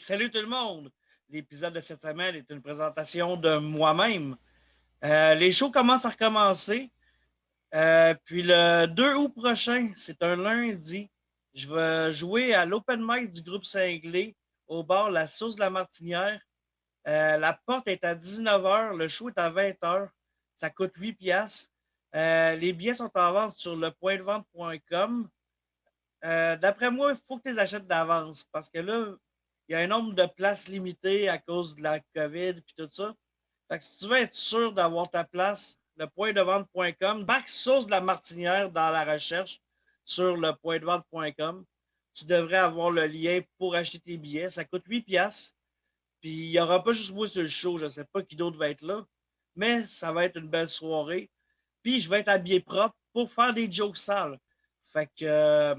Salut tout le monde! L'épisode de cette semaine est une présentation de moi-même. Les shows commencent à recommencer. Puis le 2 août prochain, c'est un lundi, je vais jouer à l'open mic du groupe Cinglé au bar La Source de la Martinière. La porte est à 19h, le show est à 20h. Ça coûte 8 piastres. Les billets sont en vente sur lepointdevente.com. D'après moi, il faut que tu les achètes d'avance parce que là, il y a un nombre de places limitées à cause de la COVID et tout ça. Fait que si tu veux être sûr d'avoir ta place, lepointdevente.com, back Sauce de la Martinière dans la recherche sur lepointdevente.com. Tu devrais avoir le lien pour acheter tes billets. Ça coûte 8 piastres. Puis il n'y aura pas juste moi sur le show. Je ne sais pas qui d'autre va être là. Mais ça va être une belle soirée. Puis je vais être habillé propre pour faire des jokes sales. Fait que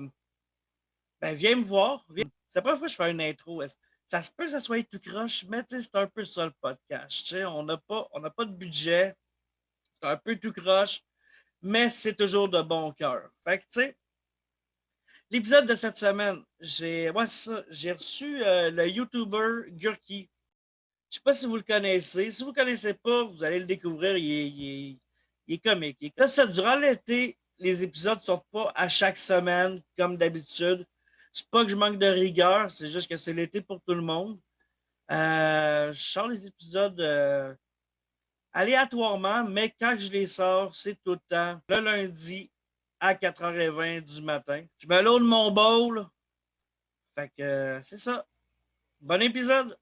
viens me voir. C'est la première fois que je fais une intro. Ça se peut que ça soit tout croche, mais c'est un peu ça le podcast. On n'a pas de budget. C'est un peu tout croche, mais c'est toujours de bon cœur. Fait que, tu sais, l'épisode de cette semaine, j'ai reçu le YouTuber Gurki. Je sais pas si vous le connaissez. Si vous ne le connaissez pas, vous allez le découvrir. Il est comique. Là, ça, durant l'été, les épisodes ne sortent pas à chaque semaine, comme d'habitude. C'est pas que je manque de rigueur, c'est juste que c'est l'été pour tout le monde. Je sors les épisodes aléatoirement, mais quand je les sors, c'est tout le temps le lundi à 4h20 du matin. Je me load mon bowl. Fait que c'est ça. Bon épisode!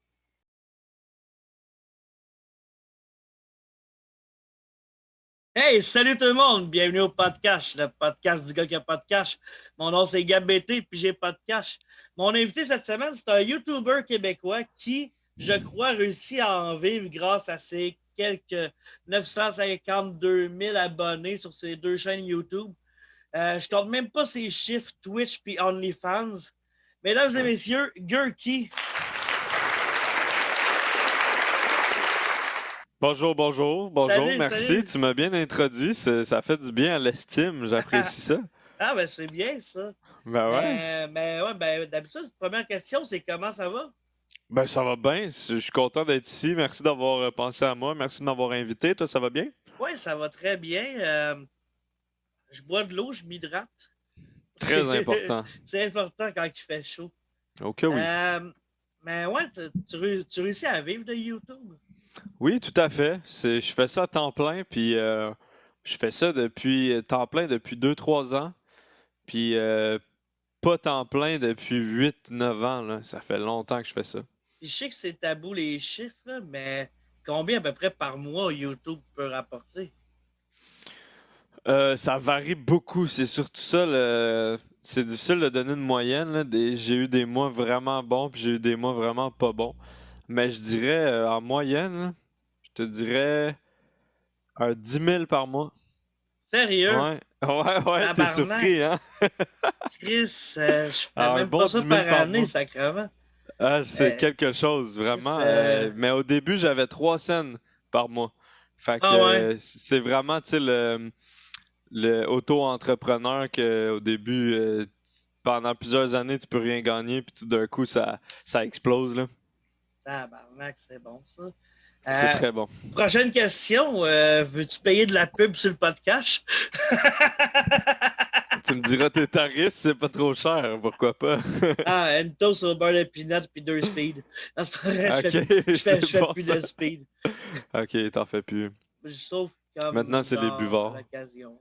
Hey, salut tout le monde! Bienvenue au podcast, le podcast du gars qui a pas de cash. Mon nom c'est Gab BT, puis j'ai pas de cash. Mon invité cette semaine, c'est un YouTuber québécois qui, je crois, réussit à en vivre grâce à ses quelques 952 000 abonnés sur ses deux chaînes YouTube. Je compte même pas ses chiffres Twitch puis OnlyFans. Mesdames et messieurs, Gurki. Bonjour, bonjour, bonjour, Salut, merci. salut. Tu m'as bien introduit, ça fait du bien à l'estime, j'apprécie ça. Ah, ben c'est bien ça. Ben ouais, D'habitude, première question, c'est comment ça va? ben ça va bien, je suis content d'être ici, merci d'avoir pensé à moi, merci de m'avoir invité, toi ça va bien? Oui, ça va très bien. Je bois de l'eau, je m'hydrate. Très important. C'est important quand il fait chaud. Ok oui. Mais ouais, tu réussis à vivre de YouTube? Oui, tout à fait, je fais ça à temps plein, puis je fais ça depuis temps plein depuis 2 3 ans, puis pas temps plein depuis 8 9 ans, là. Ça fait longtemps que je fais ça. Puis je sais que c'est tabou les chiffres, là, mais combien à peu près par mois YouTube peut rapporter? Ça varie beaucoup, c'est surtout ça. C'est difficile de donner une moyenne, là. J'ai eu des mois vraiment bons, puis j'ai eu des mois vraiment pas bons. Mais je dirais, en moyenne, là, je te dirais un 10 000 par mois. Sérieux? Ouais, ouais, t'es Tabarnak! surpris, hein? Chris, je fais Alors, un même pas bon ça 10 000 par par année, mois. sacrément. Ah, c'est Euh, quelque chose, Chris, vraiment. Mais au début, j'avais 3 cents par mois. Fait que ah ouais. c'est vraiment, tu sais, le auto-entrepreneur que au début, pendant plusieurs années, tu peux rien gagner, puis tout d'un coup, ça explose, là. Tabarnak, c'est bon ça. C'est Euh, très bon. Prochaine question. Veux-tu payer de la pub sur le podcast? Tu me diras tes tarifs, c'est pas trop cher, pourquoi pas? Ah, une toast au beurre de peanut puis 2 speed. Non, c'est pas vrai, Ok, je c'est fais bon plus ça. de speed. Ok, t'en fais plus. Sauf Maintenant, comme c'est les genre à buvards. l'occasion.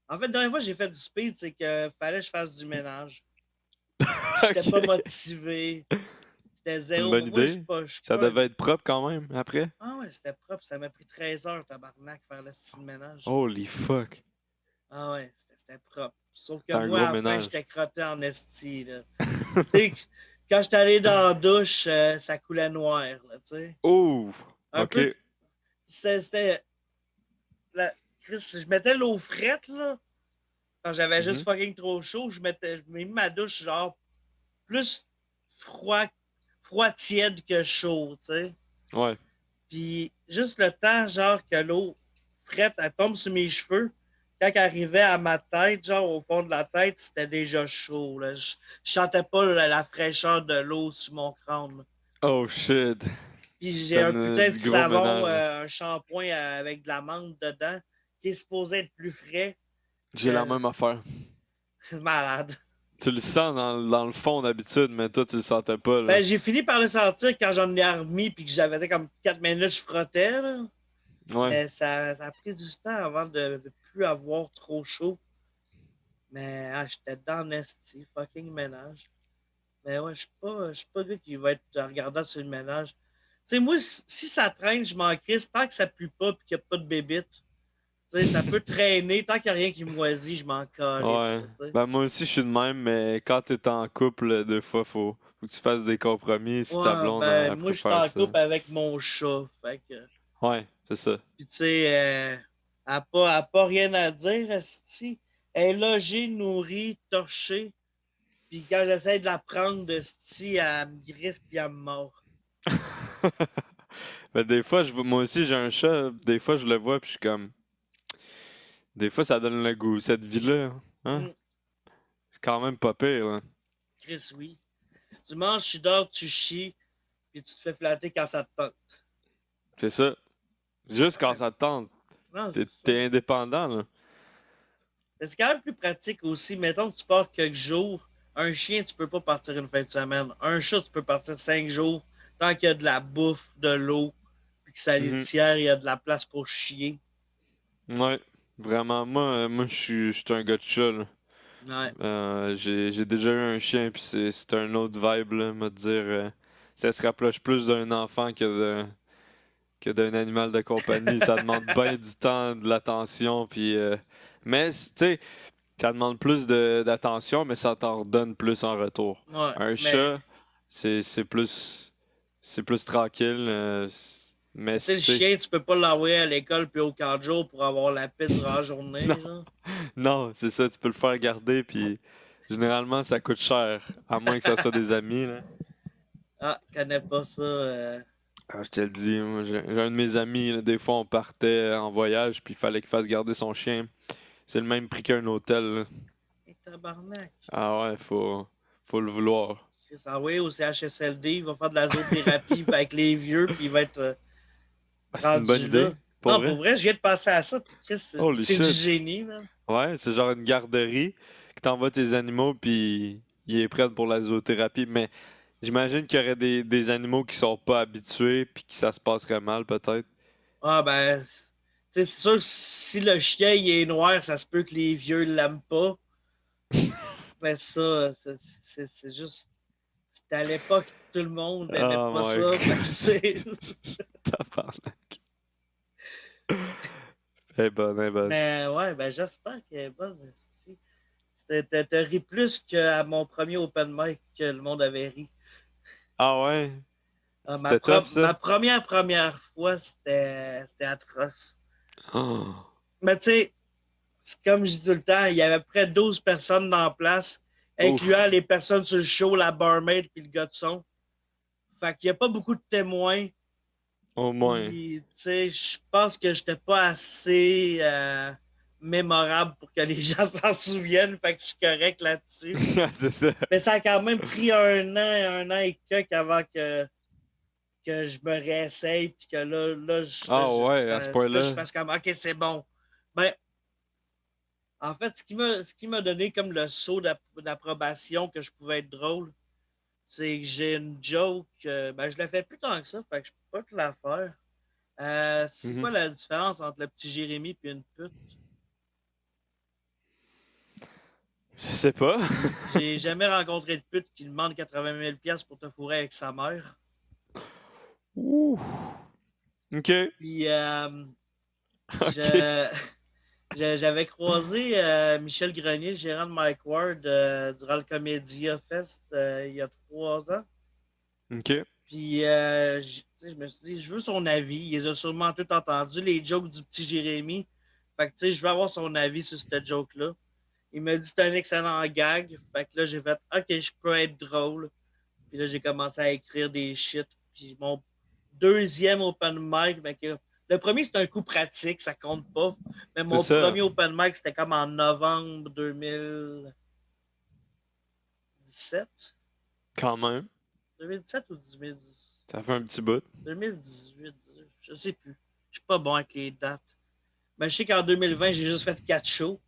En fait, la dernière fois que j'ai fait du speed, c'est que fallait que je fasse du ménage. J'étais pas Ok, motivé. J'étais c'est une zéro. bonne Moi, idée. je suis Ça pas. devait être propre quand même, après. Ah ouais, c'était propre. Ça m'a pris 13 heures, tabarnak, faire le style ménage. Holy fuck. Ah ouais, c'était propre. Sauf que T'as un moi, gros à la fin, ménage. j'étais crotté en esti, là. Tu sais, quand j'étais allé dans la douche, ça coulait noir, là, tu sais. Oh, Un peu. ok. C'était. Chris, je mettais l'eau frette, là. Quand j'avais juste Mhm. fucking trop chaud, je mis ma douche, genre, plus froid, froid tiède que chaud, tu sais. Ouais. Puis, juste le temps, genre, que l'eau frette, elle tombe sur mes cheveux. quand elle arrivait à ma tête, genre au fond de la tête, c'était déjà chaud. Là. Je sentais pas la fraîcheur de l'eau sur mon crâne. Oh shit. Puis j'ai un Donne putain de du gros savon, ménage, là. un shampoing avec de la menthe dedans, qui est supposé être plus frais J'ai la que même affaire. malade. Tu le sens dans le fond d'habitude, mais toi, tu le sentais pas, là. Ben, j'ai fini par le sentir quand j'en ai remis puis que j'avais fait comme 4 minutes, je frottais. Là. Ouais. Mais ça a pris du temps avant de plus avoir trop chaud. Mais j'étais dans esti, fucking ménage. Mais ouais, je suis pas le gars qui va être regardant sur le ménage. Tu sais, moi, si ça traîne, je m'en crisse. Tant que ça pue pas et qu'il n'y a pas de bébite, tu sais, ça peut traîner. Tant qu'il n'y a rien qui moisit, je m'en calisse. Ouais. Tu sais. Ben, moi aussi, je suis de même, mais quand t'es en couple, des fois, faut que tu fasses des compromis si ta Ouais, blonde, ben, elle moi, je suis préfère en ça. couple avec mon chat. Fait que, Ouais, c'est ça. puis, tu sais, elle n'a pas rien à dire, esti. Elle est logée, nourrie, torchée. Puis quand j'essaie de la prendre de esti, elle me griffe puis elle me mord. Ben, des fois, moi aussi, j'ai un chat, des fois, je le vois, puis je suis comme. Des fois, ça donne le goût, cette vie-là. Hein? Hum, C'est quand même pas pire, là. Chris, oui. Tu manges, tu dors, tu chies, puis tu te fais flatter quand ça te tente. C'est ça. Juste quand Ouais, ça te tente. non, T'es, c'est ça. t'es indépendant, là. Mais c'est quand même plus pratique aussi. Mettons que tu pars quelques jours. Un chien, tu peux pas partir une fin de semaine. Un chat, tu peux partir 5 jours. Tant qu'il y a de la bouffe, de l'eau, puis que ça Mhm. litière, il y a de la place pour chier. Ouais, vraiment. Moi, je suis un gars de chat, là. Ouais. J'ai déjà eu un chien, puis c'est un autre vibe, là, me dire. Ça se rapproche plus d'un enfant que d'un animal de compagnie. Ça demande bien du temps, de l'attention, puis. Mais, tu sais, ça demande plus d'attention, mais ça t'en redonne plus en retour. Ouais. Un Mais, chat, c'est plus. C'est plus tranquille, mais, tu sais, tu le sais. chien, tu peux pas l'envoyer à l'école puis au camp de jour pour avoir la paix durant la Non, journée. Là. non, c'est ça, tu peux le faire garder, puis généralement, ça coûte cher, à moins que ça soit des amis, là. Je connais pas ça. Ah, je te le dis, moi, j'ai un de mes amis, là, des fois, on partait en voyage, puis il fallait qu'il fasse garder son chien. C'est le même prix qu'un hôtel, là. Hey, tabarnak. Ah ouais, faut le vouloir. Chris, envoyé au CHSLD, il va faire de la zoothérapie avec les vieux, puis il va être Ah, c'est une bonne rendu là. idée, pour Non, pour vrai. vrai, je viens de passer à ça, puis Chris, Holy c'est du shit. génie, man. Ouais, c'est genre une garderie que t'envoies tes animaux, puis il est prêt pour la zoothérapie. Mais j'imagine qu'il y aurait des animaux qui sont pas habitués, puis que ça se passerait mal, peut-être. Ah, ben, tu sais, c'est sûr que si le chien il est noir, ça se peut que les vieux l'aiment pas. Mais ça, c'est juste. C'était à l'époque, tout le monde aimait Oh pas my ça. Fait que god. c'est. Tabarnak. Eh ben, eh ben. Mais ouais, ben, j'espère qu'elle est bonne. T'as ri plus qu'à mon premier open mic que le monde avait ri. Ah ouais? Ah, C'était tough, ça? ma première fois, c'était atroce. Oh. Mais tu sais, c'est comme je dis tout le temps, il y avait près de 12 personnes dans la place, incluant Ouf. les personnes sur le show, la barmaid puis le gars de son. Fait qu'il n'y a pas beaucoup de témoins. Au moins. Puis, tu sais, je pense que j'étais pas assez mémorable pour que les gens s'en souviennent. Fait que je suis correct là-dessus. C'est ça. Mais ça a quand même pris un an et quelques avant que je me réessaye. Puis que Ah ouais, à ce là, je point-là. fasse comme, OK, c'est bon. Ben, en fait, ce qui m'a donné comme le saut d'approbation que je pouvais être drôle, c'est que j'ai une joke. Ben, je la fais plus tant que ça, fait que je peux pas te la faire. C'est Mhm. quoi la différence entre le petit Jérémy et une pute? Je sais pas. J'ai jamais rencontré de pute qui demande 80 000 pour te fourrer avec sa mère. Ouh. Ok. Puis, Ok. je, j'avais croisé Michel Grenier, le gérant de Mike Ward, durant le Comédia Fest il y a 3 ans. Ok. Puis, je me suis dit, je veux son avis. Il les a sûrement tout entendu, les jokes du petit Jérémy. Fait que, je veux avoir son avis sur cette joke-là. Il m'a dit, c'est un excellent gag. Fait que là, j'ai fait, OK, je peux être drôle. Puis là, j'ai commencé à écrire des shit. Puis mon deuxième open mic, ben, Le premier, c'est un coup pratique, ça compte pas. Mais C'est mon ça, premier open mic, c'était comme en novembre 2017. quand même. 2017 ou 2010? Ça fait un petit bout. 2018, je sais plus. Je suis pas bon avec les dates. Mais je sais qu'en 2020, j'ai juste fait 4 shows.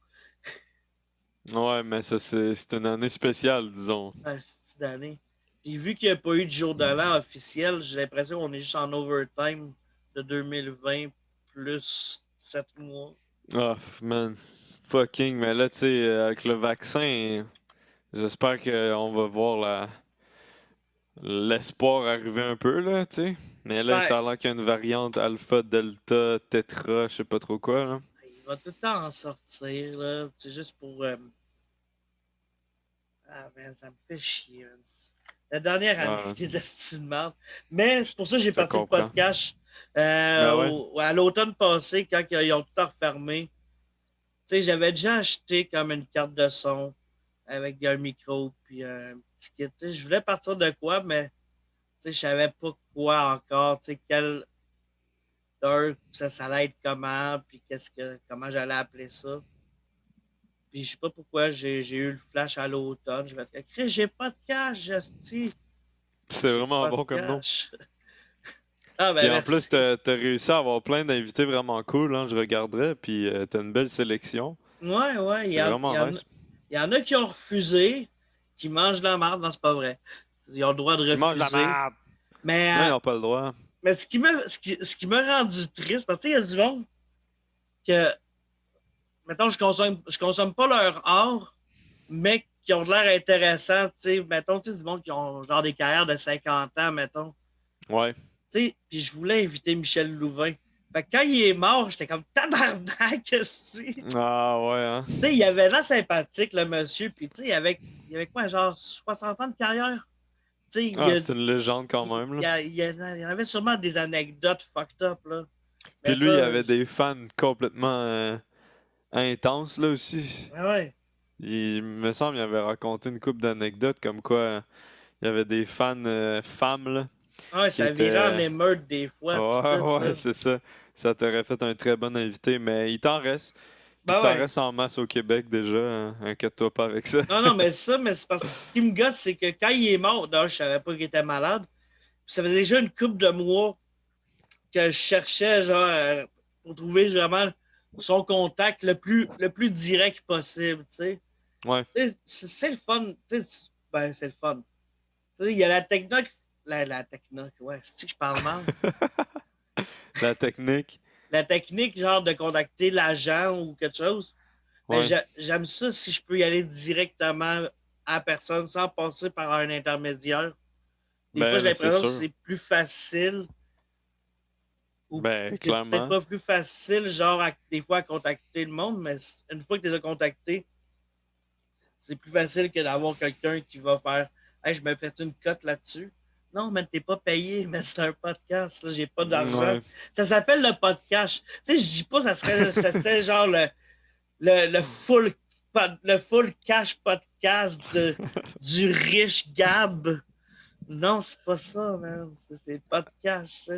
Ouais, mais ça, c'est une année spéciale, disons. Cette année. Puis vu qu'il n'y a pas eu de jour de l'an officiel, j'ai l'impression qu'on est juste en overtime de 2020 plus 7 mois. Ah, man. Fucking, mais là, tu sais, avec le vaccin, j'espère qu'on va voir l'espoir arriver un peu, là, tu sais. Mais là, Ben, ça a l'air qu'il y a une variante alpha, delta, tétra, je sais pas trop quoi, là. il va tout le temps en sortir, là. C'est juste pour. Ah, man, ça me fait chier, man. La dernière année Ah, était de merde. Mais c'est pour ça que j'ai je te parti le comprends. podcast Ben ouais. à l'automne passé, quand ils ont tout refermé. Tu sais, j'avais déjà acheté comme une carte de son avec un micro puis un petit kit. Tu sais, je voulais partir de quoi, mais tu sais, je savais pas quoi encore. Tu sais, quel heure ça allait être comment, puis comment j'allais appeler ça. Puis je sais pas pourquoi j'ai eu le flash à l'automne. Je vais te dire, j'ai pas de cash, Justy. C'est J'ai vraiment pas de bon comme nom. cash. Ah ben Puis en plus, merci. t'as réussi à avoir plein d'invités vraiment cool, hein, je regarderais, puis t'as une belle sélection. Ouais, ouais, C'est vraiment nice. il y en a qui ont refusé, qui mangent de la merde. Non, c'est pas vrai. Ils ont le droit de Ils mangent de la refuser. merde! Mais, Non, ils n'ont pas le droit. mais ce qui m'a rendu triste, parce qu'il y a du monde que, mettons, je consomme pas leur art, mais qui ont de l'air intéressants. Tu sais, mettons, tu sais, du monde qui ont genre des carrières de 50 ans, mettons. Ouais. Tu sais, puis je voulais inviter Michel Louvain. Fait que quand il est mort, j'étais comme tabarnak, tu sais. Ah ouais, hein? Il avait l'air sympathique, le monsieur. Puis, tu sais, il avait quoi, genre 60 ans de carrière? Tu sais, Ah, c'est une légende quand même, là. il y en avait sûrement des anecdotes fucked up, là. Puis Mais lui, il ça, avait des fans complètement intenses, là, aussi. ouais. Il me semble qu'il avait raconté une couple d'anecdotes comme quoi il y avait des fans femmes, là, Ouais, qui ça virait en étaient... émeute des fois, puis Ouais, tout, ouais, là. c'est ça. Ça t'aurait fait un très bon invité, mais il t'en reste. Puis il Ben t'en ouais. reste en masse au Québec déjà, hein. Inquiète-toi pas avec ça. Non, non, mais c'est parce que ce qui me gosse, c'est que quand il est mort, d'ailleurs, je savais pas qu'il était malade. Puis ça faisait déjà une couple de mois que je cherchais, genre, pour trouver vraiment son contact le plus direct possible, tu sais. Ouais, C'est le fun. Ben, c'est le fun. Il y a la technique. La technique, ouais. C'est que je parle mal. la technique. La technique, genre, de contacter l'agent ou quelque chose. Mais Ouais, j'aime ça si je peux y aller directement à la personne sans passer par un intermédiaire. Des fois, ben j'ai là, c'est l'impression que sûr. c'est plus facile. Ou Ben, c'est peut-être clairement. pas plus facile, genre, des fois, à contacter le monde, mais une fois que tu les as contactés, c'est plus facile que d'avoir quelqu'un qui va faire Hey, je me fais une cote là-dessus. Non, mais t'es pas payé, mais c'est un podcast, là, j'ai pas d'argent. Ouais. Ça s'appelle le podcast. Tu sais, je dis pas ça serait genre le full cash podcast du riche Gab. Non, c'est pas ça, man. C'est le podcast.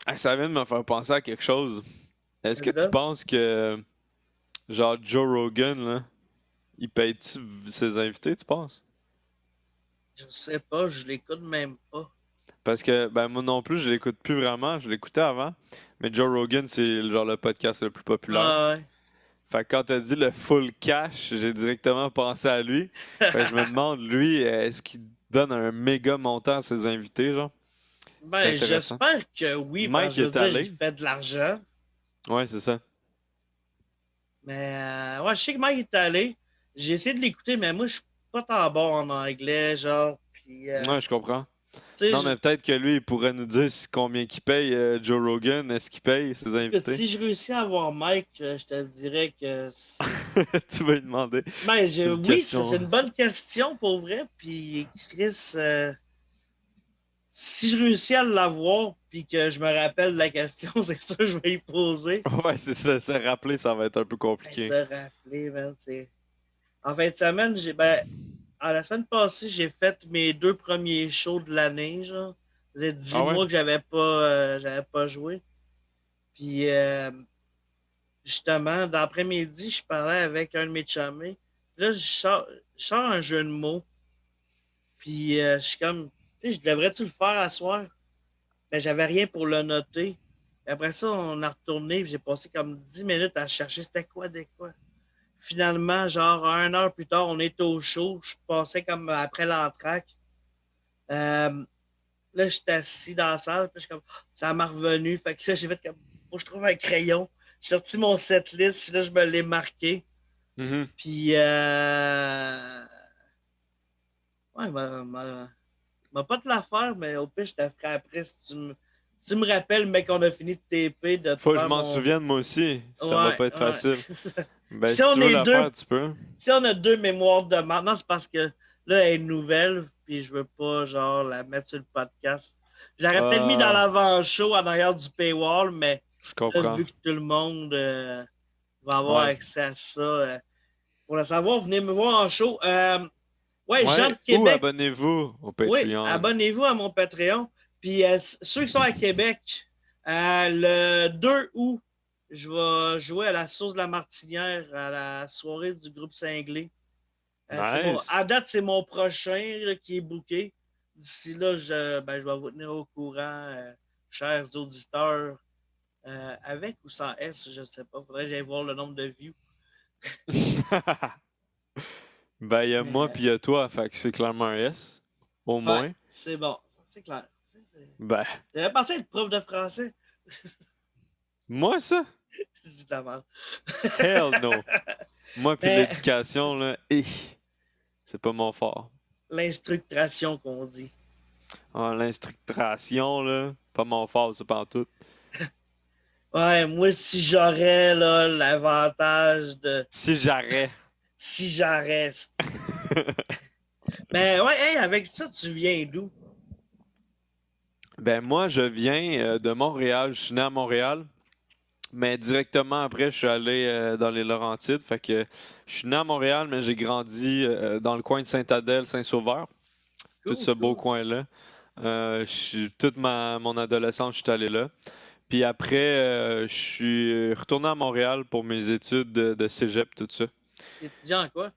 Ah, ça vient de me faire penser à quelque chose. Est-ce que C'est tu ça. penses que, genre, Joe Rogan, là, il paye-tu ses invités, tu penses? Je sais pas, je l'écoute même pas. Parce que, ben, moi non plus, je l'écoute plus vraiment. Je l'écoutais avant. Mais Joe Rogan, c'est genre le podcast le plus populaire. Ah ouais. Fait que quand t'as dit le full cash, j'ai directement pensé à lui. Fait que je me demande, lui, est-ce qu'il donne un méga montant à ses invités, genre? C'est Ben, intéressant. j'espère que oui, parce Mike que je veux est dire, il allé. fait de l'argent. Ouais, c'est ça. Mais ouais, je sais que Mike est allé. J'ai essayé de l'écouter, mais moi, je suis pas tant bon en anglais, genre. Puis, Ouais, je comprends. tu sais, Non, mais peut-être que lui, il pourrait nous dire combien qu'il paye Joe Rogan. Est-ce qu'il paye ses invités? si je réussis à avoir Mike, je te dirais que c'est. Tu vas lui demander. Ben, C'est une oui, c'est question. une bonne question pour vrai. Puis, Chris, si je réussis à l'avoir, puis que je me rappelle de la question, c'est ça que je vais y poser. Ouais, c'est ça. Se rappeler, ça va être un peu Ben, compliqué. se rappeler, man, c'est. En fin de semaine, la semaine passée, j'ai fait mes 2 premiers shows de l'année, genre. Ça faisait dix Ah ouais? mois que j'avais pas joué. Puis, justement, dans l'après-midi, je parlais avec un de mes chumés. Là, je sors un jeu de mots. Puis, je suis comme, tu sais, je devrais-tu le faire à soir? Mais j'avais rien pour le noter. Puis après ça, on a retourné. J'ai passé comme 10 minutes à chercher c'était quoi, des quoi. Finalement, genre, 1 heure plus tard, on est au show. Je passais comme après l'entraque. Euh, Là, j'étais assis dans la salle. Puis je suis comme, ça m'a revenu. Fait que là, j'ai fait comme, faut que je trouve un crayon. J'ai sorti mon setlist. Là, je me l'ai marqué. Mhm. Puis, ouais, m'a pas de l'affaire, mais au pire, je te ferai après si tu me rappelles, mec, qu'on a fini de TP, de te Faut que je faire m'en mon. souvienne, moi aussi. Ça va Ouais, pas être ouais. facile. Ben, Si si on tu veux est la deux, faire, tu peux. si on a deux mémoires de marde, non, c'est parce que là, elle est nouvelle, puis je veux pas, genre, la mettre sur le podcast. Je l'aurais peut-être mis dans Ah, l'avant-show en arrière du paywall, mais je là, comprends. vu que tout le monde va avoir Ouais. accès à ça, pour le savoir, venez me voir en show. Ouais, Jean Ouais. de Ou Québec. abonnez-vous au Oui, Patreon. abonnez-vous à mon Patreon. Puis ceux qui sont à Québec, le 2 août, je vais jouer à la sauce de la Martinière à la soirée du groupe Cinglé. Nice. À date, c'est mon prochain là, qui est booké. D'ici là, je vais vous tenir au courant, chers auditeurs, avec ou sans S, je ne sais pas. Faudrait que j'aille voir le nombre de views. Ben, il y a moi Mais puis il y a toi, fait que c'est clairement un S. Au ouais, moins. c'est bon. C'est clair. Ben, J'avais pensé être prof de français. moi, ça? C'est de la merde. Hell no. Moi puis Mais l'éducation, là, c'est pas mon fort. l'instructation qu'on dit. Ah, l'instructation, là, pas mon fort, c'est pas en tout. Ouais, moi, si j'aurais là, l'avantage de. Si j'arrête. Si j'en reste. Mais ouais, hey, avec ça, tu viens d'où? Ben, moi, je viens de Montréal. Je suis né à Montréal. Mais directement après, je suis allé dans les Laurentides. Fait que je suis né à Montréal, mais j'ai grandi dans le coin de Sainte-Adèle, Saint-Sauveur. Tout Cool, ce beau cool. coin-là. Toute mon adolescence, je suis allé là. Puis après, je suis retourné à Montréal pour mes études de cégep, tout ça. Étudiant en quoi?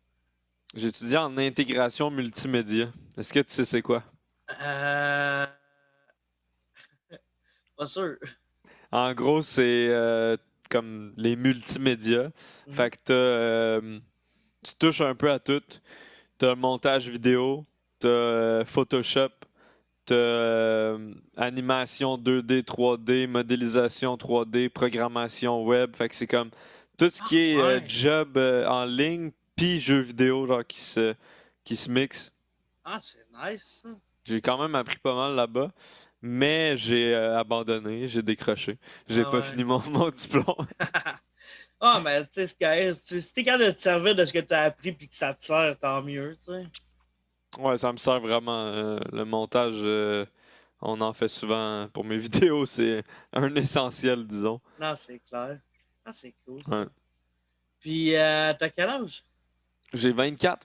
J'ai étudié en intégration multimédia. Est-ce que tu sais c'est quoi? Euh. Pas sûr. En gros, c'est comme les multimédias. Mhm. Fait que tu touches un peu à tout. T'as le montage vidéo, t'as Photoshop, t'as animation 2D, 3D, modélisation 3D, programmation web. Fait que c'est comme tout ce qui Ah, est ouais. job en ligne, puis jeux vidéo, genre qui se mixent. Ah, c'est nice, ça. J'ai quand même appris pas mal là-bas, mais j'ai abandonné, j'ai décroché. J'ai Ah, pas ouais. fini mon diplôme. Ah, mais tu sais, si t'es capable de te servir de ce que t'as appris puis que ça te sert, tant mieux, tu sais. Ouais, ça me sert vraiment. Le montage, on en fait souvent pour mes vidéos, c'est un essentiel, disons. Non, c'est clair. Ah, c'est cool, ça. Ouais. Puis, t'as quel âge? J'ai 24,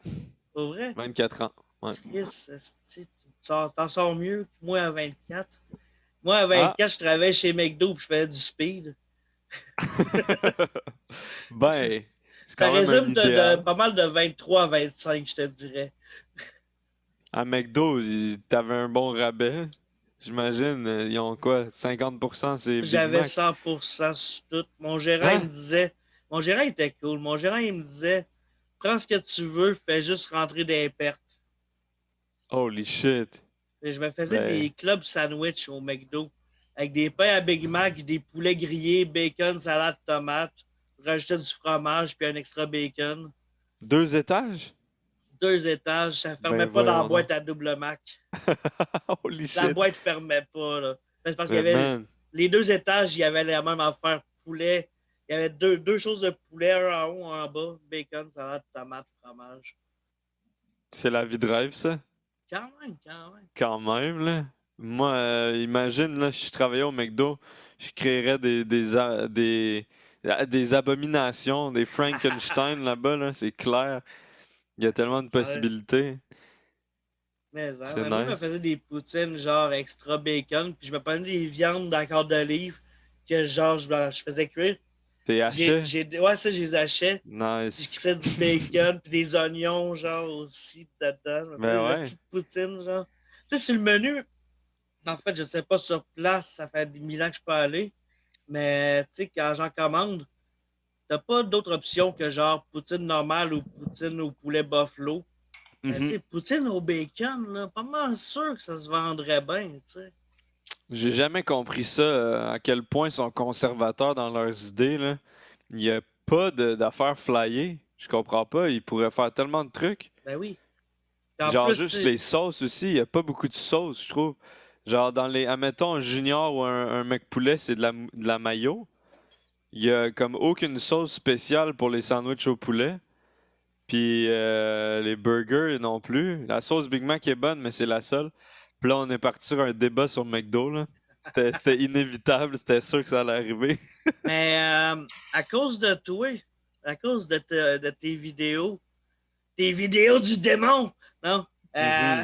Pour vrai? 24 ans. Ouais. Chris, esti, tu t'en sors mieux que moi à 24. Moi, à Ah! 24, je travaillais chez McDo et je faisais du speed. Ben, c'est Ça quand même un résume de idéal. pas mal de 23 à 25, je te dirais. À McDo, t'avais un bon rabais. J'imagine, ils ont quoi? 50% c'est Big J'avais Mac. 100% sur tout. Mon gérant, il me Hein? disait, mon gérant était cool. Mon gérant, il me disait, prends ce que tu veux, fais juste rentrer des pertes. Holy shit. Et je me faisais Ben, des clubs sandwich au McDo avec des pains à Big Mac, des poulets grillés, bacon, salade, tomate. Je rajoutais du fromage puis un extra bacon. 2 étages? 2 étages, ça fermait Ben, pas dans la voyons donc. boîte à double Mac. Holy La shit. boîte fermait pas, là. Mais c'est parce qu'il y Mais avait man, les 2 étages, il y avait la même affaire. Poulet. Il y avait deux choses de poulet, un en haut, un en bas. Bacon, salade, tomate, fromage. c'est la vie de rêve, ça? Quand même, quand même. Quand même, là. Moi, imagine, là, si je travaillais au McDo, je créerais des abominations, des Frankenstein là-bas, là, c'est clair. Il y a C'est tellement de clair. possibilités. Mais C'est moi, je me nice. faisais des poutines genre extra bacon, puis je me prenais des viandes dans la corde d'olive, que genre, je faisais cuire. T'es haché? Ouais, ça, je les hachais. Puis je Nice. crissais du bacon, puis des oignons, genre, aussi, dedans. Ben Des ouais. petites poutines, genre. Tu sais, sur le menu, en fait, je sais pas sur place, ça fait des 1000 ans que je peux aller. Mais, tu sais, quand j'en commande, t'as pas d'autre option que genre poutine normale ou poutine au poulet buffalo. Mais, tu Mhm. sais, poutine au bacon, là, pas mal sûr que ça se vendrait bien, tu sais. J'ai jamais compris ça, à quel point ils sont conservateurs dans leurs idées, là. Il n'y a pas d'affaires flyées. Je comprends pas. Ils pourraient faire tellement de trucs. Ben oui. Puis en Genre plus, tu juste sais, les sauces aussi. Il n'y a pas beaucoup de sauces, je trouve. Genre dans les, admettons, un junior ou un mec poulet, c'est de la mayo. Il y a comme aucune sauce spéciale pour les sandwichs au poulet. Puis les burgers non plus. La sauce Big Mac est bonne, mais c'est la seule. Puis là, on est parti sur un débat sur McDo, là. C'était inévitable, c'était sûr que ça allait arriver. mais à cause de toi, à cause de tes vidéos du démon, non? Euh,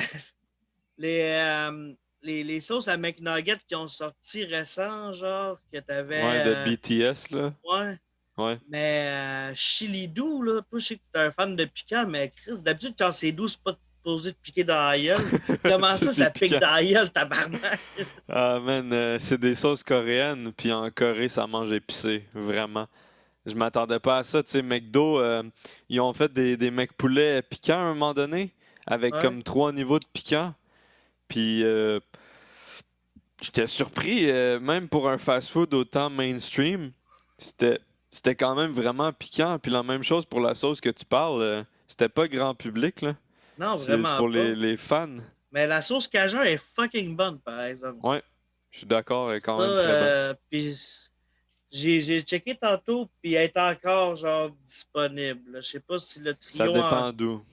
Mhm. les sauces à McNugget qui ont sorti récent, genre, que Ouais, de t'avais. BTS, là. Ouais. Ouais. Mais chili doux, là, toi, je sais que t'es un fan de piquant, mais Chris, d'habitude, quand c'est doux, c'est pas supposé de piquer dans la gueule. Comment ça, C'est ça pique piquant. dans la gueule, tabarnak? Ah, man, c'est des sauces coréennes, puis en Corée, ça mange épicé, vraiment. Je m'attendais pas à ça, tu sais, McDo, ils ont fait des McPoulets piquants à un moment donné, avec Ouais. comme 3 niveaux de piquant, puis j'étais surpris, même pour un fast-food autant mainstream, c'était c'était quand même vraiment piquant, puis la même chose pour la sauce que tu parles, c'était pas grand public, là, Non, c'est vraiment pour pas. les fans. Mais la sauce Cajun est fucking bonne, par exemple. Ouais, je suis d'accord, elle est Ça, quand même très bonne. puis j'ai checké tantôt, puis elle est encore, genre, disponible. Je sais pas si le Ça trio en. dépend d'où.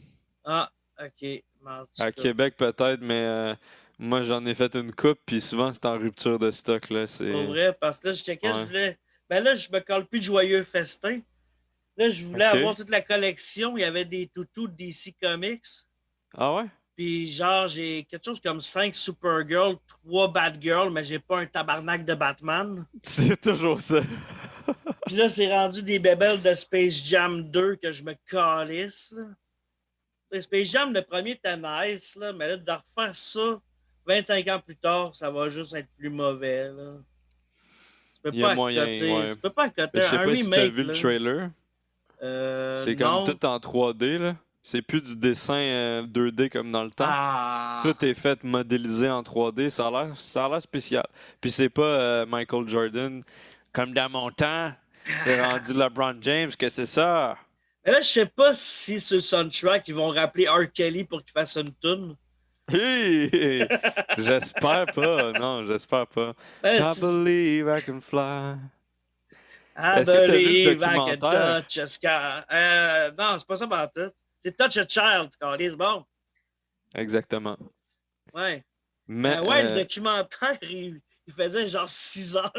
Ah, ok. Mais en tout À cas. Québec peut-être, mais moi j'en ai fait une coupe, puis souvent c'est en rupture de stock, là, Pour c'est... vrai, parce que là, je checkais, je Ouais. voulais. Ben là, je me colle plus de joyeux festin. Là, je voulais avoir OK. toute la collection. Il y avait des toutous de DC Comics. Ah ouais? Puis genre, j'ai quelque chose comme 5 Supergirl, 3 Batgirl, mais j'ai pas un tabarnak de Batman. C'est toujours ça. Puis là, c'est rendu des bébelles de Space Jam 2 que je me calisse. Là. Space Jam, le premier était nice, là, mais là, de refaire ça 25 ans plus tard, ça va juste être plus mauvais. Là. Tu peux Il y a pas moyen, accoter. ouais. Tu peux pas Mais accoter je sais un pas si t'as remake, vu le là. trailer. C'est comme Non. tout en 3D, là. C'est plus du dessin 2D comme dans le temps. Ah. Tout est fait modélisé en 3D. Ça a l'air spécial. Puis c'est pas Michael Jordan comme dans mon temps. C'est rendu LeBron James que c'est ça. Mais là, je sais pas si sur le soundtrack, ils vont rappeler R. Kelly pour qu'il fasse une tune. Hi! J'espère pas. Non, j'espère pas. Ben, I believe I can fly. I Est-ce que t'as vu le believe I can documentaire? touch a sky. Non, c'est pas ça par tout. C'est Touch a Child, c'est bon. Exactement. Ouais. Mais, Ouais, le documentaire, il faisait genre 6 heures.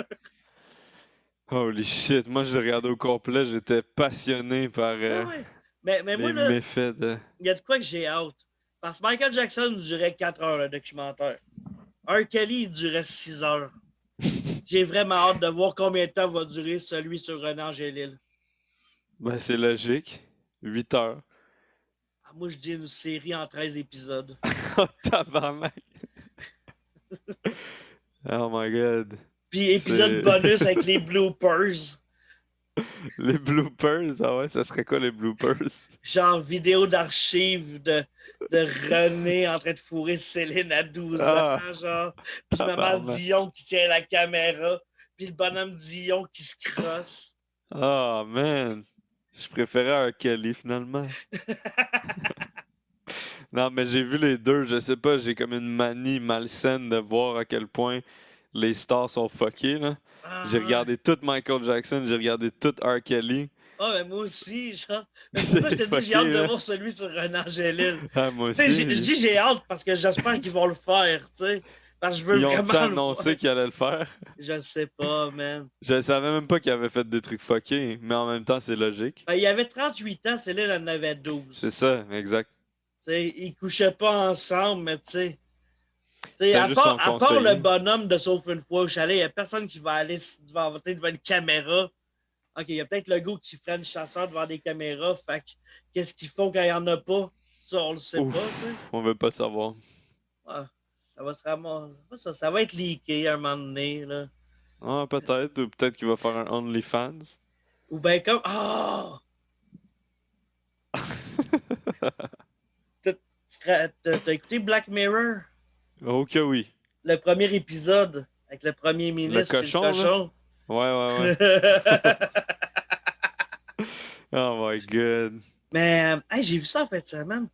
holy shit, moi je l'ai regardé au complet, j'étais passionné par Ouais, ouais. Mais moi, les là, méfaits de... il y a de quoi que j'ai hâte. Parce que Michael Jackson durait 4 heures, le documentaire. R. Kelly, il durait 6 heures. J'ai vraiment hâte de voir combien de temps va durer celui sur Renan Angélil. Ben c'est logique. 8 heures. Ah, moi, je dis une série en 13 épisodes. Oh tabarnak! Oh my god. Puis épisode C'est... bonus avec les bloopers. Les bloopers, ah ouais, ça serait quoi les bloopers? Genre vidéo d'archives de René en train de fourrer Céline à 12 Ah, ans, genre. Puis Maman tabarnak. Dion qui tient la caméra. Puis le bonhomme Dion qui se crosse. Ah man. Je préférais R. Kelly finalement. Non, mais j'ai vu les deux, je sais pas, j'ai comme une manie malsaine de voir à quel point les stars sont fuckés, là. J'ai Ah, regardé tout Michael Jackson, j'ai regardé tout R. Kelly. ah, mais moi aussi, genre. Mais c'est pour ça que C'est je te dis, j'ai hâte fucké, de là. voir celui sur René Angélil. Ah, moi Tu sais, je aussi. dis j'ai hâte parce que j'espère qu'ils vont le faire, tu sais. Parce que je veux Ils ont-tu vraiment le voir. annoncé qu'ils allaient le faire? Je ne sais pas, man. Je savais même pas qu'ils avaient fait des trucs fuckés, mais en même temps, c'est logique. Ben, il avait 38 ans, Céline en avait C'est 12. ça, exact. Tu sais, ils couchaient pas ensemble, mais tu sais. sais, C'était juste son à part le conseiller. bonhomme de Sauf une fois au chalet, il n'y a personne qui va aller devant une caméra. OK, il y a peut-être le gars qui ferait une chasseur devant des caméras. Fait que, qu'est-ce qu'ils font quand il n'y en a pas? Ça, on le sait pas, tu sais. Ouf, on veut pas savoir. Ah, ça va se ramasser. Ça va être leaké à un moment donné, là. Ah, peut-être, ou peut-être qu'il va faire un OnlyFans. Ou bien comme. Ah! T'as écouté Black Mirror? Oh que oui. Le premier épisode avec le premier Le ministre et le cochon, là? cochon. Ouais, ouais, ouais. Oh my god. Mais hey, j'ai vu ça en fin de semaine.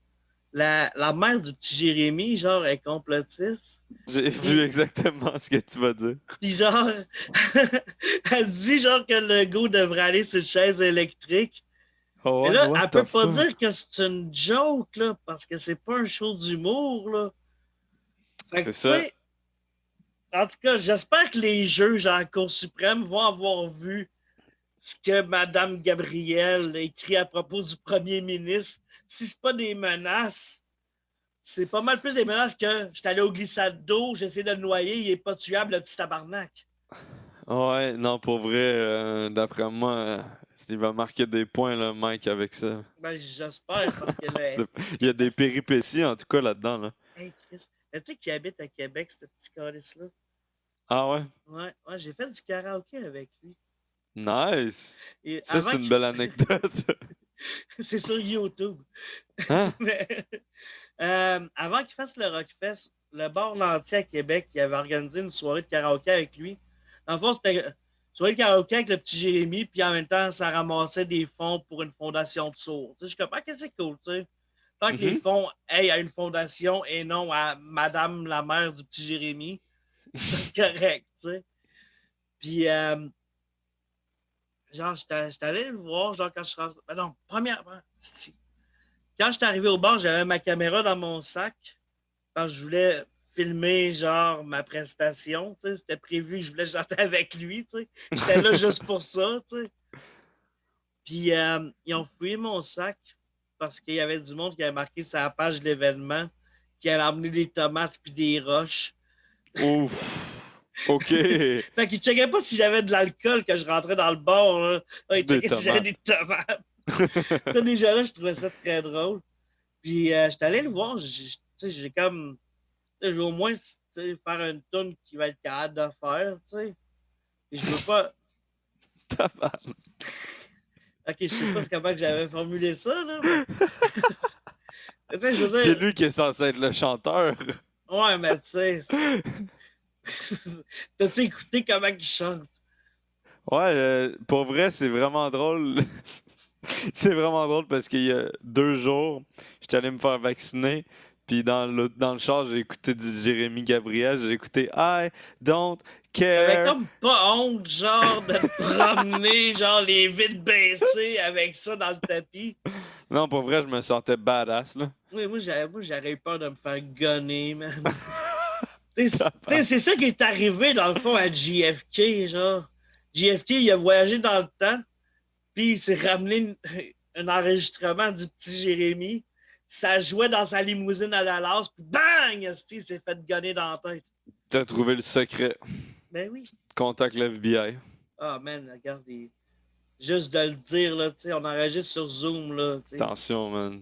La mère du petit Jérémy, genre, est complotiste. J'ai vu Puis, exactement ce que tu vas dire. puis genre, elle dit genre que le gars devrait aller sur une chaise électrique. Oh Mais ouais, là, what elle the peut pas fuck? dire que c'est une joke, là, parce que c'est pas un show d'humour, là. Fait que, C'est tu ça. sais, en tout cas, j'espère que les juges à la Cour suprême vont avoir vu ce que Mme Gabrielle a écrit à propos du premier ministre. Si c'est pas des menaces, c'est pas mal plus des menaces que je suis allé au glissade d'eau, j'essaie de le noyer, il est pas tuable, le petit tabarnak. Ouais, non, pour vrai, d'après moi, il va marquer des points, là, Mike, avec ça. Ben, j'espère, parce que là, Il y a des péripéties, en tout cas, là-dedans, là. hey, Chris, tu sais qui habite à Québec, ce petit calice-là? Ah ouais? Ouais, ouais, j'ai fait du karaoké avec lui. Nice! Et Ça, avant c'est une qu'il... belle anecdote. c'est sur YouTube. Hein? Mais, avant qu'il fasse le Rockfest, le bar Lantier à Québec, il avait organisé une soirée de karaoké avec lui. Dans le fond, c'était une soirée de karaoké avec le petit Jérémy, puis en même temps, ça ramassait des fonds pour une fondation de sourds. Tu sais, je comprends que c'est cool, tu sais. Tant que les Mhm. fonds aillent à une fondation et non à Madame la mère du petit Jérémy, ça c'est correct, tu sais. Puis, genre, j'étais allé le voir, genre, quand je suis rentré. Ben non, premièrement, quand je suis arrivé au bar, j'avais ma caméra dans mon sac. Quand je voulais filmer, genre, ma prestation, tu sais, c'était prévu que je voulais chanter avec lui, tu sais. J'étais là juste pour ça, tu sais. Puis, ils ont fouillé mon sac parce qu'il y avait du monde qui avait marqué sur la page de l'événement qui allait emmener des tomates puis des roches. Ouf! OK! Fait qu'ils checkaient pas si j'avais de l'alcool que je rentrais dans le bar, là. Ils Juste des checkaient si j'avais tomates. des tomates. Ça, déjà là, je trouvais ça très drôle. Puis, j'étais allé le voir, j'ai comme... je veux au moins faire une tune qui va être capable de faire, tu sais. Et je veux pas. Tabarnak. Ok, je sais pas comment que j'avais formulé ça, là, mais. Tu sais, je veux C'est dire. lui qui est censé être le chanteur. Ouais, mais tu sais. T'as-tu écouté comment il chante? Ouais, pour vrai, c'est vraiment drôle. C'est vraiment drôle parce qu'il y a 2 jours, j'étais allé me faire vacciner. Puis dans le char, j'ai écouté du Jérémy Gabriel. J'ai écouté I don't T'avais care. comme pas honte, genre, de te promener, genre, les vitres baissées avec ça dans le tapis. Non, pour vrai, je me sentais badass, là. Oui, j'aurais eu peur de me faire gonner, man. Tu sais, c'est ça qui est arrivé, dans le fond, à JFK, genre. JFK, il a voyagé dans le temps, puis il s'est ramené un enregistrement du petit Jérémy. Ça jouait dans sa limousine à Dallas, puis bang! Il s'est fait gonner dans la tête. T'as trouvé le secret. Ben oui. Contacte l'FBI. Ah, man, regarde. Juste de le dire, là, tu sais, on enregistre sur Zoom, là, tu sais. Attention, man.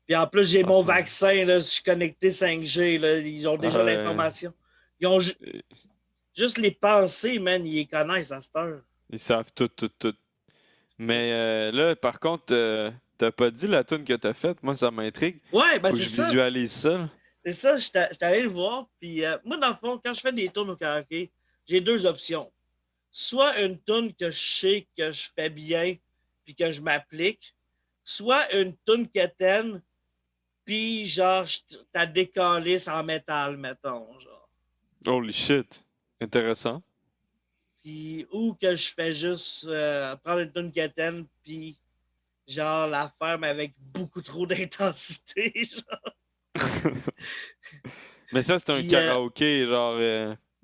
Puis en plus, j'ai mon Attention. vaccin, là, je suis connecté 5G, là, ils ont déjà l'information. Ils ont juste les pensées, man, ils les connaissent à cette heure. Ils savent tout, tout, tout. Mais là, par contre, t'as pas dit la tune que t'as faite. Moi, ça m'intrigue. Ouais, ben Faut que c'est je ça. visualise ça, là. C'est ça, j'étais allé le voir. Puis moi, dans le fond, quand je fais des tunes au karaoké, j'ai deux options. Soit une tune que je sais que je fais bien, puis que je m'applique. Soit une tune que t'aimes, puis genre, t'as décalé en métal, mettons. Genre. Holy shit. Intéressant. Puis, ou que je fais juste prendre une tune que t'aimes, puis genre la faire, mais avec beaucoup trop d'intensité. Mais ça, c'est un Puis, karaoké, genre,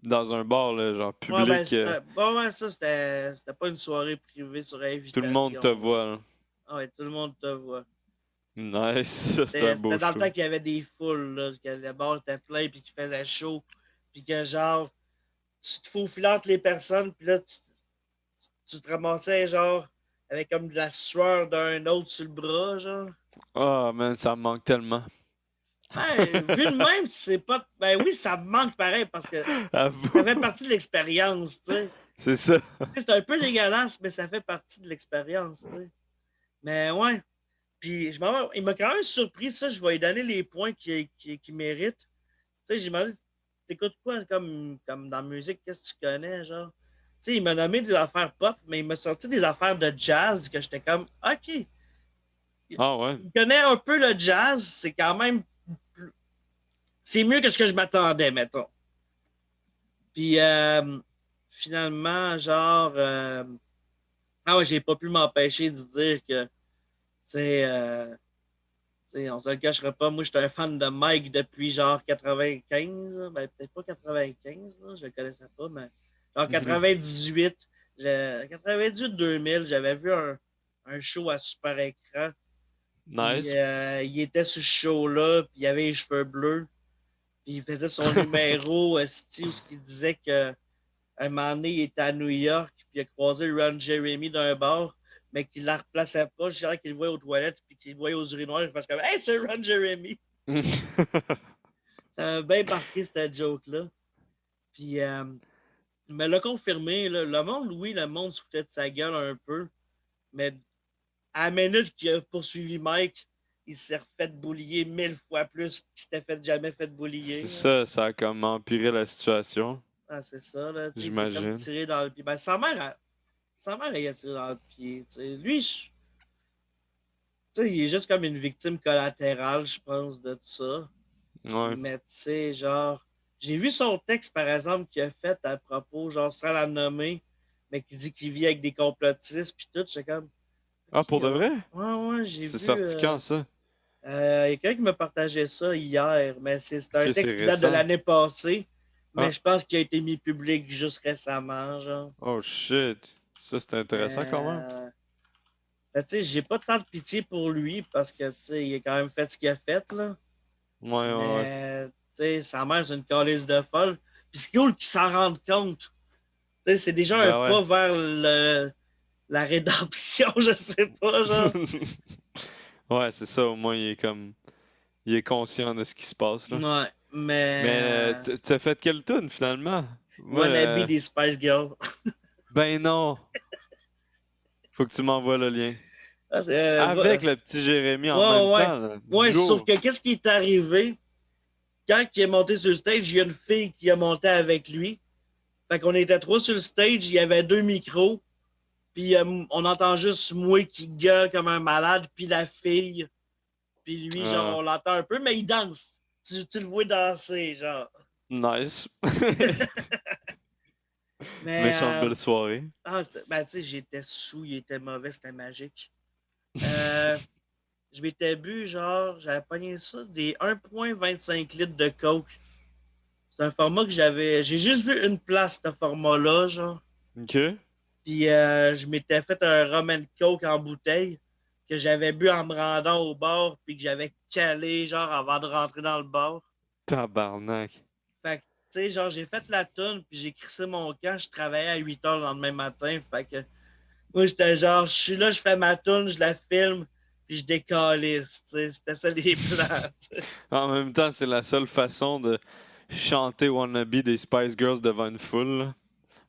dans un bar, là, genre, ouais, ben, public. ça, c'était pas une soirée privée sur Tout le monde te invitation. voit, là. Ah ouais, tout le monde te voit. Nice, ça c'est un beau C'était dans le show. temps qu'il y avait des foules, là, que le bar était plein, puis qu'il faisait chaud, puis que genre, tu te faufiles entre les personnes, puis là, tu te ramassais genre avec comme de la sueur d'un autre sur le bras, genre. Ah, man, ça me manque tellement. Ben, vu de même, c'est pas. Ben oui, ça me manque pareil parce que ça Avoue, fait partie de l'expérience, tu sais. c'est ça. C'est un peu dégueulasse, mais ça fait partie de l'expérience, tu sais. Mais ouais. Puis il m'a quand même surpris, ça. Je vais lui donner les points qu'il mérite. Tu sais, j'ai demandé, t'écoutes quoi comme dans la musique, qu'est-ce que tu connais, genre? Tu sais, il m'a nommé des affaires pop, mais il m'a sorti des affaires de jazz que j'étais comme, OK. Ah ouais. Il connaît un peu le jazz, c'est quand même. C'est mieux que ce que je m'attendais, mettons. Puis finalement, genre. Ah ouais, j'ai pas pu m'empêcher de dire que, tu sais, on se le cachera pas. Moi, j'étais un fan de Mike depuis genre 95. Ben, peut-être pas 95, là, je le connaissais pas, mais genre Mhm. 98. 98-2000, j'avais vu un show à super écran. Puis Nice. il était sur ce show-là, puis il avait les cheveux bleus. Puis il faisait son numéro, style, où il disait que un moment donné, il était à New York, puis il a croisé Ron Jeremy d'un bar, mais qu'il ne la replaçait pas. Je dirais qu'il le voyait aux toilettes, puis qu'il le voyait aux urinoirs, il faisait comme Hey, c'est Ron Jeremy! Ça m'a bien marqué cette joke-là. Puis, il me l'a confirmé. Là, le monde, oui, le monde se foutait de sa gueule un peu, mais à la minute qu'il a poursuivi Mike, il s'est refait boulier 1000 fois plus qu'il s'était jamais fait boulier. Ça a comme empiré la situation, Ah, c'est ça, là. Tu sais, il s'est comme j'imagine. tiré dans le pied. Ben, sa mère, elle a tiré dans le pied. Tu sais. Lui, tu sais, il est juste comme une victime collatérale, je pense, de tout ça. Ouais. Mais tu sais, genre, j'ai vu son texte, par exemple, qu'il a fait à propos, genre, sans la nommer, mais qui dit qu'il vit avec des complotistes, puis tout. J'étais comme, Ah, OK, pour de ouais, vrai? ouais, j'ai C'est vu. sorti quand ça? Il y a quelqu'un qui m'a partagé ça hier, mais c'est un Ok, c'est texte qui date de récent. l'année passée, mais Ah, je pense qu'il a été mis public juste récemment, genre. oh shit. Ça, c'est intéressant quand même. Mais, ben, tu sais, j'ai pas tant de pitié pour lui parce que, tu sais, il a quand même fait ce qu'il a fait, là. Ouais, ouais, ouais. Mais, tu sais, sa mère, c'est une calice de folle. Puis c'est cool qu'il s'en rende compte. Tu sais, c'est déjà un Ben ouais. pas vers la rédemption, je sais pas, genre. Ouais, c'est ça, au moins il est comme. Il est conscient de ce qui se passe, là. Ouais, mais Mais t'as fait quelle tune finalement? Moi, Wannabe des Spice Girls. ben non! Faut que tu m'envoies le lien. Ah, Avec le petit Jérémy en même ouais, ouais. temps, là. Ouais, sauf Duo. que qu'est-ce qui est arrivé? Quand il est monté sur le stage, il y a une fille qui a monté avec lui. Fait qu'on était trois sur le stage, il y avait deux micros. Puis on entend juste moi qui gueule comme un malade, puis la fille. Puis lui, genre, Ah, on l'entend un peu, mais il danse. Tu le vois danser, genre. nice. Mais, Méchante belle soirée. ben, tu sais, j'étais sous, il était mauvais, c'était magique. Euh, je m'étais bu, genre, j'avais pogné ça, des 1,25 litres de coke. C'est un format que j'avais. J'ai juste vu une place, ce format-là, genre. Ok. Puis je m'étais fait un rum and coke en bouteille que j'avais bu en me rendant au bar, puis que j'avais calé, genre, avant de rentrer dans le bar. Tabarnak. Fait que, tu sais, genre, j'ai fait la toune, puis j'ai crissé mon camp. Je travaillais à 8 heures le lendemain matin. Fait que, moi, j'étais genre, je suis là, je fais ma toune, je la filme, puis je décalisse, tu sais. C'était ça les plans, tu sais. En même temps, c'est la seule façon de chanter Wannabe des Spice Girls devant une foule, là.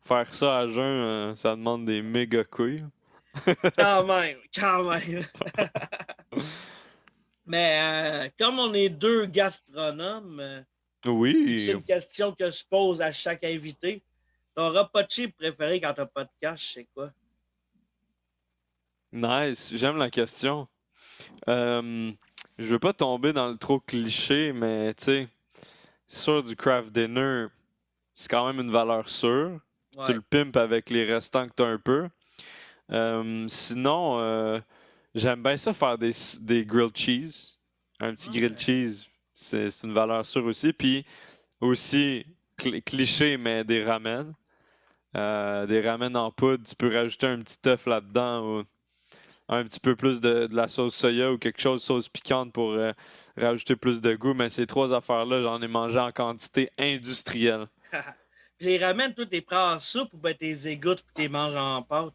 Faire ça à jeun, ça demande des méga couilles. Quand même, quand même. Mais comme on est deux gastronomes, c'est Oui. une question que je pose à chaque invité. Ton repas de chip préféré quand t'as pas de cash, c'est quoi? Nice. J'aime la question. Euh, je veux pas tomber dans le trop cliché, mais tu sais, sûr du craft dinner, c'est quand même une valeur sûre. Tu Ouais. le pimpes avec les restants que t'as un peu. Sinon, j'aime bien ça faire des grilled cheese. Un petit grilled Ouais. cheese, c'est une valeur sûre aussi. Puis aussi, cliché, mais des ramen. Des ramen en poudre, tu peux rajouter un petit œuf là-dedans ou un petit peu plus de la sauce soya ou quelque chose, sauce piquante pour rajouter plus de goût. Mais ces 3 affaires-là, j'en ai mangé en quantité industrielle. Puis les ramen, toi, t'es prends en soupe ou ben t'es égouttes puis t'es manges en pâte?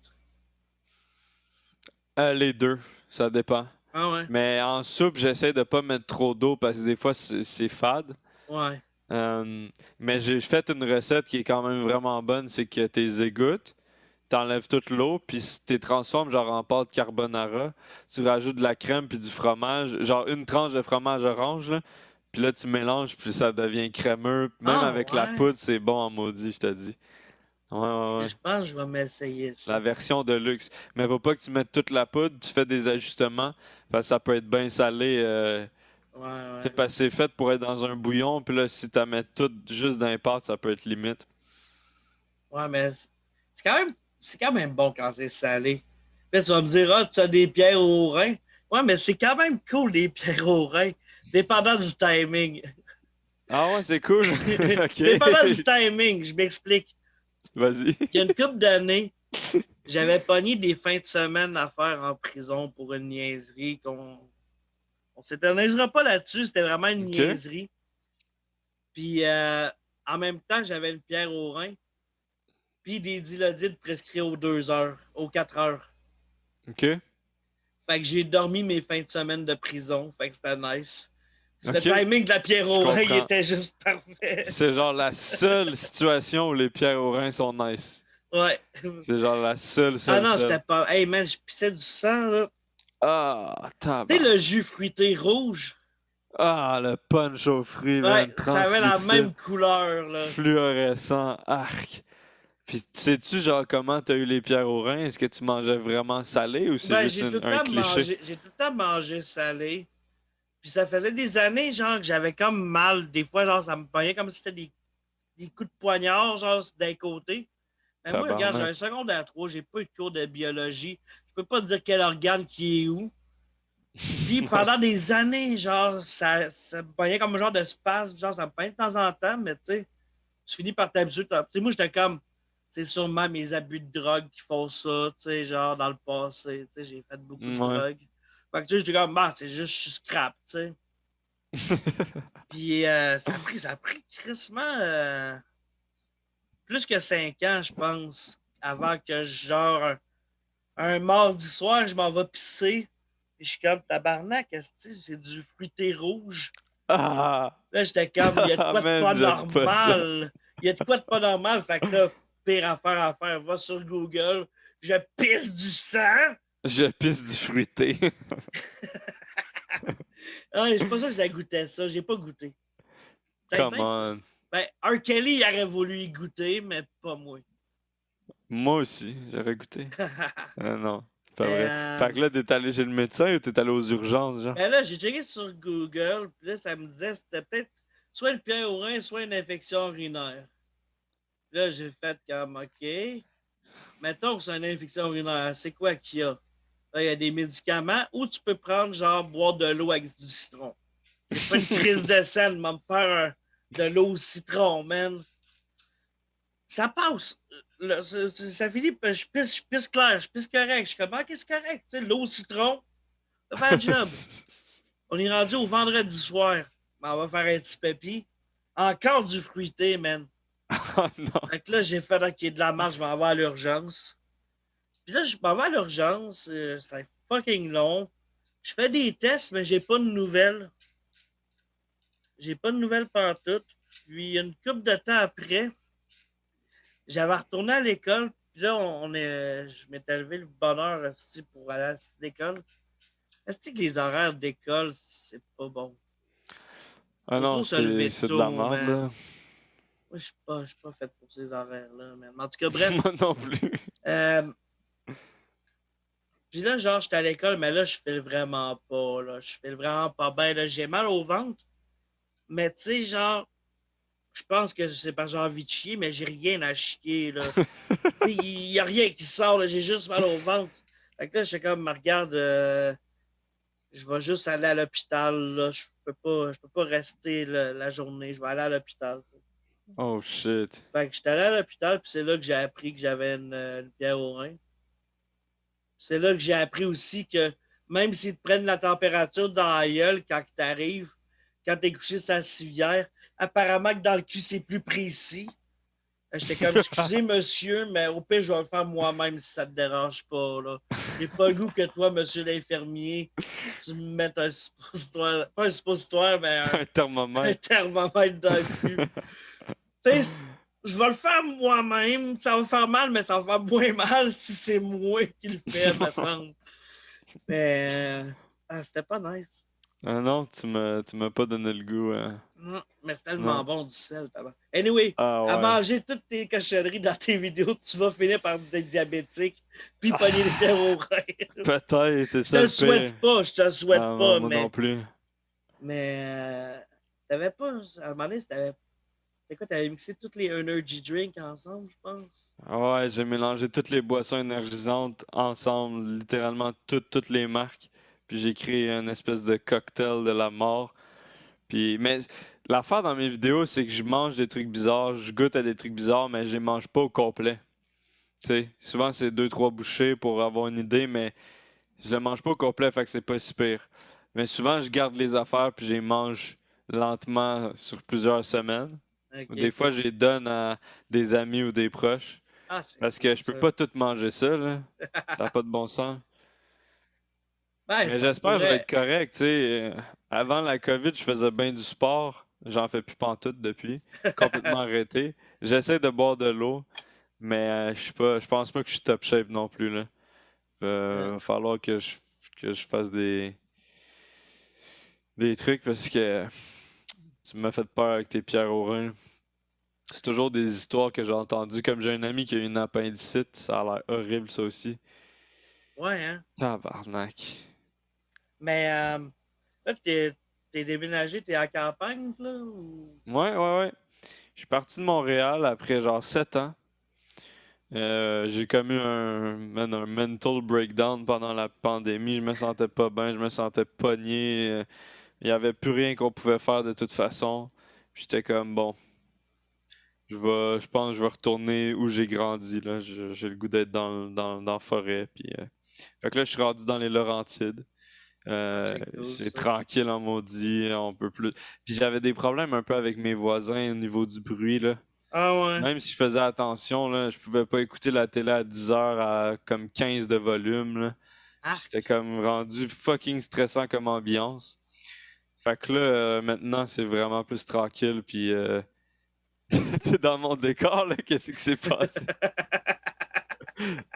Les deux, ça dépend. Ah ouais? Mais en soupe, j'essaie de pas mettre trop d'eau parce que des fois, c'est fade. Ouais. Euh, mais j'ai fait une recette qui est quand même vraiment bonne, c'est que tes égouttes, t'enlèves toute l'eau, puis tu transformes genre en pâte carbonara. Tu rajoutes de la crème puis du fromage, genre une tranche de fromage orange, là. Puis là, tu mélanges, puis ça devient crémeux. Même Ah avec la ouais? poudre, c'est bon en maudit, je te dis. Ouais, ouais, ouais. Je pense que je vais m'essayer La ça. version de luxe. Mais faut pas que tu mettes toute la poudre, tu fais des ajustements, parce que ça peut être bien salé. Ouais, Tu sais, ouais. parce que c'est fait pour être dans un bouillon, puis là, si tu mets tout juste dans les pâtes, ça peut être limite. Ouais, mais c'est quand même bon quand c'est salé. Là, tu vas me dire, ah, tu as des pierres au rein. Ouais, mais c'est quand même cool, des pierres au rein, dépendant du timing. Ah ouais, c'est cool. Ok. Dépendant du timing, je m'explique. Vas-y. Il y a une couple d'années, j'avais pogné des fins de semaine à faire en prison pour une niaiserie on s'éternisera pas là-dessus, c'était vraiment une Ok. niaiserie. Puis en même temps, j'avais une pierre au rein, puis des dilodides prescrits aux 2 heures, aux 4 heures. Ok. Fait que j'ai dormi mes fins de semaine de prison, fait que c'était nice. Le Ok. timing de la pierre Je au rein, il comprends. était juste parfait. C'est genre la seule situation où les pierres au rein sont nice. Ouais. C'est genre la seule, Ah seule, non, seule. c'était pas. Hey man, je pissais du sang, là. Ah, Tu sais, tabac. le jus fruité rouge, Ah, le punch aux fruits, ouais, man. ça avait la Translucide. même couleur, là. Fluorescent. Arc. Puis, sais-tu, genre, comment t'as eu les pierres au rein? Est-ce que tu mangeais vraiment salé ou c'est Ben, juste un cliché? j'ai tout le temps mangé salé. Puis ça faisait des années, genre, que j'avais comme mal. Des fois, genre, ça me pognait comme si c'était des coups de poignard, genre, d'un côté. Mais moi, regarde, j'ai Tabarnak. un secondaire 3, j'ai pas eu de cours de biologie. Je peux pas te dire quel organe qui est où. Puis Ouais. pendant des années, genre, ça me pognait comme un genre de spasme, genre, ça me pognait de temps en temps, mais tu sais, tu finis par t'habituer. Tu sais, moi, j'étais comme, c'est sûrement mes abus de drogue qui font ça, tu sais, genre, dans le passé, tu sais, j'ai fait beaucoup de Ouais. drogue. Fait que, tu sais, j'étais comme, bah, c'est juste, je suis scrap, tu sais. Puis ça a pris crissement plus que 5 ans, je pense, avant que, genre, un mardi soir, je m'en vais pisser. Puis je suis comme tabarnak, c'est du fruité rouge. Ah! Là, j'étais comme, il y a de Ah, quoi de man, pas j'aime pas ça. normal. Il y a de quoi de pas normal. Fait que là, pire affaire à faire, va sur Google, je pisse du sang. Je pisse du fruité. Ah, je suis pas sûr que ça goûtait ça. J'ai pas goûté. Peut-être Come bien que ça. on. Ben, R. Kelly il aurait voulu y goûter, mais pas moi. Moi aussi, j'aurais goûté. Ah non, c'est pas Mais vrai. Fait que là, t'es allé chez le médecin ou t'es allé aux urgences, genre? ben là, j'ai checké sur Google, puis là, ça me disait que c'était peut-être soit une pierre au rein, soit une infection urinaire. Là, j'ai fait comme, OK. Mettons que c'est une infection urinaire. C'est quoi qu'il y a? Là, il y a des médicaments ou tu peux prendre, genre, boire de l'eau avec du citron. J'ai pas une crise de sel, mais me faire de l'eau au citron, man. Ça passe. Là, ça finit, je pisse clair, je pisse correct. Je suis comme, OK, c'est correct. Tu sais, l'eau au citron, ça fait un job. On est rendu au vendredi soir. Ben, on va faire un petit pépi. Encore du fruité, man. Oh non. Fait que là, j'ai fait OK, de la marche, je m'en vais à l'urgence. Puis là, je m'en vais à l'urgence. C'est fucking long. Je fais des tests, mais j'ai pas de nouvelles. J'ai pas de nouvelles partout. Puis, une couple de temps après, j'avais retourné à l'école. Puis là, je m'étais levé le bonheur pour aller à l'école. Est-ce que les horaires d'école, c'est pas bon? Ah Faut non, trop se lever c'est de la tôt, merde, man. là. Moi, je suis pas fait pour ces horaires-là, man. En tout cas, bref. Moi non plus. Euh, Puis là, genre, j'étais à l'école, mais là, je file vraiment pas, là. Je file vraiment pas bien, là. J'ai mal au ventre. Mais tu sais, genre, je pense que c'est parce que j'ai envie de chier, mais j'ai rien à chier, là. Il n'y a rien qui sort, là. J'ai juste mal au ventre. Fait que là, j'étais comme, regarde, je vais juste aller à l'hôpital, là. Je peux pas rester la journée. Je vais aller à l'hôpital. Oh shit. Fait que j'étais allé à l'hôpital, puis c'est là que j'ai appris que j'avais une pierre au rein. C'est là que j'ai appris aussi que même s'ils te prennent la température dans la gueule quand tu arrives, quand tu es couché sur la civière, apparemment que dans le cul, c'est plus précis. J'étais comme, excusez monsieur, mais au pire, je vais le faire moi-même si ça te dérange pas. Là. J'ai pas le goût que toi, monsieur l'infirmier, tu me mettes un suppositoire, pas un suppositoire, mais Un un thermomètre. thermomètre dans le cul. Tu sais, je vais le faire moi-même. Ça va faire mal, mais ça va faire moins mal si c'est moi qui le fais, me semble. Mais c'était pas nice. Ah non, tu m'as pas donné le goût. Non, mais c'est tellement Non. bon du sel. Anyway, Ah à ouais. manger toutes tes cochonneries dans tes vidéos, tu vas finir par être diabétique puis pogner les verres au rein. Peut-être, c'est Je te ça le le pire. souhaite pas, je te le souhaite Ah, pas, moi non plus. mais t'avais pas, à un moment donné, c'était quoi, t'avais mixé toutes les energy drinks ensemble, je pense. Ah ouais, j'ai mélangé toutes les boissons énergisantes ensemble, littéralement toutes les marques. Puis j'ai créé une espèce de cocktail de la mort. Puis, mais l'affaire dans mes vidéos, c'est que je mange des trucs bizarres, je goûte à des trucs bizarres, mais je les mange pas au complet. Tu sais, souvent c'est deux, trois bouchées pour avoir une idée, mais je le mange pas au complet, fait que c'est pas si pire. Mais souvent, je garde les affaires puis je les mange lentement sur plusieurs semaines. Ou des Ok. fois, je les donne à des amis ou des proches. Ah, c'est Parce que cool, je peux ça. pas tout manger ça, là. Ça n'a pas de bon sens. Ben, Mais ça j'espère que je vais pourrait. être correct, tu sais. Avant la COVID, je faisais bien du sport. J'en fais plus pantoute depuis. Complètement arrêté. J'essaie de boire de l'eau, mais je pense pas que je suis top shape non plus, là. Va falloir que je fasse des trucs parce que tu m'as fait peur avec tes pierres au rein. C'est toujours des histoires que j'ai entendues. Comme j'ai un ami qui a eu une appendicite, ça a l'air horrible ça aussi. Ouais, hein. Tabarnak. Mais là, t'es déménagé, t'es à la campagne, là? Ou... Ouais. Je suis parti de Montréal après genre 7 ans. J'ai comme eu un mental breakdown pendant la pandémie. Je me sentais pas bien, je me sentais pogné. Il n'y avait plus rien qu'on pouvait faire de toute façon. J'étais comme bon, je pense que je vais retourner où j'ai grandi. Là. J'ai le goût d'être dans la forêt. Puis, fait que là, je suis rendu dans les Laurentides. Ah, c'est cool, C'est ça. tranquille en maudit, on peut plus. Puis j'avais des problèmes un peu avec mes voisins au niveau du bruit, là. Ah, ouais. Même si je faisais attention, là, je pouvais pas écouter la télé à 10 heures à comme 15 de volume, là. Puis Arc. c'était comme rendu fucking stressant comme ambiance. Fait que là, maintenant, c'est vraiment plus tranquille, puis t'es dans mon décor, là, qu'est-ce qui s'est passé?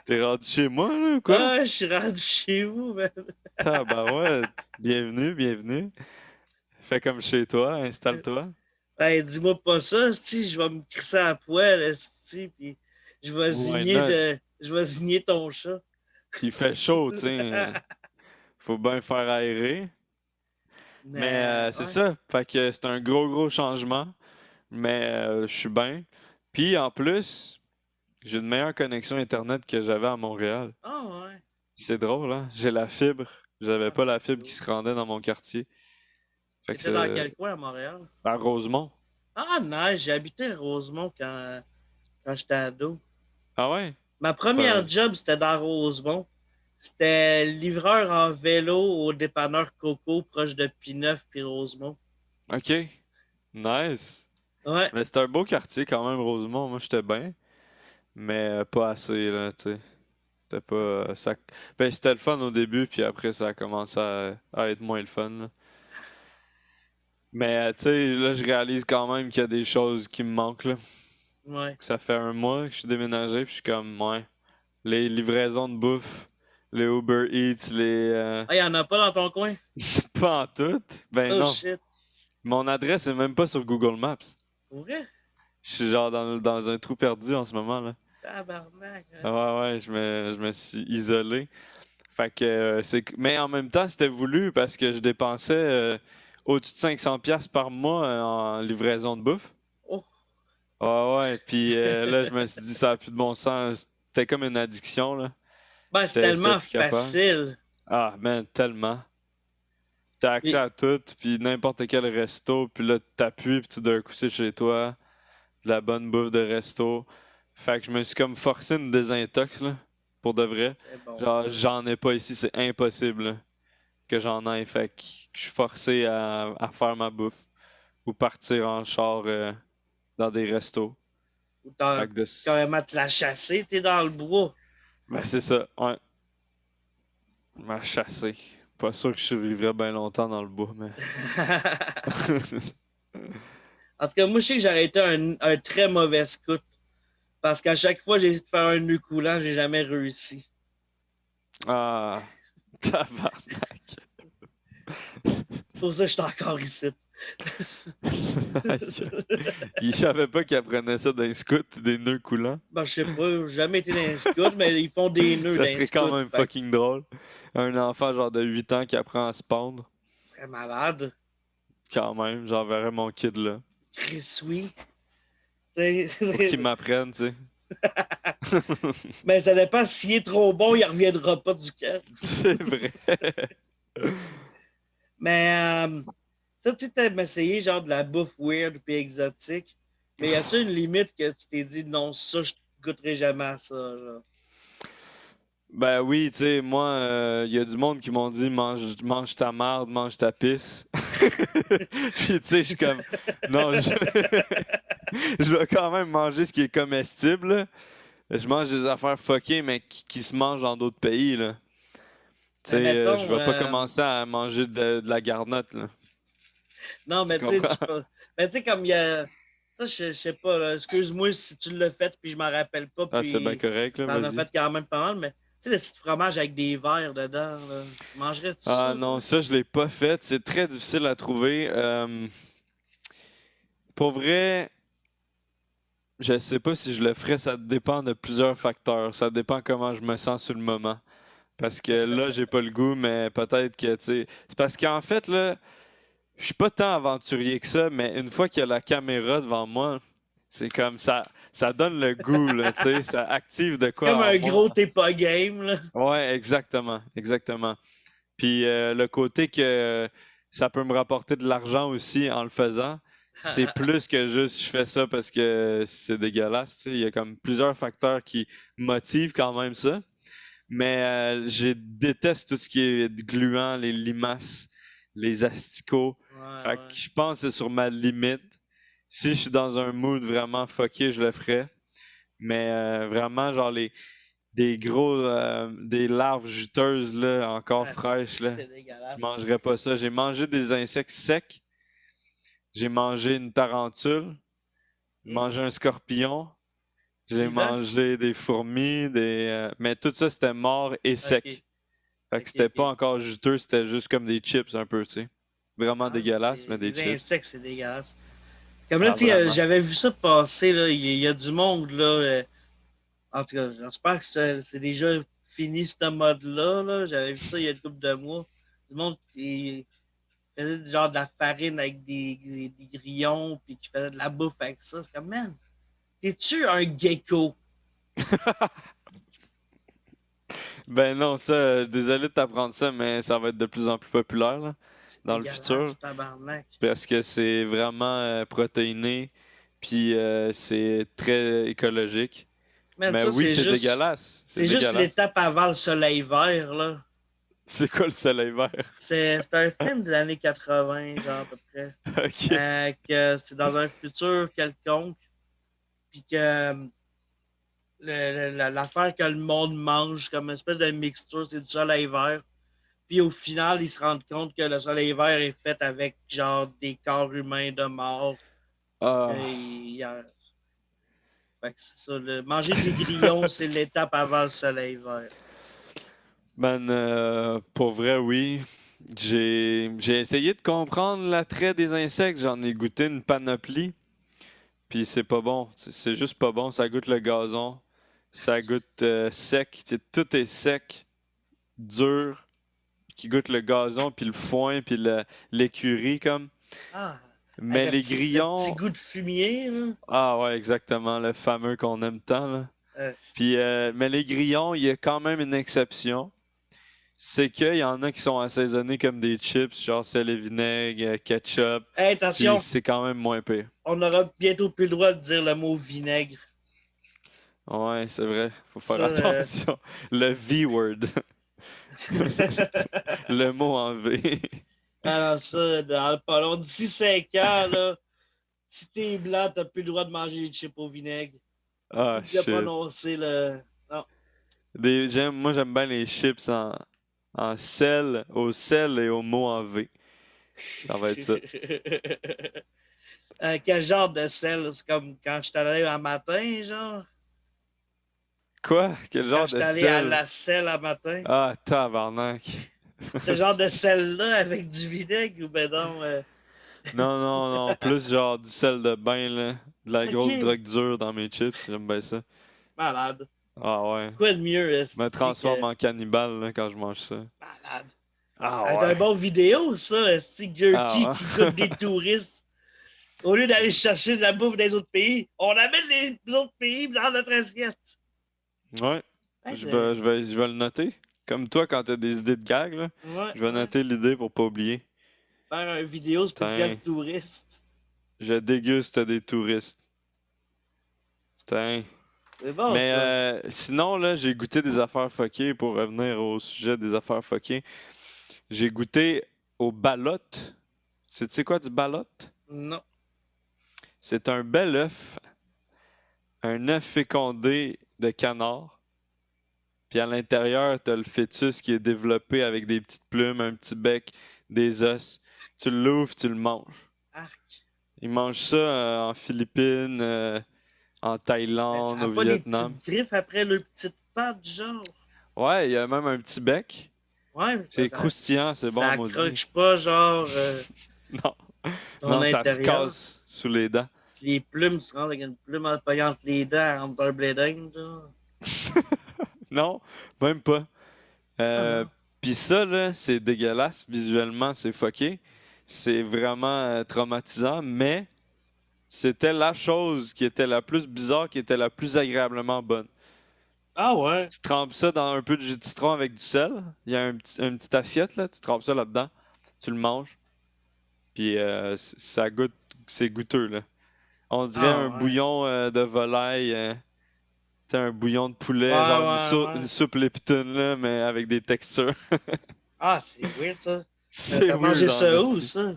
T'es rendu chez moi, là, ou quoi? Ah, je suis rendu chez vous, man. Tabarouette, bienvenue. Fais comme chez toi, installe-toi. Ben, dis-moi pas ça, si je vais me crisser à poil, si, puis Why not? je vais zigner ton chat. Il fait chaud, tu sais. Faut bien faire aérer. Mais Mais, c'est ouais. ça. Fait que c'est un gros changement. Mais je suis bien. Puis en plus, j'ai une meilleure connexion Internet que j'avais à Montréal. Ah, ouais. C'est drôle, hein? J'ai la fibre. J'avais Ah, pas c'est la fibre qui cool. se rendait dans mon quartier. Fait que T'étais dans c'est quel coin à Montréal? à Rosemont. Ah, nice, j'ai habité à Rosemont quand j'étais ado. Ah ouais? Ma Pas- première job, c'était dans Rosemont. C'était livreur en vélo au dépanneur Coco, proche de Pineuf puis Rosemont. Ok. Nice. Ouais. Mais c'est un beau quartier quand même, Rosemont. Moi, j'étais bien. Mais pas assez, là, tu sais. C'était pas. Ah, c'est Ça... Ben, c'était le fun au début, puis après, ça a commencé à être moins le fun, là. Mais, tu sais, là, je réalise quand même qu'il y a des choses qui me manquent, là. ouais. Ça fait un mois que je suis déménagé, puis je suis comme, ouais. Les livraisons de bouffe, les Uber Eats, Ah, y'en a pas dans ton coin? pas en tout. Ben Oh non. shit. Mon adresse est même pas sur Google Maps. Pour vrai? Je suis genre dans un trou perdu en ce moment, là. Tabarnak. Hein? Ah ouais, je me suis isolé. Fait que mais en même temps, c'était voulu parce que je dépensais au-dessus de 500 pièces par mois en livraison de bouffe. Oh. Ouais, puis là, je me suis dit, ça a plus de bon sens. C'était comme une addiction, là. Ben, c'est J'étais tellement plus capable. facile. Ah, man, tellement. T'as accès Et- à tout, puis n'importe quel resto, puis là, t'appuies, puis tout d'un coup, c'est chez toi. De la bonne bouffe de resto. Fait que je me suis comme forcé une désintox, là. Pour de vrai. C'est bon, Genre, ça. j'en ai pas ici, c'est impossible là, que j'en aille. Fait que je suis forcé à faire ma bouffe ou partir en char dans des restos. Ou Fait t'as que de... carrément te la chasser, t'es dans le bois. Ben, c'est ça, ouais. M'a chassé. Pas sûr que je survivrais bien longtemps dans le bois, mais. En tout cas, moi, je sais que j'aurais été un très mauvais scout. Parce qu'à chaque fois, j'ai essayé de faire un nœud coulant, j'ai jamais réussi. Ah, tabarnak. Pour ça, je suis encore ici. Il savait pas qu'il apprenait ça d'un scout, des nœuds coulants. Ben, je sais pas, j'ai jamais été dans un scout, mais ils font des nœuds Ça dans un serait quand scout. même Fait que fucking drôle. Un enfant genre de 8 ans qui apprend à se pendre. ce serait malade. Quand même, j'enverrais mon kid là. Chris, oui. Pour qu'il m'apprenne, tu sais. Mais ça dépend s'il est trop bon, il reviendra pas du camp. C'est vrai. Mais ça, tu sais, t'as essayé genre de la bouffe weird puis exotique. Mais y a-tu une limite que tu t'es dit non, ça, je goûterai jamais à ça, genre? Ben oui, tu sais, moi, il y a du monde qui m'ont dit mange ta marde, mange ta pisse. Puis tu sais, je suis comme non, je vais quand même manger ce qui est comestible, là. Je mange des affaires fuckées, mais qui se mangent dans d'autres pays, là. Tu Mais sais, mettons, je vais pas commencer à manger de la garnotte, là. non, Tu mais tu sais, comprends? mais tu sais, comme il y a. Ça, je sais pas, là, excuse-moi si tu l'as fait puis je m'en rappelle pas, Ah, c'est bien puis correct, là, t'en as vas-y. fait quand même pas mal, mais tu sais, le petit fromage avec des verres dedans, là, tu mangerais-tu Ah ça, non, toi? ça, je l'ai pas fait. C'est très difficile à trouver. Pour vrai, je sais pas si je le ferais, ça dépend de plusieurs facteurs. Ça dépend comment je me sens sur le moment. Parce que là, j'ai pas le goût, mais peut-être que, tu sais. C'est parce qu'en fait, là, je suis pas tant aventurier que ça, mais une fois qu'il y a la caméra devant moi, c'est comme ça donne le goût, là, tu sais, ça active de C'est comme quoi en un moi. gros t'es pas game, là. Ouais, exactement, exactement. Puis le côté que ça peut me rapporter de l'argent aussi en le faisant, c'est plus que juste je fais ça parce que c'est dégueulasse, tu sais. Il y a comme plusieurs facteurs qui motivent quand même ça. Mais je déteste tout ce qui est gluant, les limaces, les asticots. Ouais, Fait que ouais. je pense que c'est sur ma limite. Si je suis dans un mood vraiment fucké, je le ferais. Mais vraiment, genre des larves juteuses là, encore Ah, fraîches là, c'est je dégueulasse. mangerais pas ça. J'ai mangé des insectes secs. J'ai mangé une tarentule. J'ai Ok. mangé un scorpion. J'ai Vivant? mangé des fourmis, mais tout ça c'était mort et Ok, sec. Fait que ok, c'était pas ok. encore juteux, c'était juste comme des chips un peu, tu sais. Vraiment Ah, dégueulasse, mais des les chips. insectes, c'est dégueulasse. Comme là, Ah, tu sais, vraiment. j'avais vu ça passer, là. Il y a du monde, là. En tout cas, j'espère que c'est déjà fini, ce mode-là, là. J'avais vu ça il y a une couple de mois. Du monde qui faisait du genre de la farine avec des grillons, puis qui faisait de la bouffe avec ça. C'est comme, man, t'es-tu un gecko? Ben non, ça, désolé de t'apprendre ça, mais ça va être de plus en plus populaire là, C'est dans le futur. dégueulasse, tabarnak. Parce que c'est vraiment protéiné, puis c'est très écologique. Man, Mais ça, oui, c'est dégueulasse. C'est c'est juste dégueulasse. l'étape avant le soleil vert, là. C'est quoi le soleil vert? C'est un film des années 80, genre à peu près. Ok. Que c'est dans un futur quelconque, puis que l'affaire que le monde mange comme une espèce de mixture, c'est du soleil vert. Puis au final, ils se rendent compte que le soleil vert est fait avec genre des corps humains de mort. Ah, Fait que c'est ça, manger des grillons, c'est l'étape avant le soleil vert. man, pour vrai, oui. J'ai essayé de comprendre l'attrait des insectes. J'en ai goûté une panoplie. Puis c'est pas bon. C'est juste pas bon. Ça goûte le gazon. Ça goûte sec. Tu sais, tout est sec, dur, qui goûte le gazon, puis le foin, puis l'écurie, comme. Ah, avec Mais les le petit grillons. goût de fumier, là. Ah ouais, exactement. Le fameux qu'on aime tant, là. Puis, mais les grillons, il y a quand même une exception. C'est qu'il y en a qui sont assaisonnés comme des chips, genre sel et vinaigre, ketchup. Hey, Puis attention, c'est quand même moins pire. on aura bientôt plus le droit de dire le mot vinaigre. Ouais, c'est vrai. Faut faire Ça, attention. Le V-word. Le mot en V. alors ça, dans le pas long, d'ici 5 ans, là, si t'es blanc, t'as plus le droit de manger les chips au vinaigre. Ah, Ou de shit. prononcer le. Non. Moi, j'aime bien les chips en sel, au sel et au mot en V. Ça va être ça. Quel genre de sel? C'est comme quand je suis allé un matin, genre. Quoi? Quel Quand genre je de suis allé à sel? la selle un matin. Ah, tabarnak. Ce genre de sel-là avec du vinaigre ou ben non. Non, non, non. Plus genre du sel de bain, là. De la grosse Ok. drogue dure dans mes chips. J'aime bien ça. Malade. Ah ouais. Quoi de mieux, Je me esti, transforme que. en cannibale, là, quand je mange ça. Malade. Ah C'est un ouais. bon vidéo, ça, esti, Gurky Ah qui goûte des ouais. touristes. Au lieu d'aller chercher de la bouffe des autres pays, on amène les autres pays dans notre assiette. Ouais. Hey, Je vais le noter. Comme toi, quand t'as des idées de gag, là, ouais, je vais ouais. noter l'idée pour pas oublier. Faire une vidéo spéciale Putain, touriste. je déguste des touristes. Putain. C'est bon, Mais ça. sinon, là, j'ai goûté des affaires fuckées pour revenir au sujet des affaires fuckées. J'ai goûté au balotte. Tu sais quoi du balotte? Non. C'est un œuf fécondé de canard. Puis à l'intérieur, t'as le fœtus qui est développé avec des petites plumes, un petit bec, des os. Tu l'ouvres, tu le manges. Arc. Ils mangent ça en Philippines, en Mais ça Thaïlande, n'a au pas des Vietnam. petites griffes après le petite patte, genre. Ouais, il y a même un petit bec. Ouais, mais C'est croustillant, c'est bon, ça maudit. accroche pas, genre, Non, ton non, ça se intérieur. casse sous les dents. Puis les plumes, tu rentres avec une plume en te entre les dents, entre un blé d'Inde, genre. Non, même pas. Ah Euh, non. Puis ça, là, c'est dégueulasse. Visuellement, c'est fucké. C'est vraiment traumatisant, mais c'était la chose qui était la plus bizarre, qui était la plus agréablement bonne. Ah ouais. Tu trempes ça dans un peu de jus de citron avec du sel. Il y a une petite assiette, là. Tu trempes ça là-dedans. Tu le manges. Puis ça goûte, c'est goûteux, là. On dirait Ah un ouais. bouillon de volaille. Tu sais, un bouillon de Ouais, poulet, genre ouais, une ouais. soupe Lipton, là, mais avec des textures. Ah, c'est weird, ça. C'est T'as mangé weird en ça où, esti. ça?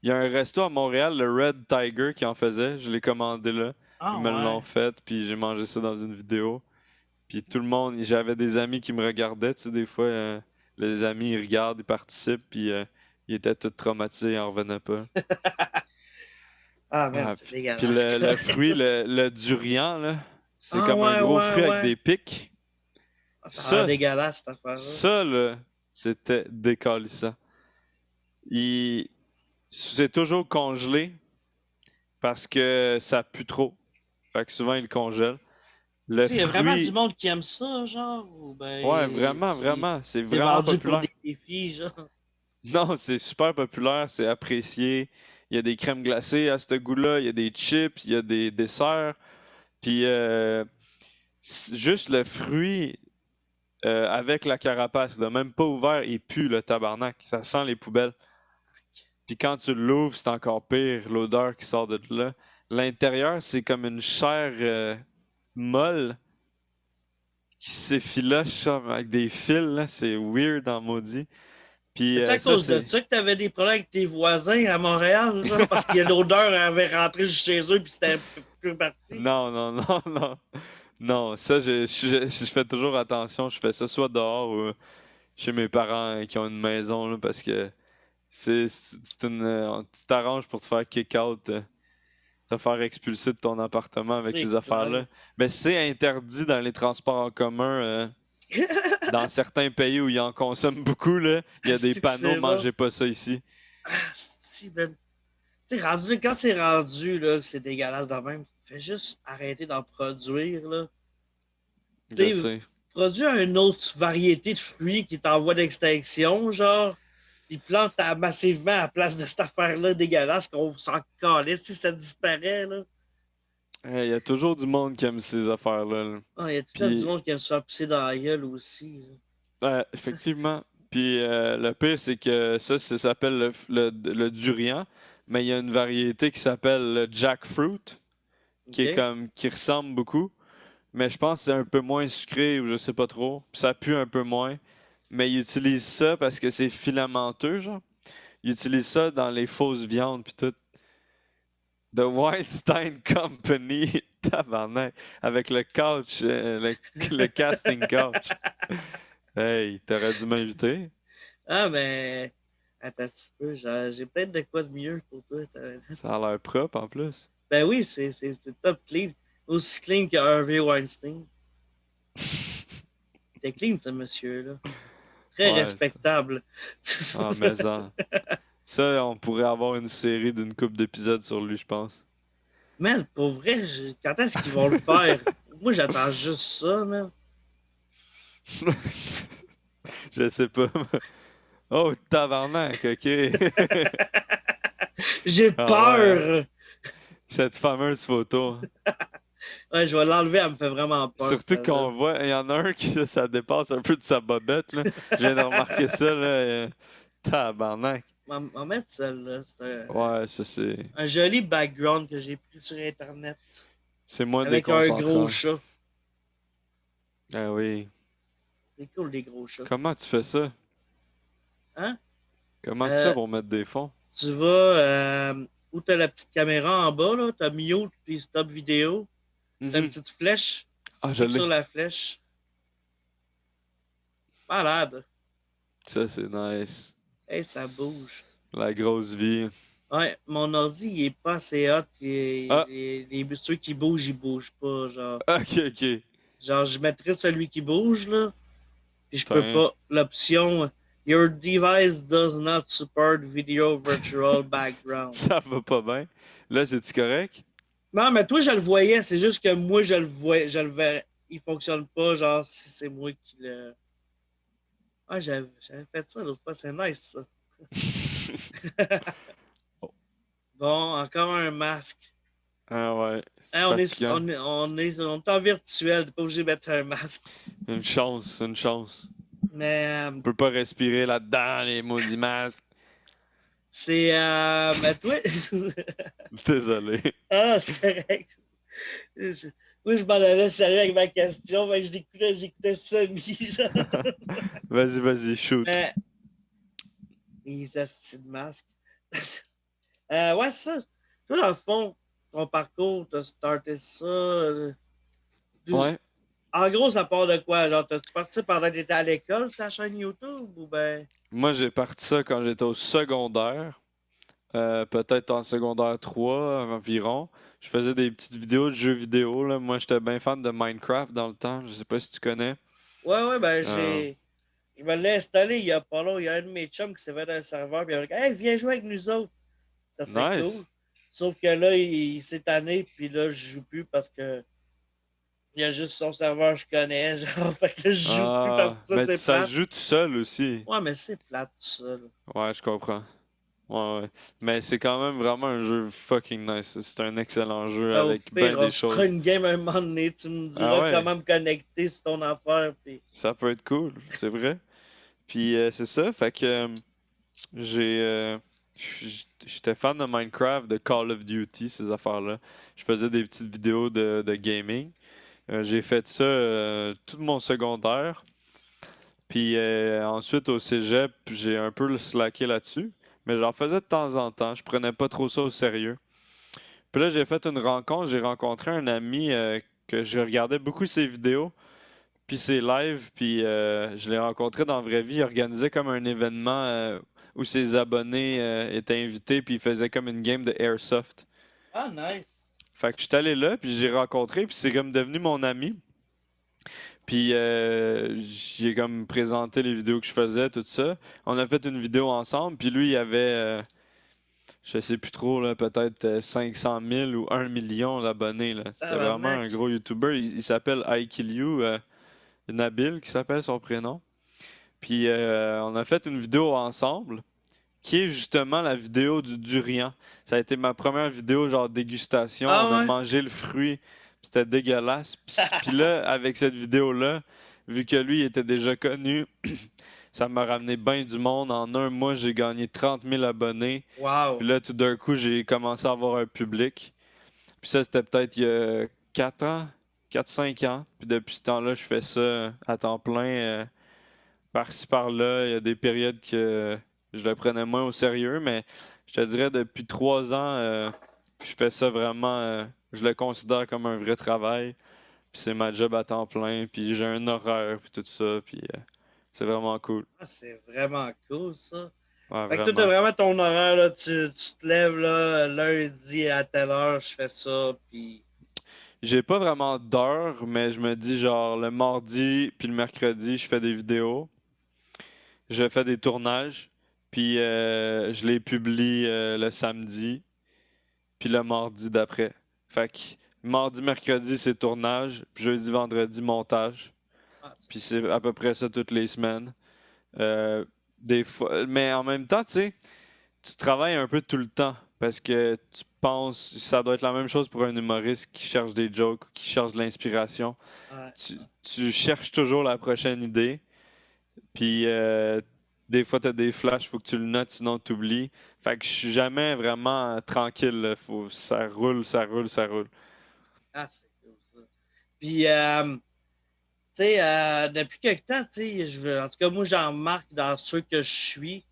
Il y a un resto à Montréal, le Red Tiger, qui en faisait. Je l'ai commandé là. Ils Ah me l'ont ouais. fait, puis j'ai mangé ça dans une vidéo. Puis tout le monde, j'avais des amis qui me regardaient, tu sais, des fois, les amis, ils regardent, ils participent, puis ils étaient tous traumatisés, ils en revenaient pas. Ah, merde, Ah, c'est puis dégueulasse, le correct. fruit, le durian, là, c'est Ah comme un ouais, gros ouais, fruit avec ouais. des pics. Ah, ça a l'air Ça, dégueulasse, cette affaire-là. ça, là, c'était décalissant. Il... C'est toujours congelé parce que ça pue trop. Fait que souvent, ils le congèlent. Le Tu sais, il y a vraiment du fruit, monde qui aime ça, genre, ou ouais, ben, vraiment, vraiment, c'est c'est vraiment vendu pour populaire. des filles, genre. Non, c'est super populaire, c'est apprécié. Il y a des crèmes glacées à ce goût-là, il y a des chips, il y a des desserts. Puis juste le fruit avec la carapace, là, même pas ouvert, il pue le tabarnak. Ça sent les poubelles. Puis quand tu l'ouvres, c'est encore pire, l'odeur qui sort de là. L'intérieur, c'est comme une chair molle qui s'effiloche avec des fils, là. C'est weird en maudit. Puis C'est à ça, cause de c'est... ça que t'avais des problèmes avec tes voisins à Montréal, genre, parce que l'odeur avait rentré chez eux puis c'était plus parti. Non, non, non, non. Non, ça, je fais toujours attention. Je fais ça soit dehors ou chez mes parents qui ont une maison, là, parce que tu t'arranges pour te faire kick-out, te faire expulser de ton appartement avec C'est ces affaires-là. clair. Mais c'est interdit dans les transports en commun. Dans certains pays où ils en consomment beaucoup, là, il y a des C'est que panneaux, c'est bon. mangez pas ça ici. Ah, si, ben, tu sais, quand c'est rendu, là, que c'est dégueulasse de même, fais juste arrêter d'en produire, là. Je Tu sais, sais. produis une autre variété de fruits qui est en voie d'extinction, genre, puis plante massivement à la place de cette affaire-là dégueulasse qu'on s'en calisse si ça disparaît, là. Il y a toujours du monde qui aime ces affaires-là, là. Ah, il y a tout à fait du Puis, monde qui aime se faire pisser dans la gueule aussi, là. effectivement. Puis le pire, c'est que ça s'appelle le durian, mais il y a une variété qui s'appelle le jackfruit, OK? qui ressemble beaucoup. mais je pense que c'est un peu moins sucré ou je sais pas trop. Puis ça pue un peu moins. Mais ils utilisent ça parce que c'est filamenteux, genre. Ils utilisent ça dans les fausses viandes puis tout. The Weinstein Company, tabarnak, avec le couch, le casting couch. Hey, t'aurais dû m'inviter. Ah, ben, attends un petit peu, j'ai peut-être de quoi de mieux pour toi. Ça a l'air propre en plus. Ben oui, c'est top clean. Aussi clean que Harvey Weinstein. C'était clean, ce monsieur-là. Très Ouais, respectable. ah, mais ça, on pourrait avoir une série d'une couple d'épisodes sur lui, je pense. Man, pour vrai, quand est-ce qu'ils vont le faire? Moi, j'attends juste ça, man. Je sais pas. Oh, tabarnak, ok. J'ai Ah ouais, peur! cette fameuse photo. Ouais, je vais l'enlever, elle me fait vraiment peur, Surtout celle-là. qu'on voit, il y en a un qui ça dépasse un peu de sa bobette, là. Je viens de remarquer ça, là. Tabarnak. On va mettre celle-là. C'est Ouais, ça un joli background que j'ai pris sur Internet. c'est moins Avec un gros déconcentrant. chat. Ah oui. C'est cool, les gros chats. Comment tu fais ça? Hein? Comment tu fais Euh, pour mettre des fonds? tu vas où t'as la petite caméra en bas, là. T'as mute puis stop vidéo. T'as une Mhm. petite flèche. Ah, je Clique l'ai. sur la flèche. Malade. Ça, c'est nice. Hey, ça bouge. La grosse vie. Ouais, mon ordi, il est pas assez hot. Ah, Ceux qui bougent, ils bougent pas. ok, ok. Genre, je mettrais celui qui bouge, là. Puis je peux Putain, pas. L'option Your device does not support video virtual background. ça va pas bien. Là, c'est-tu correct? Non, mais toi, je le voyais. C'est juste que moi, je le voyais. Je le verrais. Il fonctionne pas, genre, si c'est moi qui le. Ah, j'avais fait ça l'autre fois. C'est nice, ça. Bon, encore un masque. Ah ouais, c'est Hein, fatigant. on est en virtuel. T'es pas obligé de mettre un masque. Une chance, une chance. Mais On peut pas respirer là-dedans, les maudits masques. c'est. Mais toi. Désolé. Ah, c'est correct. Je- Moi, je m'en allais sérieux avec ma question, mais j'écoutais semi, genre. Vas-y, vas-y, shoot. Mais, les astis de masque. Ouais, c'est ça. Toi, dans le fond, ton parcours, t'as starté ça. Ouais. En gros, ça part de quoi? Genre, t'as-tu parti pendant que t'étais à l'école, ta chaîne YouTube, ou ben. Moi, j'ai parti ça quand j'étais au secondaire. Peut-être en secondaire 3 environ. Je faisais des petites vidéos de jeux vidéo, là. Moi, j'étais bien fan de Minecraft dans le temps. Je sais pas si tu connais. Ouais, ouais, ben, Euh, Je me l'ai installé il y a pas long. Il y a un de mes chums qui s'est fait dans le serveur, puis il a dit Hey, viens jouer avec nous autres. Ça serait cool. nice. Sauf que là, il s'est tanné, puis là, je joue plus parce que il y a juste son serveur que je connais. Genre, fait que je joue plus parce Ah, que ça, mais c'est ça se plate. joue tout seul aussi. Ouais, mais c'est plate, ça. Là. Ouais, je comprends. Ouais, ouais. Mais c'est quand même vraiment un jeu fucking nice. C'est un excellent jeu Ben, au avec ben pire, on des se fera choses. une game un moment donné. Tu me Ah diras ouais, comment me connecter sur ton affaire. Puis... ça peut être cool, c'est vrai. Puis c'est ça, fait que j'ai j'étais fan de Minecraft, de Call of Duty, ces affaires-là. Je faisais des petites vidéos de gaming. J'ai fait ça tout mon secondaire. Puis ensuite au cégep, j'ai un peu slacké là-dessus. Mais j'en faisais de temps en temps. Je prenais pas trop ça au sérieux. Puis là, j'ai fait une rencontre. J'ai rencontré un ami que je regardais beaucoup ses vidéos, puis ses lives. Puis je l'ai rencontré dans la vraie vie. Il organisait comme un événement où ses abonnés étaient invités, puis il faisait comme une game de Airsoft. Ah, nice. Fait que je suis allé là, puis j'ai rencontré, puis c'est comme devenu mon ami. Puis j'ai comme présenté les vidéos que je faisais, tout ça. On a fait une vidéo ensemble, puis lui, il avait, je sais plus trop, là, peut-être 500 000 ou 1 million d'abonnés, là. C'était vraiment un Tabarnak. gros YouTuber. Il s'appelle IKillYou, Nabil, qui s'appelle son prénom. Puis on a fait une vidéo ensemble, qui est justement la vidéo du durian. Ça a été ma première vidéo, genre dégustation. On Ah, a ouais. mangé le fruit. C'était dégueulasse. Puis là, avec cette vidéo-là, vu que lui il était déjà connu, ça m'a ramené bien du monde. En un mois, j'ai gagné 30 000 abonnés. Wow. Puis là, tout d'un coup, j'ai commencé à avoir un public. Puis ça, c'était peut-être il y a 4 ans. 4-5 ans. Puis depuis ce temps-là, je fais ça à temps plein. Par-ci, par-là, il y a des périodes que je le prenais moins au sérieux, mais je te dirais depuis 3 ans, je fais ça vraiment, je le considère comme un vrai travail. Puis c'est ma job à temps plein, puis j'ai un horaire, puis tout ça, puis c'est vraiment cool. Ah, c'est vraiment cool, ça. Ouais, Fait que toi, t'as vraiment. vraiment ton horaire, là, tu te lèves là, lundi à telle heure, je fais ça, puis. J'ai pas vraiment d'heure, mais je me dis genre le mardi puis le mercredi, je fais des vidéos, je fais des tournages, puis je les publie le samedi, puis le mardi d'après. Fait que mardi, mercredi, c'est tournage, puis jeudi, vendredi, montage. Ah, c'est Puis c'est à peu près ça toutes les semaines. Euh, des fois, mais en même temps, tu sais, tu travailles un peu tout le temps parce que tu penses, ça doit être la même chose pour un humoriste qui cherche des jokes ou qui cherche de l'inspiration. ouais. Tu cherches toujours la prochaine idée, puis des fois, tu as des flashs, faut que tu le notes, sinon tu oublies. Fait que je suis jamais vraiment tranquille, là. Ça roule, ça roule, ça roule. Ah, c'est cool, ça. Puis, tu sais, depuis quelque temps, tu sais, en tout cas, moi, j'en remarque dans ceux que je suis,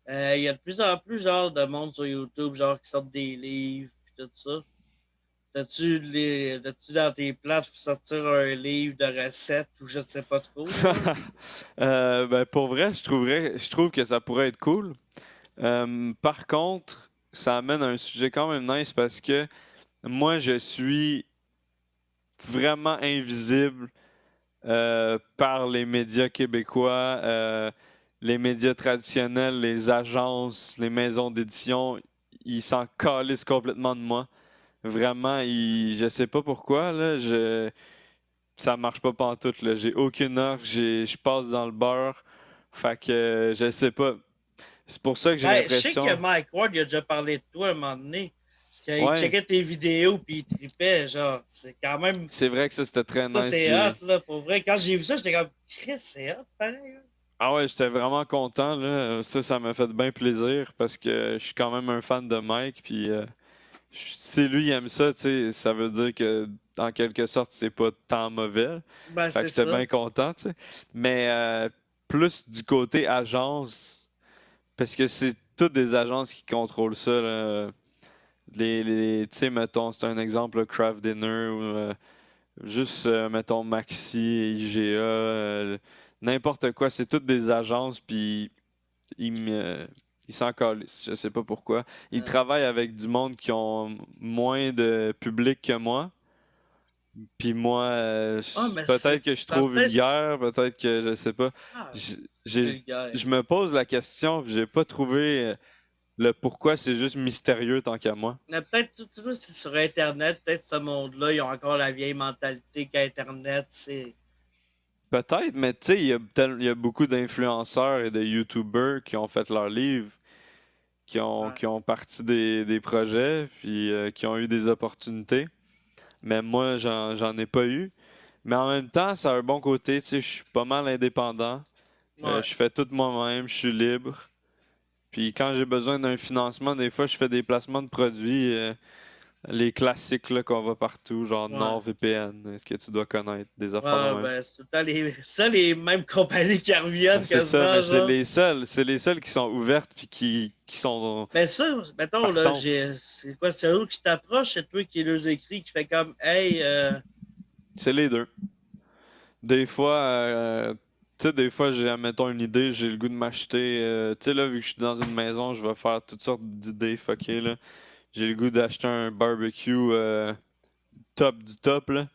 il y a de plus en plus, genre, de monde sur YouTube, genre, qui sortent des livres, puis tout ça. T'as-tu dans tes plans de sortir un livre de recettes ou je sais pas trop, là? Ben, pour vrai, je trouve que ça pourrait être cool. Par contre, ça amène à un sujet quand même nice parce que moi, je suis vraiment invisible par les médias québécois, les médias traditionnels, les agences, les maisons d'édition. Ils s'en calissent complètement de moi. Vraiment, je sais pas pourquoi, là, ça marche pas pantoute, là. J'ai aucune offre, je passe dans le beurre. Fait que je sais pas. C'est pour ça que j'ai Ben, je sais que l'impression. Mike Ward, il a déjà parlé de toi à un moment donné, qu'il Ouais, checkait tes vidéos puis il tripait, genre, c'est quand même, c'est vrai que ça c'était très ça nice. c'est hot, là, pour vrai. Quand j'ai vu ça, j'étais comme, Chris, c'est hot, pareil, hein. Ah ouais, j'étais vraiment content, là. Ça m'a fait bien plaisir parce que je suis quand même un fan de Mike. Puis si lui il aime ça, tu sais, ça veut dire que en quelque sorte, c'est pas tant mauvais. Ben, Fait que c'est j'étais ça. bien content, tu sais. Mais plus du côté agence, parce que c'est toutes des agences qui contrôlent ça, là. Tu sais, mettons, c'est un exemple, là, Craft Dinner ou juste, mettons, Maxi, IGA, n'importe quoi. C'est toutes des agences, puis ils s'en calissent. Je sais pas pourquoi. Ils Euh, travaillent avec du monde qui ont moins de public que moi. Puis moi, Ah, mais peut-être c'est que je suis ça trop peut-être. vulgaire, peut-être que je sais pas. Ah, Je, j'ai- vulgaire. je me pose la question, puis j'ai pas trouvé le pourquoi. C'est juste mystérieux tant qu'à moi. Mais peut-être, tu vois, c'est sur Internet, peut-être ce monde-là, ils ont encore la vieille mentalité qu'Internet, c'est. Peut-être, mais tu sais, il y a beaucoup d'influenceurs et de YouTubers qui ont fait leurs livres, Ouais. qui ont parti des projets, puis qui ont eu des opportunités. Mais moi, j'en ai pas eu. Mais en même temps, ça a un bon côté, tu sais, je suis pas mal indépendant. Ouais. Je fais tout moi-même, je suis libre. Puis quand j'ai besoin d'un financement, des fois, je fais des placements de produits, les classiques là, qu'on voit partout, genre Ouais. NordVPN. Est-ce que tu dois connaître des affaires de Ouais, même? ben, c'est tout le temps les mêmes compagnies qui Ben, reviennent c'est ça, mais quasiment, genre. c'est les seules qui sont ouvertes puis qui sont Mais ça, mettons, là, partantes. c'est quoi, c'est eux qui t'approchent, c'est toi qui les écrit, qui fait comme, hey, C'est les deux. Des fois, tu sais, des fois, j'ai, mettons, une idée, j'ai le goût de m'acheter. Tu sais, là, vu que je suis dans une maison, je vais faire toutes sortes d'idées fuckées, là. J'ai le goût d'acheter un barbecue top du top, là.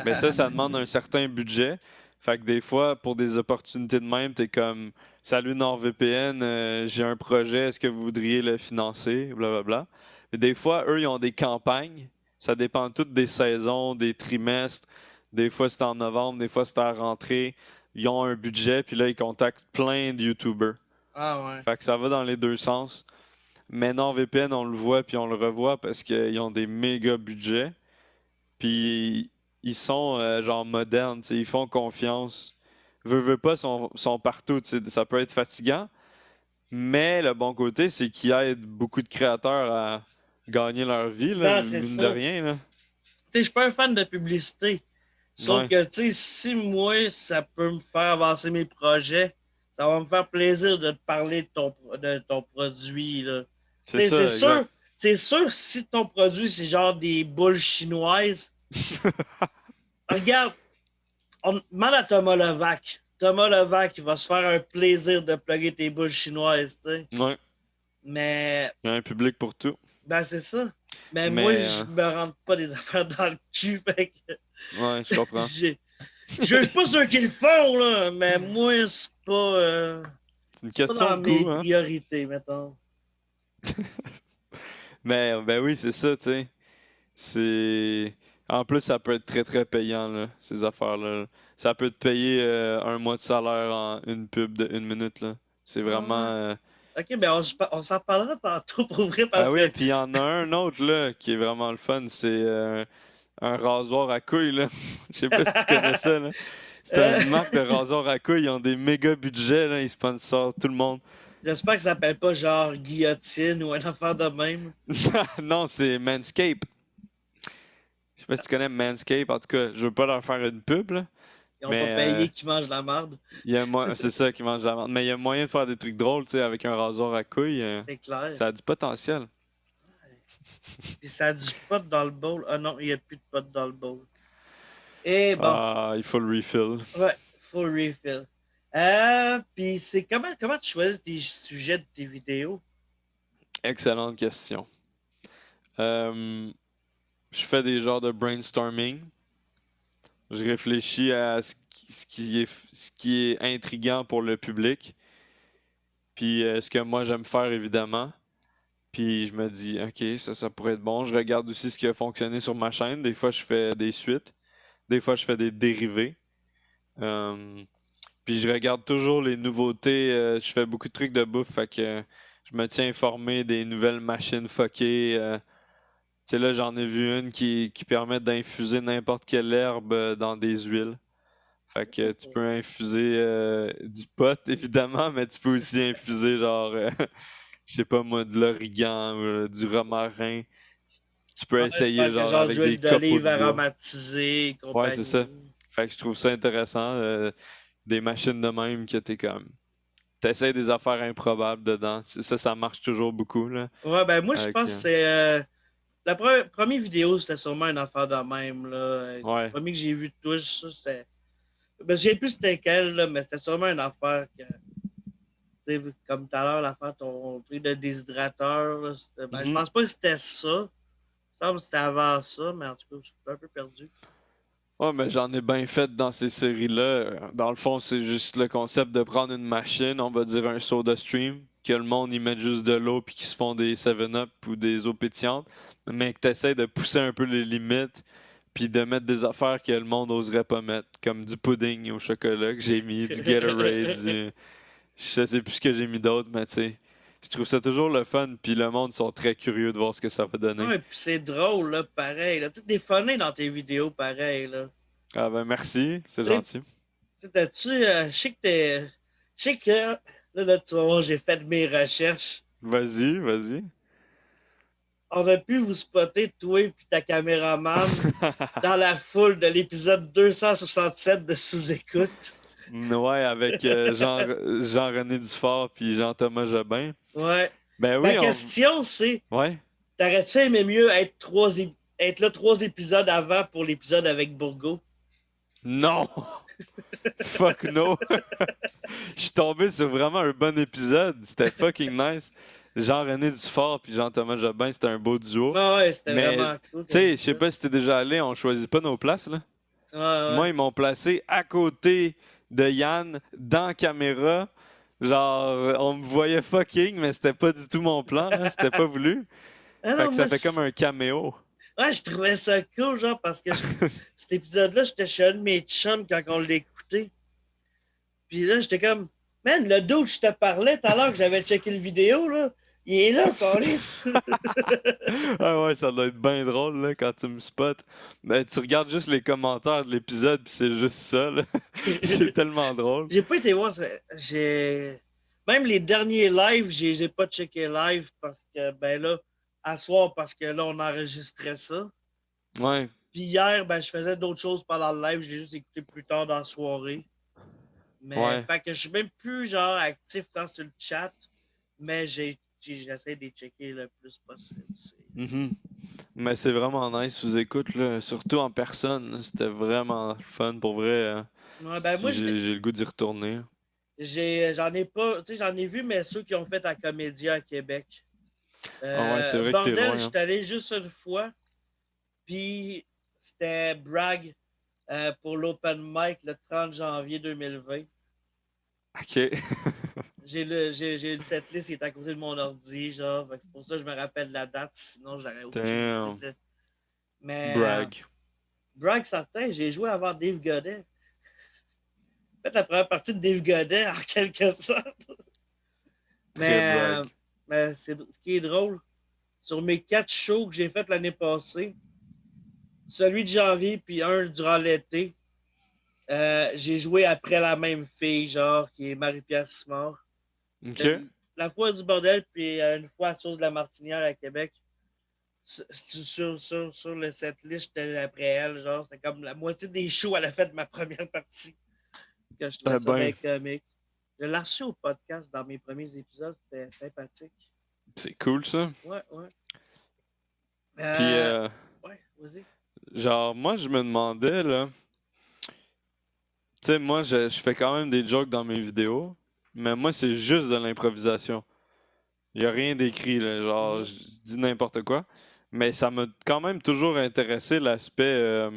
Mais ça demande un certain budget. Fait que des fois, pour des opportunités de même, t'es comme, salut NordVPN, j'ai un projet, est-ce que vous voudriez le financer? Blablabla. Mais des fois, eux, ils ont des campagnes. Ça dépend toutes des saisons, des trimestres. Des fois, c'est en novembre, des fois, c'est à la rentrée. Ils ont un budget, puis là, ils contactent plein de YouTubers. ah ouais. Fait que ça va dans les deux sens. Mais NordVPN, on le voit, puis on le revoit parce qu'ils ont des méga budgets. Puis ils sont genre modernes, tu sais, ils font confiance. Veux pas, sont partout, tu sais, ça peut être fatigant. Mais le bon côté, c'est qu'ils aident beaucoup de créateurs à gagner leur vie, là, Non, c'est mine de ça. rien, là. Tu sais, je suis pas un fan de publicité. Sauf Ouais, que, tu sais, si moi, ça peut me faire avancer mes projets, ça va me faire plaisir de te parler de ton produit, là. c'est Tu sais, ça, exact. c'est sûr, si ton produit, c'est genre des boules chinoises, regarde, demande à Thomas Levac. Thomas Levac, il va se faire un plaisir de plugger tes boules chinoises, tu sais. Ouais, Mais, il y a un public pour tout. ben, c'est ça. Mais moi, Mais, je me rentre pas des affaires dans le cul, fait que ouais, je comprends. j'ai. Je juge pas ceux qui le font, là, mais moi, C'est une c'est pas question dans de mes goût, hein? priorités, mettons. Mais, ben oui, c'est ça, tu sais. C'est. En plus, ça peut être très très payant, là, ces affaires-là. Ça peut te payer un mois de salaire en une pub de 1 minute, là. C'est vraiment. Ah, ok, ben on s'en parlera tantôt pour vrai Ah parce oui, que. puis il y en a un autre, là, qui est vraiment le fun. C'est un rasoir à couilles, là. Je sais pas si tu connais ça, là. C'est une marque de rasoir à couilles. Ils ont des méga budgets, là. Ils sponsorent tout le monde. J'espère que ça s'appelle pas genre guillotine ou un affaire de même. Non, c'est Manscaped. Je sais pas si tu connais Manscaped. En tout cas, je veux pas leur faire une pub, là. Ils ont pas Mais payé qui mangent la marde, c'est ça qui mange la menthe. Mais il y a moyen de faire des trucs drôles, tu sais, avec un rasoir à couilles. c'est clair. Ça a du potentiel. Puis ça a du pot dans le bowl. Ah non, il n'y a plus de pot dans le bowl. Et bon, Ah, il faut le refill. ouais, full refill. Puis c'est comment tu choisis tes sujets de tes vidéos? Excellente question. Euh, je fais des genres de brainstorming. Je réfléchis à ce qui est intriguant pour le public. Puis ce que moi j'aime faire, évidemment. Puis je me dis, OK, ça pourrait être bon. Je regarde aussi ce qui a fonctionné sur ma chaîne. Des fois, je fais des suites. Des fois, je fais des dérivés. Euh, Puis je regarde toujours les nouveautés. Je fais beaucoup de trucs de bouffe. Fait que je me tiens informé des nouvelles machines fuckées. Tu sais, là, j'en ai vu une qui permet d'infuser n'importe quelle herbe dans des huiles. Fait que tu peux infuser du pot, évidemment, mais tu peux aussi infuser, genre, je sais pas moi, de l'origan ou du romarin. Tu peux Ouais, essayer, faire que genre, genre avec d'huile des copeaux d'olive de bois. aromatisée et Ouais, c'est ça. compagnie. Fait que je trouve ça intéressant. Des machines de même que t'es comme. T'essayes des affaires improbables dedans. Ça marche toujours beaucoup, là. Ouais, ben moi je Avec, pense que c'est la première vidéo, c'était sûrement une affaire de même. Là. Le ouais. premier que j'ai vu de Twitch, ça c'était. Ben, je sais plus c'était quel, là, mais c'était sûrement une affaire que. Tu sais, comme tout à l'heure, l'affaire, ton truc de déshydrateur. Là, ben, je Mhm. pense pas que c'était ça. Il me semble que c'était avant ça, mais en tout cas, je suis un peu perdu. Ouais, mais j'en ai bien fait dans ces séries-là. Dans le fond, c'est juste le concept de prendre une machine, on va dire un soda stream, que le monde y mette juste de l'eau puis qu'ils se font des 7-Up ou des eaux pétillantes, mais que tu essaies de pousser un peu les limites puis de mettre des affaires que le monde n'oserait pas mettre, comme du pudding au chocolat que j'ai mis, du Gatorade, je sais plus ce que j'ai mis d'autre, mais tu sais, je trouve ça toujours le fun puis le monde sont très curieux de voir ce que ça va donner. Ouais, puis c'est drôle, là, pareil. Là. Tu sais, t'es funné dans tes vidéos, pareil. Là. Ah ben merci, c'est Tu sais, gentil. t'as-tu. Je sais que t'es. Je sais que. Là, tu vas voir, j'ai fait mes recherches. Vas-y, vas-y. On aurait pu vous spotter, toi et ta caméraman, dans la foule de l'épisode 267 de Sous-Écoute. Ouais, avec Jean-René Dufort puis Jean-Thomas Jobin. Ouais. Ben Ma oui, question, c'est Ouais. t'aurais-tu aimé mieux être là 3 épisodes avant pour l'épisode avec Bourgo? Non! Fuck no! Je suis tombé sur vraiment un bon épisode. C'était fucking nice. Jean-René Dufort puis Jean-Thomas Jobin, c'était un beau duo. Ouais, ouais, c'était Mais, tu vraiment cool comme sais, je sais épisode. pas si t'es déjà allé, on choisit pas nos places, là. Ouais, Moi, ouais. ils m'ont placé à côté de Yann, dans la caméra. Genre, on me voyait fucking, mais c'était pas du tout mon plan, là. C'était pas voulu. Ah Fait non, que ça fait comme un caméo. ouais, je trouvais ça cool, genre, parce que cet épisode-là, j'étais chez un de mes chums quand on l'a écouté. Puis là, j'étais comme, man, le dude, je te parlais tout à l'heure que j'avais checké le vidéo, là. Il est là, Carlis. Ah ouais, ça doit être bien drôle là, quand tu me spots. Ben, tu regardes juste les commentaires de l'épisode, puis c'est juste ça. Là. C'est tellement drôle. J'ai pas été voir. Même les derniers lives, j'ai pas checké live parce que, ben là, à soir, parce que là, on enregistrait ça. Ouais. Puis hier, ben, je faisais d'autres choses pendant le live. J'ai juste écouté plus tard dans la soirée. Mais Ouais. fait que je suis même plus genre actif tant sur le chat. Mais j'essaie de les checker le plus possible. Mhm. Mais c'est vraiment nice sous écoute, là. Surtout en personne, là. C'était vraiment fun pour vrai. Ouais, ben moi, J'ai le goût d'y retourner. j'en ai pas, tu sais, j'en ai vu, mais ceux qui ont fait à Comédia à Québec. Ah ouais, c'est vrai que t'es Bordel, loin, hein. j'étais allé juste une fois, puis c'était Bragg pour l'Open Mic le 30 janvier 2020. Ok. J'ai le setlist qui est à côté de mon ordi, genre, fait que c'est pour ça que je me rappelle la date, sinon j'aurais aucune Damn. idée. Mais Brag. Bragg certain, j'ai joué avant Dave Godet. En fait, la première partie de Dave Godet, en quelque sorte. Très Mais, brag. mais ce qui est drôle, sur mes 4 shows que j'ai fait l'année passée, celui de janvier puis un durant l'été, j'ai joué après la même fille, genre, qui est Marie-Pierre Simard. Ok. La fois du bordel, puis une fois à Source de la Martinière à Québec. Sur le setlist, j'étais après elle, genre, c'était comme la moitié des shows, elle a fait ma première partie. Que je trouvais Eh ça bien ben, comique. Je l'ai reçu au podcast dans mes premiers épisodes, c'était sympathique. c'est cool ça. Ouais, ouais. Puis, Ouais, vas-y. genre, moi, je me demandais, là. Tu sais, moi, je fais quand même des jokes dans mes vidéos, mais moi, c'est juste de l'improvisation. Il a rien d'écrit, là. Genre, Mhm. je dis n'importe quoi. Mais ça m'a quand même toujours intéressé l'aspect.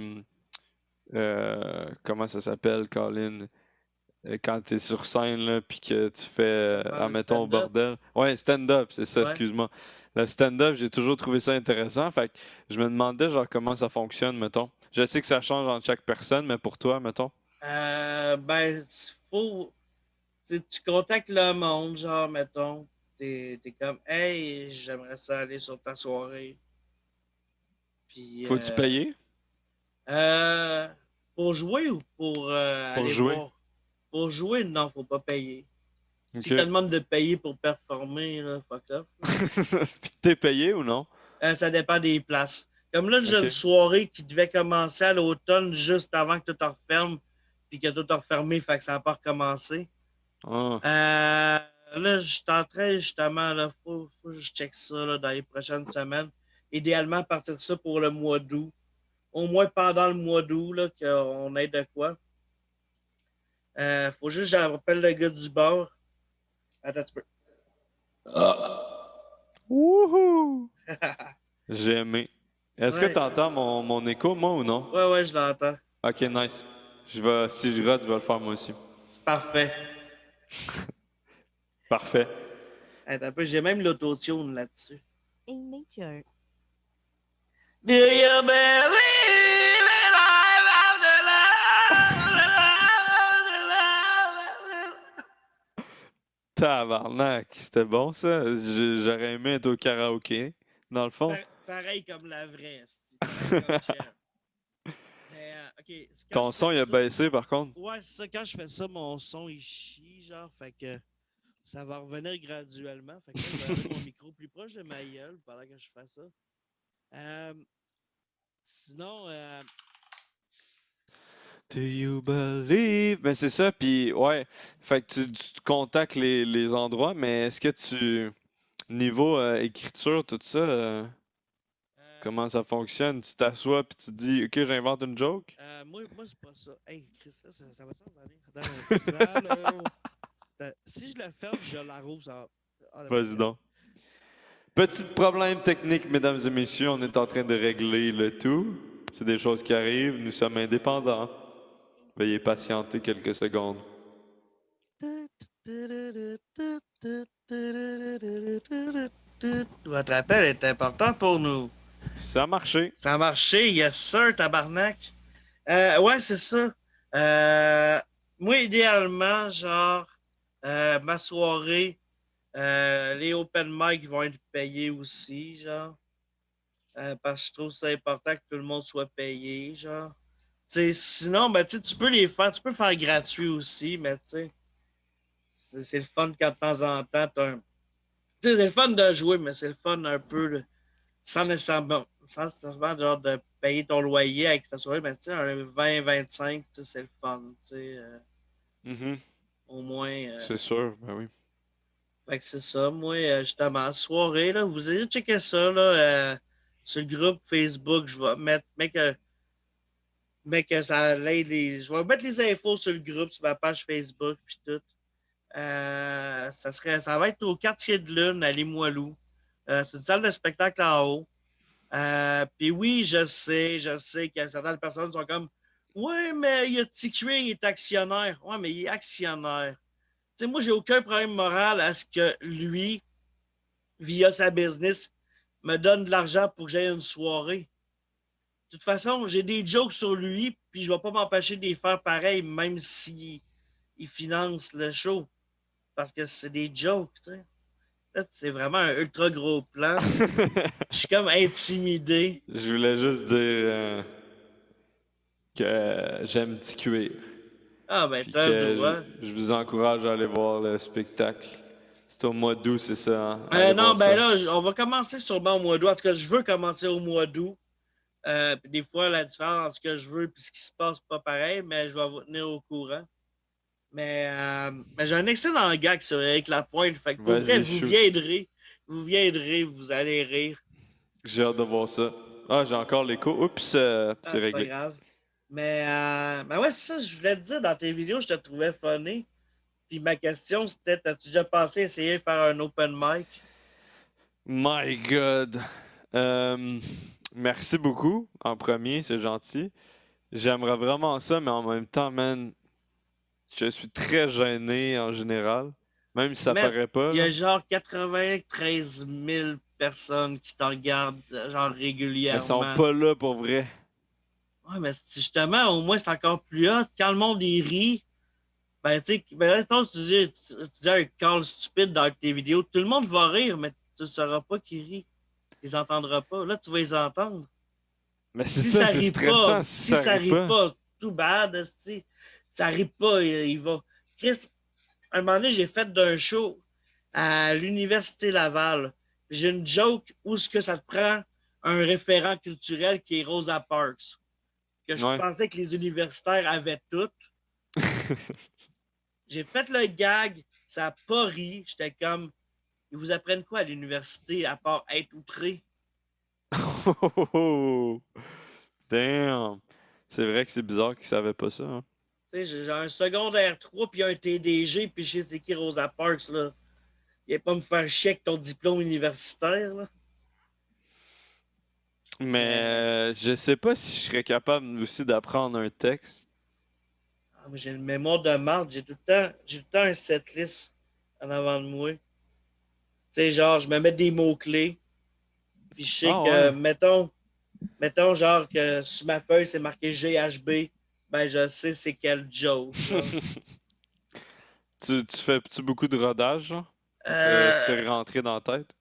Comment ça s'appelle, Colin? Quand t'es sur scène, là, puis que tu fais, On parle de admettons, au stand-up. bordel. Ouais, stand-up, c'est ça, Ouais. excuse-moi. Le stand-up, j'ai toujours trouvé ça intéressant. Fait que je me demandais, genre, comment ça fonctionne, mettons. Je sais que ça change entre chaque personne, mais pour toi, mettons. Ben, faut. Tu contactes le monde, genre, mettons. T'es comme, hey, j'aimerais ça aller sur ta soirée. Puis, Faut-tu payer euh, pour jouer ou pour pour aller jouer? voir? Pour jouer, non, faut pas payer. Si tu Ok. demandes de payer pour performer, là, fuck off. Là. Puis t'es payé ou non? Ça dépend des places. Comme là, j'ai une Ok. soirée qui devait commencer à l'automne juste avant que tout referme, puis que tout a refermé, fait que ça n'a pas recommencé. Ah. Là, je suis en train, justement, là, faut que je check ça là, dans les prochaines semaines. Idéalement, partir de ça pour le mois d'août. Au moins pendant le mois d'août, là, qu'on ait de quoi. Faut juste que j'appelle le gars du bar. Attends un petit peu. Wouhou! J'ai aimé. Est-ce que Ouais, t'entends mon écho, moi, ou non? ouais, je l'entends. Ok, nice. Si je rate, je vais le faire moi aussi. C'est parfait. Parfait. Attends un peu, j'ai même l'autotune là-dessus. In nature. Do you believe in life after love? Tabarnak, c'était bon ça. J'aurais aimé être au karaoké, dans le fond. Pareil comme la vraie, pareil comme Cher. Mais, ok, quand Ton je son, fais il a ça, baissé par contre. ouais, c'est ça, quand je fais ça, mon son il chie, genre, fait que ça va revenir graduellement. Fait que là, je vais mettre mon micro plus proche de ma gueule pendant que je fais ça. Sinon, Do you believe? Ben c'est ça, puis ouais. Fait que tu contactes les endroits, mais est-ce que tu. Niveau écriture, tout ça, euh, comment ça fonctionne? Tu t'assois puis tu te dis, ok, j'invente une joke? moi c'est pas ça. Hey, Chris, ça va s'en aller. Attends un peu, ça, là. Si je le ferme, je la rouvre, ça va. Ah, Vas-y donc. Petit problème technique, mesdames et messieurs, on est en train de régler le tout. C'est des choses qui arrivent, nous sommes indépendants. Veuillez patienter quelques secondes. Votre appel est important pour nous. Ça a marché. Ça a marché, yes sir, tabarnak. Ouais, c'est ça. Moi, idéalement, genre, ma soirée, les open mic vont être payés aussi, genre. Parce que je trouve ça important que tout le monde soit payé, genre. Sinon, ben, tu peux les faire, tu peux faire gratuit aussi, mais tu sais, c'est le fun quand de temps en temps, c'est le fun de jouer, mais c'est le fun un peu, sans nécessairement, sans nécessairement genre de payer ton loyer avec ta soirée, mais tu sais, un 20-25, tu sais, c'est le fun. Tu sais, Mhm. au moins. C'est sûr, ben oui. Fait que c'est ça. Moi, justement, soirée, là, vous allez checker ça là, sur le groupe Facebook. Je vais mettre, mec, ça l'aide je vais mettre les infos sur le groupe, sur ma page Facebook, puis tout. Ça va être au quartier de Lune, à Limoilou. C'est une salle de spectacle en haut. Puis oui, je sais que certaines personnes sont comme ouais, mais il y a TQ, il est actionnaire. Ouais, mais il est actionnaire. Tu sais, moi, j'ai aucun problème moral à ce que lui, via sa business, me donne de l'argent pour que j'aille une soirée. De toute façon, j'ai des jokes sur lui, puis je vais pas m'empêcher de les faire pareil, même s'il finance le show. Parce que c'est des jokes, tu sais. Là, c'est vraiment un ultra gros plan. Je suis comme intimidé. Je voulais juste dire que j'aime petit cuir. Ah, ben, Puis t'as le que droit. je vous encourage à aller voir le spectacle. C'est au mois d'août, c'est ça, hein? Allez Non, voir ben ça. là, on va commencer sûrement au mois d'août. En tout cas, je veux commencer au mois d'août. Puis des fois, la différence entre ce que je veux et ce qui se passe, pas pareil, mais je vais vous tenir au courant. Mais j'ai un excellent gag sur Eric Lapointe. Fait que pour vrai, Vas-y, shoot. vous viendrez, vous allez rire. J'ai hâte de voir ça. Ah, j'ai encore l'écho. Oups, Ah, c'est c'est pas réglé. grave. Mais ouais, c'est ça, je voulais te dire dans tes vidéos, je te trouvais funny. Puis ma question, c'était, as-tu déjà pensé essayer de faire un open mic? My God. Euh, Merci beaucoup, en premier, c'est gentil. J'aimerais vraiment ça, mais en même temps, man, je suis très gêné en général. Même si ça Mais paraît pas, il y a là. genre 93 000 personnes qui te regardent, genre Elles sont régulièrement. pas là pour vrai. Ouais, mais justement, au moins, c'est encore plus hot. Quand le monde y rit, ben, tu sais, ben, là, tu dis un call stupide dans tes vidéos, tout le monde va rire, mais tu ne sauras pas qui rit. Tu les entendras pas. Là, tu vas les entendre. Mais c'est ça, c'est stressant si Si ça ça arrive rit pas. pas, tout bad, esti. Ça rit pas, il va. Chris, un moment donné, j'ai fait d'un show à l'Université Laval. J'ai une joke où ce que ça te prend un référent culturel qui est Rosa Parks, que je Ouais. pensais que les universitaires avaient toutes. J'ai fait le gag, ça n'a pas ri. J'étais comme, ils vous apprennent quoi à l'université à part être outré? Oh, damn. C'est vrai que c'est bizarre qu'ils savaient pas ça, hein. Tu sais, j'ai un secondaire 3 puis un TDG, puis je sais c'est qui Rosa Parks, là. Il a pas me faire chier avec ton diplôme universitaire, là. Mais Mais je sais pas si je serais capable aussi d'apprendre un texte. j'ai le mémoire de marde, j'ai tout le temps un setlist en avant de moi. Tu sais, genre, je me mets des mots-clés, puis je sais Ah que, ouais. mettons, genre, que sur ma feuille, c'est marqué GHB, ben, je sais c'est quel joke, genre. Tu fais-tu beaucoup de rodage, genre, pour Euh, te rentrer dans la tête?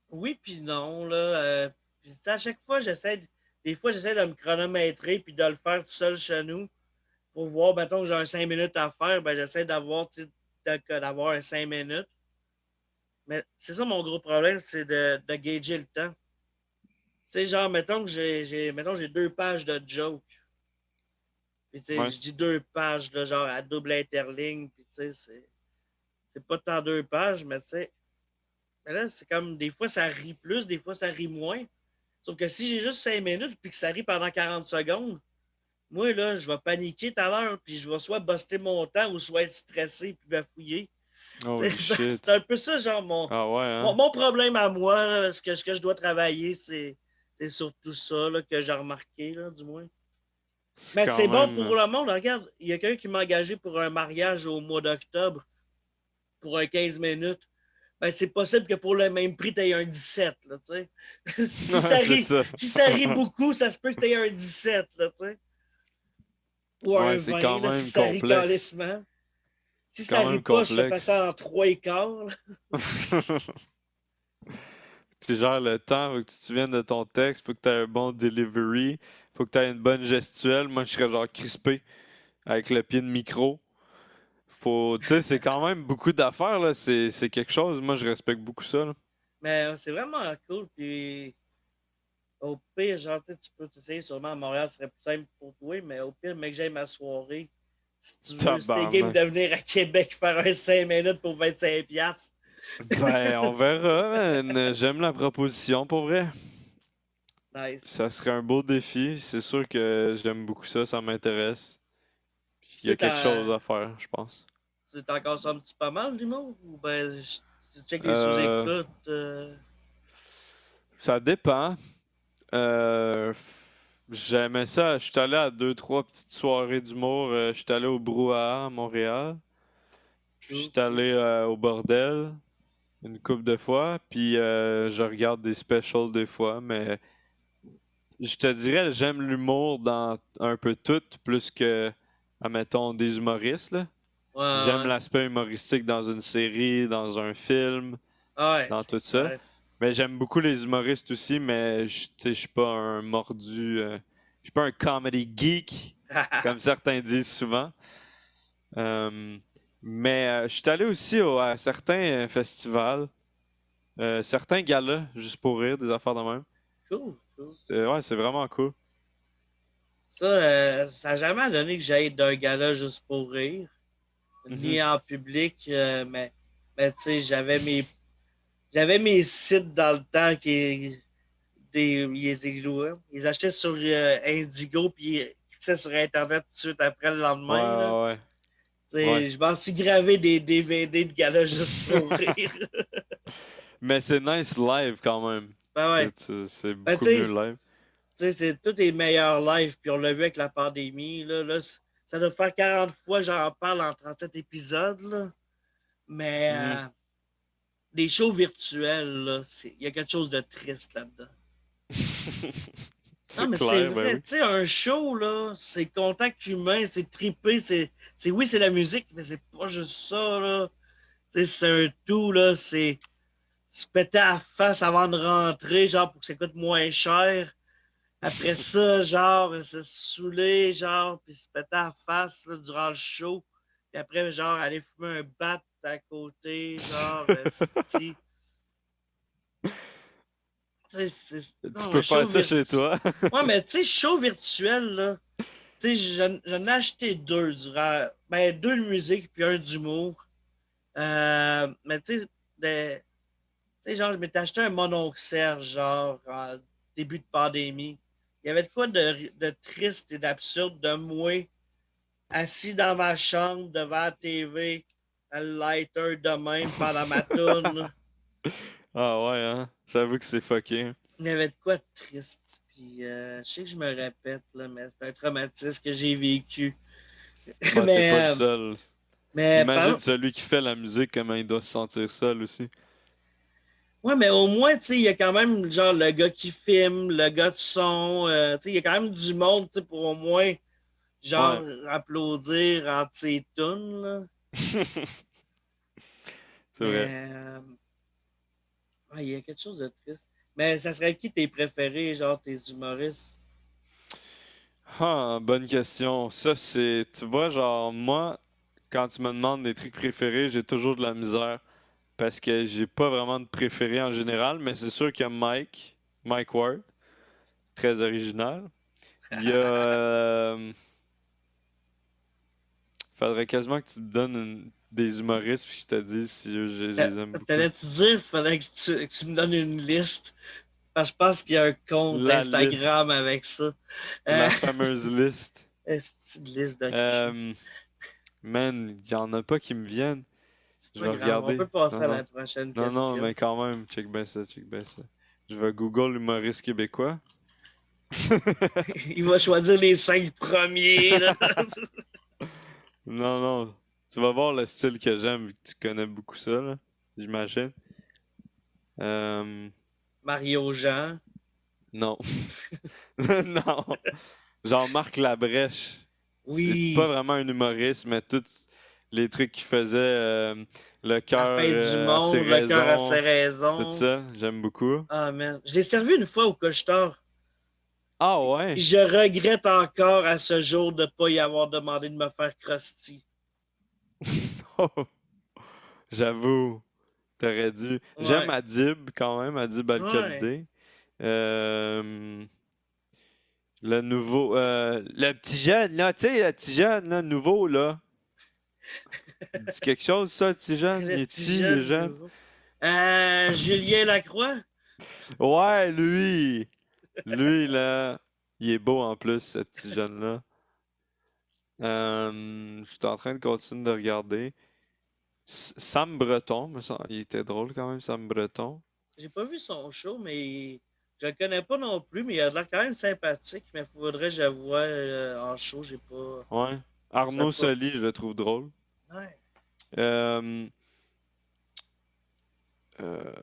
oui, puis non, là. Puis, à chaque fois, des fois, j'essaie de me chronométrer, puis de le faire tout seul chez nous, pour voir, mettons, que j'ai un 5 minutes à faire, ben, j'essaie d'avoir, tu sais, d'avoir un 5 minutes. Mais c'est ça mon gros problème, c'est de gager le temps. Tu sais, genre, mettons que mettons, j'ai 2 pages de jokes. Puis, tu sais, Ouais. je dis 2 pages, là, genre, à double interligne. Puis, tu sais, c'est pas tant 2 pages, mais tu sais, mais là, c'est comme, des fois, ça rit plus, des fois, ça rit moins. Sauf que si j'ai juste 5 minutes puis que ça rit pendant 40 secondes, moi, là, je vais paniquer tout à l'heure, puis je vais soit buster mon temps ou soit être stressé puis bafouiller. Holy C'est shit. un peu ça, genre, Ah ouais, hein? mon problème à moi, là, ce que je dois travailler, c'est surtout ça là, que j'ai remarqué, là, du moins. C'est Mais quand c'est bon même. pour le monde. Regarde, il y a quelqu'un qui m'a engagé pour un mariage au mois d'octobre pour un 15 minutes. Ben, c'est possible que pour le même prix, tu aies un 17. Là, Ouais, c'est ça. si ça rit beaucoup, ça se peut que tu aies un 17. Là, ou Ouais, un c'est 20 quand là, si même ça rit complexe. calissement. Si C'est ça quand rit même pas, je te fais complexe. ça en 3 quarts. Là. Tu gères le temps, faut que tu te souviennes de ton texte, faut que tu aies un bon delivery, faut que tu aies une bonne gestuelle. Moi, je serais genre crispé avec le pied de micro. Faut, tu sais, c'est quand même beaucoup d'affaires, là. C'est quelque chose. Moi, je respecte beaucoup ça, là. Mais c'est vraiment cool. Puis Au pire, genre, tu peux t'essayer sûrement à Montréal, ce serait plus simple pour toi, mais au pire, mec, j'aille ma soirée. Si tu veux, si t'es game Tabarnak. de venir à Québec faire un 5 minutes pour 25$. Ben, on verra, man. J'aime la proposition, pour vrai. Nice. Ça serait un beau défi. C'est sûr que j'aime beaucoup ça, ça m'intéresse. Puis il y Tu a quelque chose t'en, à faire, je pense. tu t'en consommes-tu pas mal, l'humour? Ou ben, tu check les Euh, sous-écoutes? Ça dépend. Euh, J'aimais ça. Je suis allé à deux, trois petites soirées d'humour. Je suis allé au Brouhaha à Montréal. Puis je Cool, suis cool. allé au bordel une couple de fois. Puis je regarde des specials des fois. Mais je te dirais, j'aime l'humour dans un peu tout, plus que, admettons, des humoristes, là. Ouais, J'aime ouais. l'aspect humoristique dans une série, dans un film, Ouais, dans c'est tout ça. clair. Mais j'aime beaucoup les humoristes aussi, mais tu sais, je suis pas un mordu. Je suis pas un comedy geek, comme certains disent souvent. Euh, mais je suis allé aussi à certains festivals, certains galas, juste pour rire, des affaires de même. Cool, cool. Ouais, c'est vraiment cool. Ça, ça n'a jamais donné que j'aille d'un gala juste pour rire, Mhm. ni en public, mais tu sais, j'avais mes sites dans le temps ils les louaient. Ils achetaient sur Indigo, puis ils cliquaient sur Internet tout de suite après le Ouais, lendemain. Là. ouais, Tu ouais. Ouais. sais, je m'en suis gravé des DVD de gala juste pour rire. Mais c'est nice live quand même. Ben ouais. C'est Ben, beaucoup mieux live. tu sais, c'est tous les meilleurs lives, puis on l'a vu avec la pandémie. Ça doit faire 40 fois que j'en parle en 37 épisodes. Là. Mais Mhm. des shows virtuels, là, il y a quelque chose de triste là-dedans. Non, C'est mais c'est clair, ben vrai, oui. tu sais, un show, là, c'est contact humain, c'est trippé, oui, c'est la musique, mais c'est pas juste ça, là. Tu sais, c'est un tout, là, c'est se péter à la face avant de rentrer, genre, pour que ça coûte moins cher. Après ça, genre, se saouler, genre, puis se péter à la face, là, durant le show. Puis après, genre, aller fumer un bat à côté, genre, esti. Tu Non, un peux faire show ça chez virtuel. toi. Ouais, mais tu sais, show virtuel, là. Tu sais, j'en ai acheté deux Ben, deux de musique puis un d'humour. Mais genre, je m'étais acheté un Mononcle Serge, genre, en début de pandémie. Il y avait de quoi de triste et d'absurde de moi, assis dans ma chambre, devant la TV, à le lighter de même pendant ma tourne. Ah ouais, hein? J'avoue que c'est fucké. Il y avait de quoi de triste. Puis, je sais que je me répète, là, mais c'est un traumatisme que j'ai vécu. Bah, t'es mais, pas le seul. mais, Imagine par, celui qui fait la musique, comment il doit se sentir seul aussi. Ouais, mais au moins, tu sais, il y a quand même, genre, le gars qui filme, le gars de son, tu sais, il y a quand même du monde, tu sais, pour au moins, genre, Ouais. applaudir entre ses tunes, là. C'est vrai. Mais, ouais, il y a quelque chose de triste. Mais ça serait qui tes préférés, genre, tes humoristes? Ah, bonne question. Ça, c'est. Tu vois, genre, moi, quand tu me demandes des trucs préférés, j'ai toujours de la misère. Parce que j'ai pas vraiment de préféré en général, mais c'est sûr qu'il y a Mike Ward, très original. Il y a. Faudrait quasiment que tu me donnes des humoristes puis que je te dise si je les aime beaucoup. T'allais-tu dire, fallait que tu me donnes une liste? Parce que je pense qu'il y a un compte La Instagram liste. avec ça. Euh, La fameuse liste. est une liste de cul? Euh, Man, il y en a pas qui me viennent. C'est Je pas vais grave, on regarder. peut passer Non, à non. la prochaine Non, non, question. mais quand même, check bien ça, check bien ça. Je vais Google humoriste québécois. Il va choisir les 5 premiers. Là. Non, non. Tu vas voir le style que j'aime vu que tu connais beaucoup ça, là. J'imagine. Euh, Mario Jean. non. Non. Jean-Marc Labrèche. C'est pas Oui. vraiment un humoriste, mais tous les trucs qu'il faisait, le La cœur fin du a ses monde, le cœur a ses raisons, tout raisons. ça, j'aime beaucoup. Ah, man. Je l'ai servi une fois au Cochetor. Ah ouais? Je regrette encore à ce jour de ne pas y avoir demandé de me faire crusty. J'avoue, t'aurais dû. J'aime Ouais. Adib quand même, Adib Ouais. Al-Khalidé. Euh, le nouveau. Le petit jeune, là, tu sais, le petit jeune, là, nouveau, là. Il dit quelque chose, ça, le petit jeune? Il Le est petit petit, il est jeune jeune? nouveau. Julien Lacroix? Ouais, lui! Lui, là, il est beau en plus, ce petit jeune-là. Je suis en train de continuer de regarder. Sam Breton, il était drôle quand même, Sam Breton. J'ai pas vu son show, mais je le connais pas non plus, mais il a l'air quand même sympathique. Mais il faudrait que je le voie en show. J'ai pas. Ouais. Ça Arnaud pas. Soli, je le trouve drôle. Ouais. Euh, euh,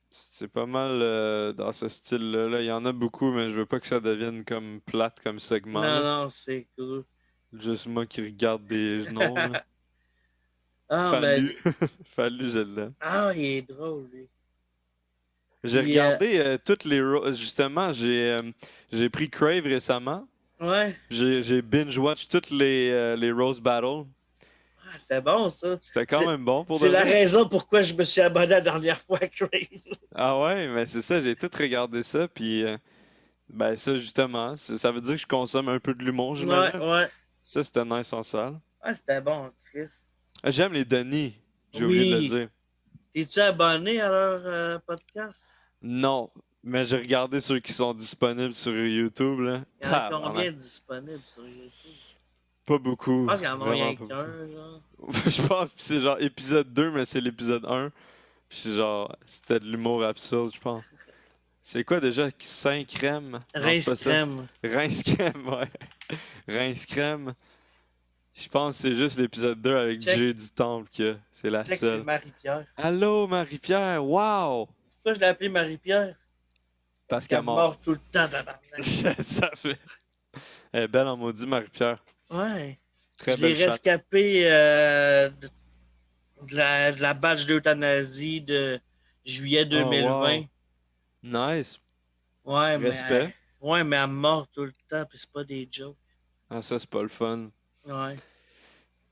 c'est pas mal dans ce style-là. Là. Il y en a beaucoup, mais je veux pas que ça devienne comme plate comme segment. Non, Là. non, c'est cool. Juste moi qui regarde des noms. Là. Ah, Fallu. ben. Fallu, je l'aime. Ah, il est drôle, lui. J'ai Puis, regardé toutes les... Justement, j'ai pris Crave récemment. ouais. J'ai binge-watch toutes les Rose Battles. Ah, c'était bon, ça. C'était quand même bon pour de C'est la vrai. raison pourquoi je me suis abonné la dernière fois à Crave. Ah ouais, mais c'est ça, j'ai tout regardé ça, puis ben ça justement, ça veut dire que je consomme un peu de l'humour, Ouais, j'imagine. ouais. Ça, c'était nice en salle. Ah, c'était bon, Chris. J'aime les Denis, j'ai oublié de le Oui. dire. T'es-tu abonné à leur podcast? Non, mais j'ai regardé ceux qui sont disponibles sur YouTube, là. Il y en a Tabarnak. combien disponibles sur YouTube? Pas Je beaucoup, pense qu'il y en a vraiment rien pas beaucoup. qu'un, genre. Je pense que c'est genre épisode 2, mais c'est l'épisode 1. Puis c'est genre, c'était de l'humour absurde, je pense. C'est quoi déjà? Saint crème? Non, c'est Rince pas ça. crème. Rince crème, ouais. Rince crème. Je pense que c'est juste l'épisode 2 avec Check. Jay du Temple que c'est la Check, c'est seule. Marie-Pierre. Allô, Marie-Pierre, wow! Pourquoi je l'ai appelée Marie-Pierre? Parce qu'elle qu'elle mord. mord tout le temps, tabarnak. Je savais. Elle est belle en maudit, Marie-Pierre. Ouais. Très Je l'ai belle chatte. rescapé de la badge d'euthanasie de juillet 2020. Oh, wow. Nice. Ouais, Respect. mais elle mord tout le temps, puis c'est pas des jokes. Ah, ça, c'est pas le fun. Ouais.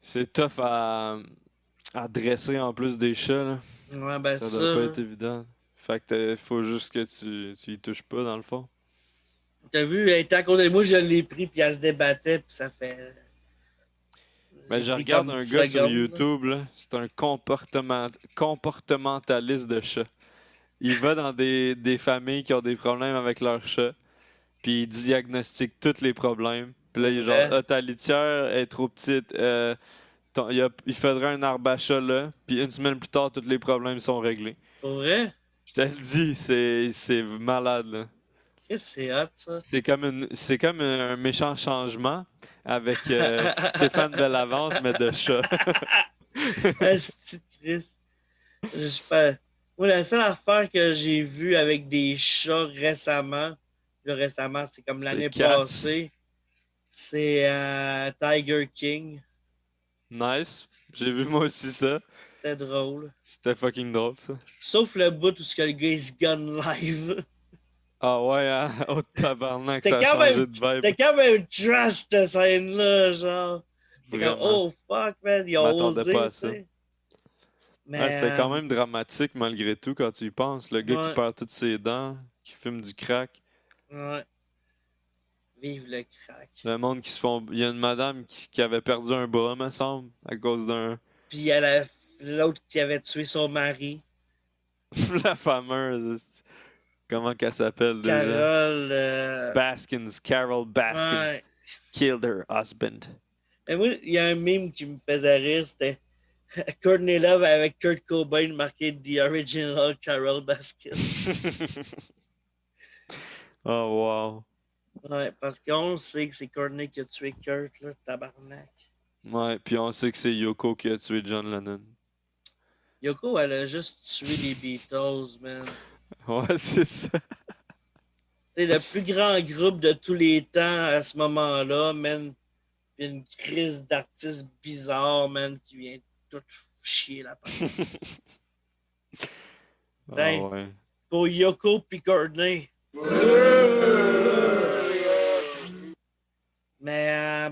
C'est tough à dresser en plus des chats, là. Ouais, ben Ça doit pas ça. être évident. Fait que faut juste que tu y touches pas, dans le fond. T'as vu, elle était à côté de moi, je l'ai pris, puis elle se débattait, puis ça fait. Mais J'ai je pris regarde comme un 10 gars sur secondes, là. YouTube, là. C'est un comportementaliste de chat. Il va dans des familles qui ont des problèmes avec leurs chats, puis il diagnostique tous les problèmes. Puis là, il est genre, Ouais. ah, ta litière est trop petite, il faudrait un arbre à chat là, puis une semaine plus tard, tous les problèmes sont réglés. Pour vrai? Je te le dis, c'est malade, là. Qu'est-ce que c'est hot, ça? C'est comme un méchant changement avec Stéphane Bellavance, mais de chat. Asti de Christ. J'espère. Moi, la seule affaire que j'ai vue avec des chats récemment, c'est comme C'est l'année Cats. passée, c'est Tiger King. Nice. J'ai vu moi aussi ça. C'était drôle. C'était fucking drôle, ça. Sauf le bout où ce que le gars il se gun live. Ah ouais, hein? Oh tabarnak, C'était ça a quand changé même, de vibe. c'était quand même trash cette scène-là, genre. C'était comme, Vraiment. oh fuck, man, ils Je ont m'attendais osé, pas à tu ça. sais. Mais, Ouais, c'était quand même dramatique malgré tout quand tu y penses. Le gars qui ouais, perd toutes ses dents, qui fume du crack. ouais. Vive le crack. Le monde qui se font. Il y a une madame qui avait perdu un bras, me semble, à cause d'un. Puis il y a l'autre qui avait tué son mari. La fameuse. Comment qu'elle s'appelle déjà? Carole. Baskins, Carol Baskins. Ouais. Killed her husband. Et moi, il y a un meme qui me faisait rire, c'était Courtney Love avec Kurt Cobain marqué The Original Carol Baskin. Oh wow. Ouais, parce qu'on sait que c'est Courtney qui a tué Kurt, là, tabarnak. Ouais, puis on sait que c'est Yoko qui a tué John Lennon. Yoko, elle a juste tué les Beatles, man. Ouais, c'est ça. C'est le plus grand groupe de tous les temps à ce moment-là, man. Puis une crise d'artistes bizarre, man, qui vient tout chier la patte. Ah Ben, ouais. pour Yoko puis Courtney. Mais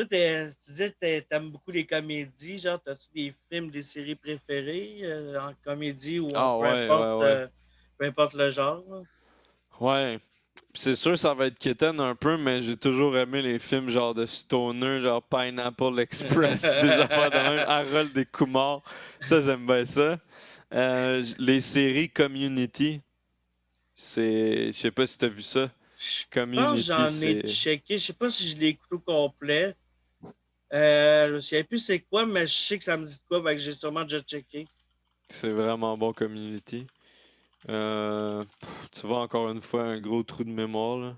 toi, tu disais que t'aimes beaucoup les comédies. Genre, as-tu des films, des séries préférées en comédie ou en Ah ouais, ouais, ouais. peu importe le genre? Là? Ouais. Puis c'est sûr, ça va être quétaine un peu, mais j'ai toujours aimé les films genre de Stoner, genre Pineapple Express, des affaires de même, Harold et Kumar. Ça, j'aime bien ça. Les séries Community, je sais pas si t'as vu ça. Je pense que Community, j'en ai checké. Je sais pas si je l'ai écouté au complet. Je ne sais plus c'est quoi, mais je sais que ça me dit de quoi, fait que j'ai sûrement déjà checké. c'est vraiment bon Community. Tu vois encore une fois un gros trou de mémoire là.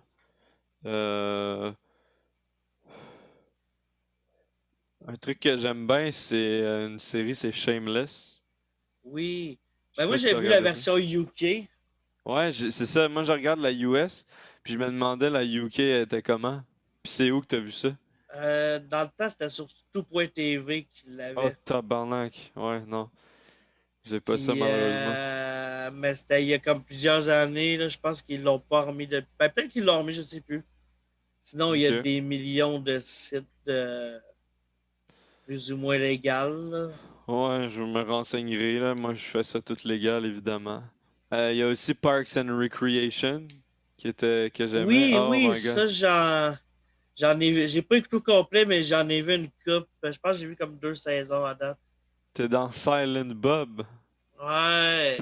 Euh, un truc que j'aime bien, c'est une série, c'est Shameless. Oui. Je sais Ben moi, pas si j'ai t'as vu la regardé ça. version UK. Ouais, c'est ça. Moi, je regarde la US, puis je me demandais la UK elle était comment. Puis c'est où que t'as vu ça? Dans le temps, c'était sur tout.tv qu'il Oh, l'avait. tabarnak. Ouais, non. J'ai pas ça Puis, malheureusement. mais c'était il y a comme plusieurs années. Là, je pense qu'ils l'ont pas remis de. Ben, peut-être qu'ils l'ont remis, je sais plus. Sinon, il y a Ok. des millions de sites plus ou moins légaux. Là. Ouais, je me renseignerai là. Moi, je fais ça tout légal, évidemment. Il y a aussi Parks and Recreation que j'aimais. Oui, Oh oui, my god. ça, j'en ai vu. J'ai pas écouté au complet, mais j'en ai vu une coupe. Je pense que j'ai vu comme 2 saisons à date. T'es dans Silent Bob. Ouais.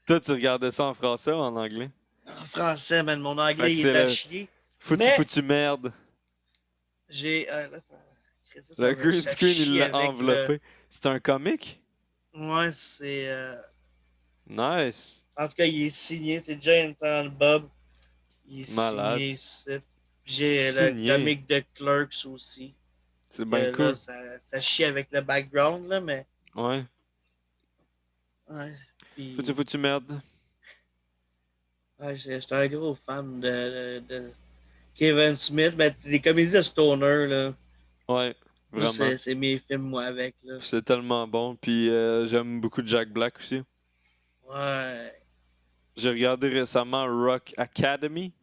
Toi, tu regardais ça en français ou en anglais? En français, man, mon Fait anglais, que il c'est est à le chier. foutu Mais foutu merde. j'ai. Là, ça Le va, green ça screen, il chie l'a avec le. enveloppé. C'est un comique? Ouais, c'est. Nice. En tout cas, il est signé. C'est Jay and Bob. Il est Malade. signé ici. Puis j'ai le Signé. comique de Clerks aussi. C'est bien Que là, cool. ça chie avec le background, là, mais. Ouais. Ouais. Foutu Puis. foutu merde. Ouais, j'étais un gros fan de Kevin Smith. Ben, les comédies de Stoner, là. Ouais, Moi, vraiment. c'est mes films, moi, avec, là. C'est tellement bon. Puis j'aime beaucoup Jack Black aussi. Ouais. J'ai regardé récemment Rock Academy.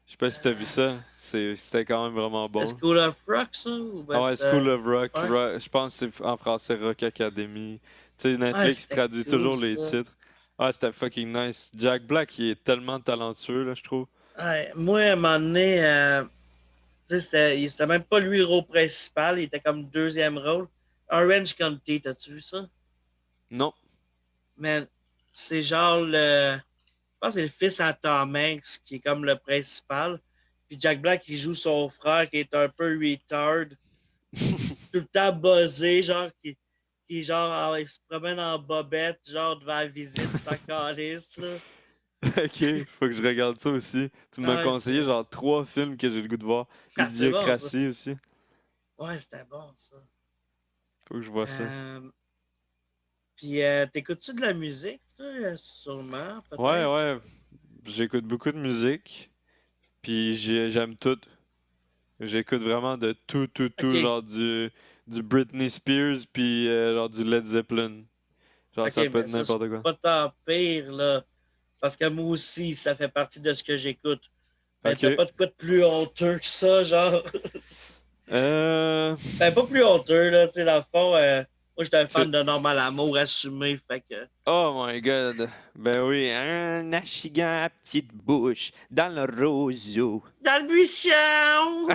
Je sais pas si t'as vu ça. C'était quand même vraiment C'était bon. School of Rock, ça? Ou Ah ben ouais, School c'était. of Rock. Ouais. Je pense que c'est en français Rock Academy. Tu sais, Ouais, Netflix c'était traduit cool, toujours les ça. titres. Ah, c'était fucking nice. Jack Black, il est tellement talentueux, là, je trouve. Ouais, moi, à un moment donné, tu sais, c'était même pas lui le rôle principal, il était comme deuxième rôle. Orange County, t'as-tu vu ça? Non. Mais c'est genre le. Je pense que c'est le fils à Tom Hanks qui est comme le principal. Puis Jack Black, il joue son frère qui est un peu retard, tout le temps buzzé, genre, genre, il se promène en bobette, genre, devant la visite, sans calice, là. Ok, faut que je regarde ça aussi. Tu m'as Ouais, conseillé genre 3 films que j'ai le goût de voir. c'est bon, ça. Idiocratie aussi. Ouais, c'était bon, ça. Faut que je vois ça. Euh, Puis, t'écoutes-tu de la musique, toi? Sûrement, Ouais, peut-être. ouais. J'écoute beaucoup de musique. Puis j'aime tout. J'écoute vraiment de tout, tout, tout. OK. Genre du Britney Spears, puis genre du Led Zeppelin. Genre OK, ça peut être mais ça, c'est n'importe quoi. pas tant pire, là. Parce que moi aussi, ça fait partie de ce que j'écoute. Mais t'as Ok. pas de quoi de plus honteux que ça, genre. Euh. Ben, pas plus honteux, là. Tu sais, dans le fond, moi, j'étais un fan c'est- de Normal Amour assumé, fait que. Oh my god. Ben oui, un achigan à petite bouche dans le roseau. Dans le buisson!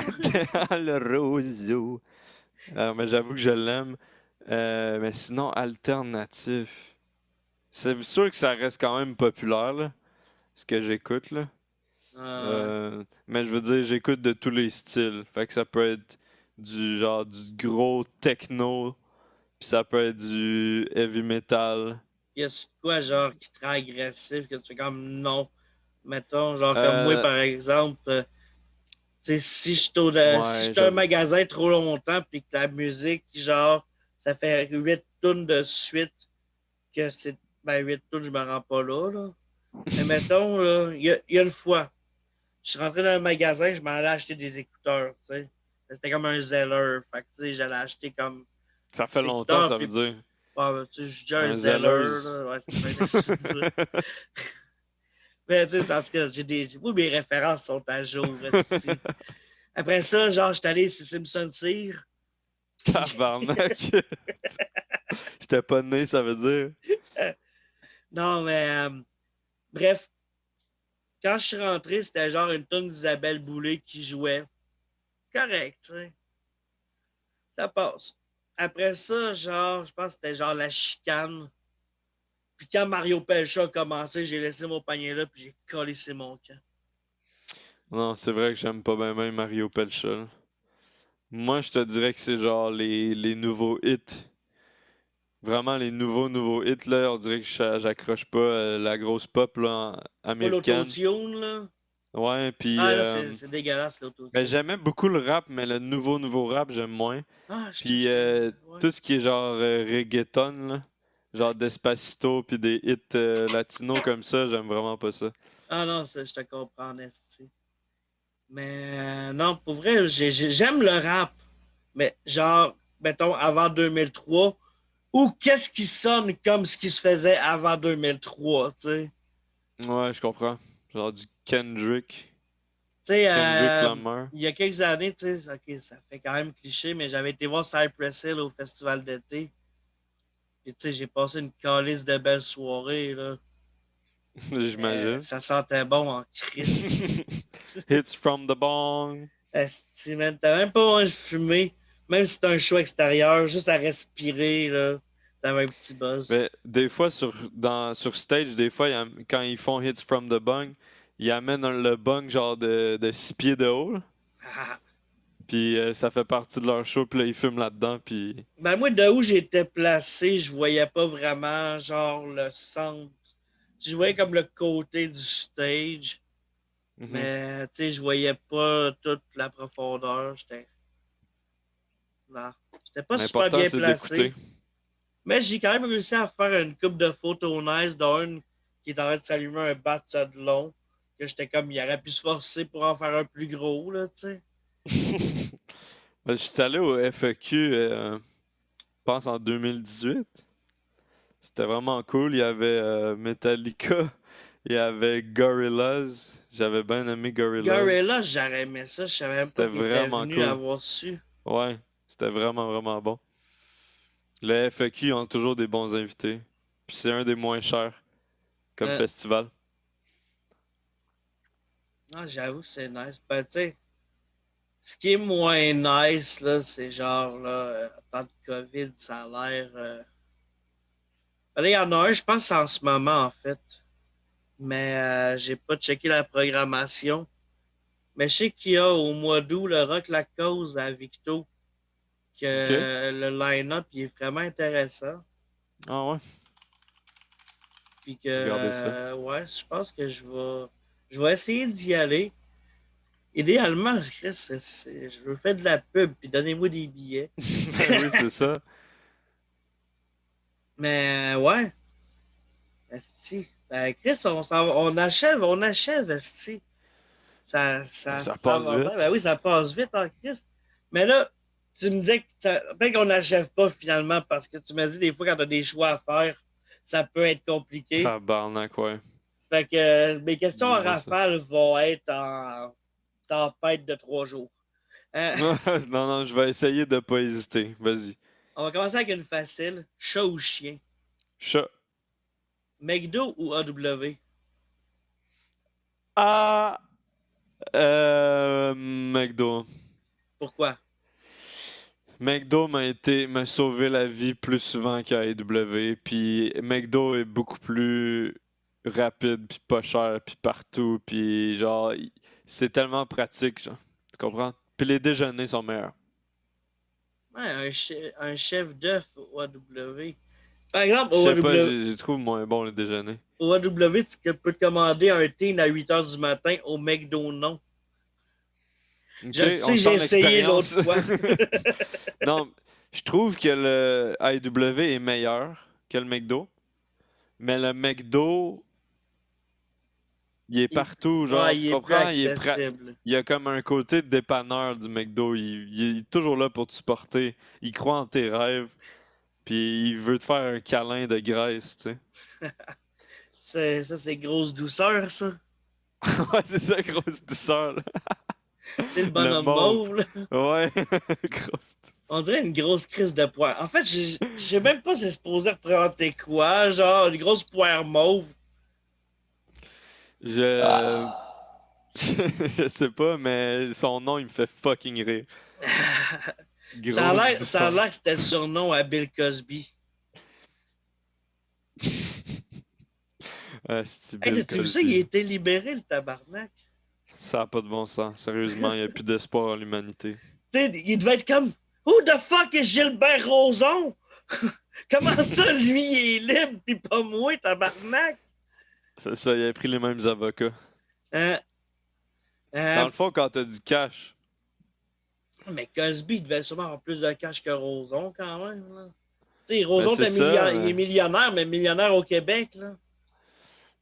Dans le roseau. Mais j'avoue que je l'aime. Mais sinon, alternatif. C'est sûr que ça reste quand même populaire, là, ce que j'écoute, là. Ouais. Mais je veux dire, j'écoute de tous les styles. Fait que ça peut être du genre du gros techno, puis ça peut être du heavy metal. Y a quoi, genre, qui te rend agressif, que tu fais comme non. Mettons, genre, comme moi, Euh, par exemple. Tu sais, si si je ouais, suis à un j'avoue. magasin trop longtemps, puis que la musique, genre, ça fait 8 tonnes de suite, que c'est. Ben, 8 tonnes, je me rends pas là, là. Mais mettons, là, il y a une fois, je suis rentré dans un magasin, je m'en allais acheter des écouteurs, tu sais. C'était comme un zeller. Fait que, tu sais, j'allais acheter comme Ça fait des longtemps, écouteurs, ça veut puis, dire. ben, tu sais, je suis déjà un Un zeller, zelleuse. là. Ouais, c'est un esti de bout. Mais, tu sais, en tout cas, oui, mes références sont à jour, aussi. Après ça, genre, j'étais allé sur Simpson Cyr. Tabarnak! J'étais pas né, ça veut dire. Non, mais bref, quand je suis rentré, c'était genre une tonne d'Isabelle Boulay qui jouait. Correct, tu sais. Ça passe. Après ça, genre, je pense que c'était genre la chicane. Puis quand Mario Pelcha a commencé, j'ai laissé mon panier là, puis j'ai collé mon camp. Non, c'est vrai que j'aime pas bien même Mario Pelcha, là. Moi, je te dirais que c'est genre les nouveaux hits. Vraiment, les nouveaux hits, là, on dirait que j'accroche pas la grosse pop là, Pas américaine. l'autotune, là. Ouais, puis Ah, là, c'est dégueulasse, ben, l'autotune. j'aimais beaucoup le rap, mais le nouveau rap, j'aime moins. Ah, Puis ouais. tout ce qui est genre reggaeton, là, genre Despacito, puis des hits latinos comme ça, j'aime vraiment pas ça. Ah non, ça, je te comprends, esti. Mais non, pour vrai, j'aime le rap. Mais genre, mettons, avant 2003, ou qu'est-ce qui sonne comme ce qui se faisait avant 2003, tu sais? Ouais, je comprends. Genre du Kendrick. Tu sais, Kendrick Lamar. il y a quelques années, tu sais, ok, ça fait quand même cliché, mais j'avais été voir Cypress Hill au festival d'été. Puis, tu sais, j'ai passé une calice de belles soirées, là. J'imagine. Ça sentait bon en crise. Hits from the bong. Esti, man, t'as même pas envie de fumer. Même si c'est un show extérieur, juste à respirer, là, t'avais un petit buzz. Mais des fois, sur stage, des fois, quand ils font Hits from the bong, ils amènent le bong genre de 6 pieds de haut, là. Ah. Puis ça fait partie de leur show, puis là, ils fument là-dedans, puis... Ben, moi, de où j'étais placé, je voyais pas vraiment, genre, le centre. Je voyais comme le côté du stage, Mhm. mais, tu sais, je voyais pas toute la profondeur. Non, j'étais pas super L'important, bien c'est d'écouter. placé. Mais j'ai quand même réussi à faire une coupe de photos nice d'un qui est en train de s'allumer un bat de long. Que j'étais comme, il aurait pu se forcer pour en faire un plus gros, là, tu sais. Ben, je suis allé au FAQ, je pense en 2018. C'était vraiment cool. Il y avait Metallica, il y avait Gorillaz. J'avais bien aimé Gorillaz. Gorilla, j'aurais aimé ça. Je savais même pas C'était qu'il était vraiment venu cool. avoir su. Ouais, c'était vraiment bon. Le FAQ ont toujours des bons invités. Puis c'est un des moins chers comme Euh, festival. non, j'avoue, c'est nice. Ben, tu sais, ce qui est moins nice, là, c'est genre, là, en temps de COVID, ça a l'air. Ben, il y en a un, je pense, en ce moment, en fait. Mais j'ai pas checké la programmation. Mais je sais qu'il y a au mois d'août le Rock La Cause à Victo, OK? que le line-up il est vraiment intéressant. Ah ouais, Puis que, regardez ça. ouais, je pense que je vais essayer d'y aller. Idéalement, Chris, je veux faire de la pub, puis donnez-moi des billets. Ben oui, c'est ça. Mais ouais, esti. Ben, Chris, on achève, esti. Ben, ça Ça passe va bien. vite. Ben oui, ça passe vite, hein, Chris. Mais là, tu me disais que peut-être qu'on n'achève pas finalement parce que tu m'as dit des fois quand tu as des choix à faire, ça peut être compliqué. Tabarnak, ouais. Fait que mes questions en Dis-moi ça. rafale vont être en tempête de 3 jours. Hein? Non, non, je vais essayer de pas hésiter. Vas-y. On va commencer avec une facile. Chat ou chien? Chat. McDo ou AW? Ah! McDo. Pourquoi? McDo m'a sauvé la vie plus souvent qu'à AEW. Puis McDo est beaucoup plus rapide, puis pas cher, puis partout. Puis genre, c'est tellement pratique, genre. Tu comprends? Puis les déjeuners sont meilleurs. Ouais, un chef d'œuf au AW. Par exemple, Je sais pas, j'ai trouvé moins bon le déjeuner. au AW, tu peux te commander un teen à 8 h du matin au McDo, non. Ok, Je on sais, j'ai sent essayé l'autre l'expérience. fois. Non, je trouve que le AEW est meilleur que le McDo. Mais le McDo, il est Il- partout, genre, ouais, tu il est plus comprends? accessible. Il y a comme un côté de dépanneur du McDo. Il est toujours là pour te supporter. Il croit en tes rêves. Puis il veut te faire un câlin de graisse, tu sais. Ça, c'est grosse douceur, ça. Ouais, c'est ça, grosse douceur, là. C'est le Le bonhomme mauve. mauve, là. Ouais. Grosse. On dirait une grosse crise de poire. En fait, je sais même pas si c'est supposé représenter quoi, genre une grosse poire mauve. Je... je sais pas, mais son nom, il me fait fucking rire. Grosse Ça a douceur. l'air que c'était le surnom à Bill Cosby. Ah, c'est Hey, Bill t'as-tu vu ça? Il a Cosby. été libéré, le tabarnak. Ça a pas de bon sens. Sérieusement, il n'y a plus d'espoir en l'humanité. Tu sais, il devait être comme Who the fuck is Gilbert Rozon? Comment ça, lui, il est libre, pis pas moi, tabarnak? C'est ça, il a pris les mêmes avocats. Euh, Dans euh, le fond, quand t'as du cash, mais Cosby, il devait sûrement avoir plus de cash que Rozon, quand même. Là. Tu sais, ben Rozon, c'est ça. il est millionnaire, mais millionnaire au Québec, là.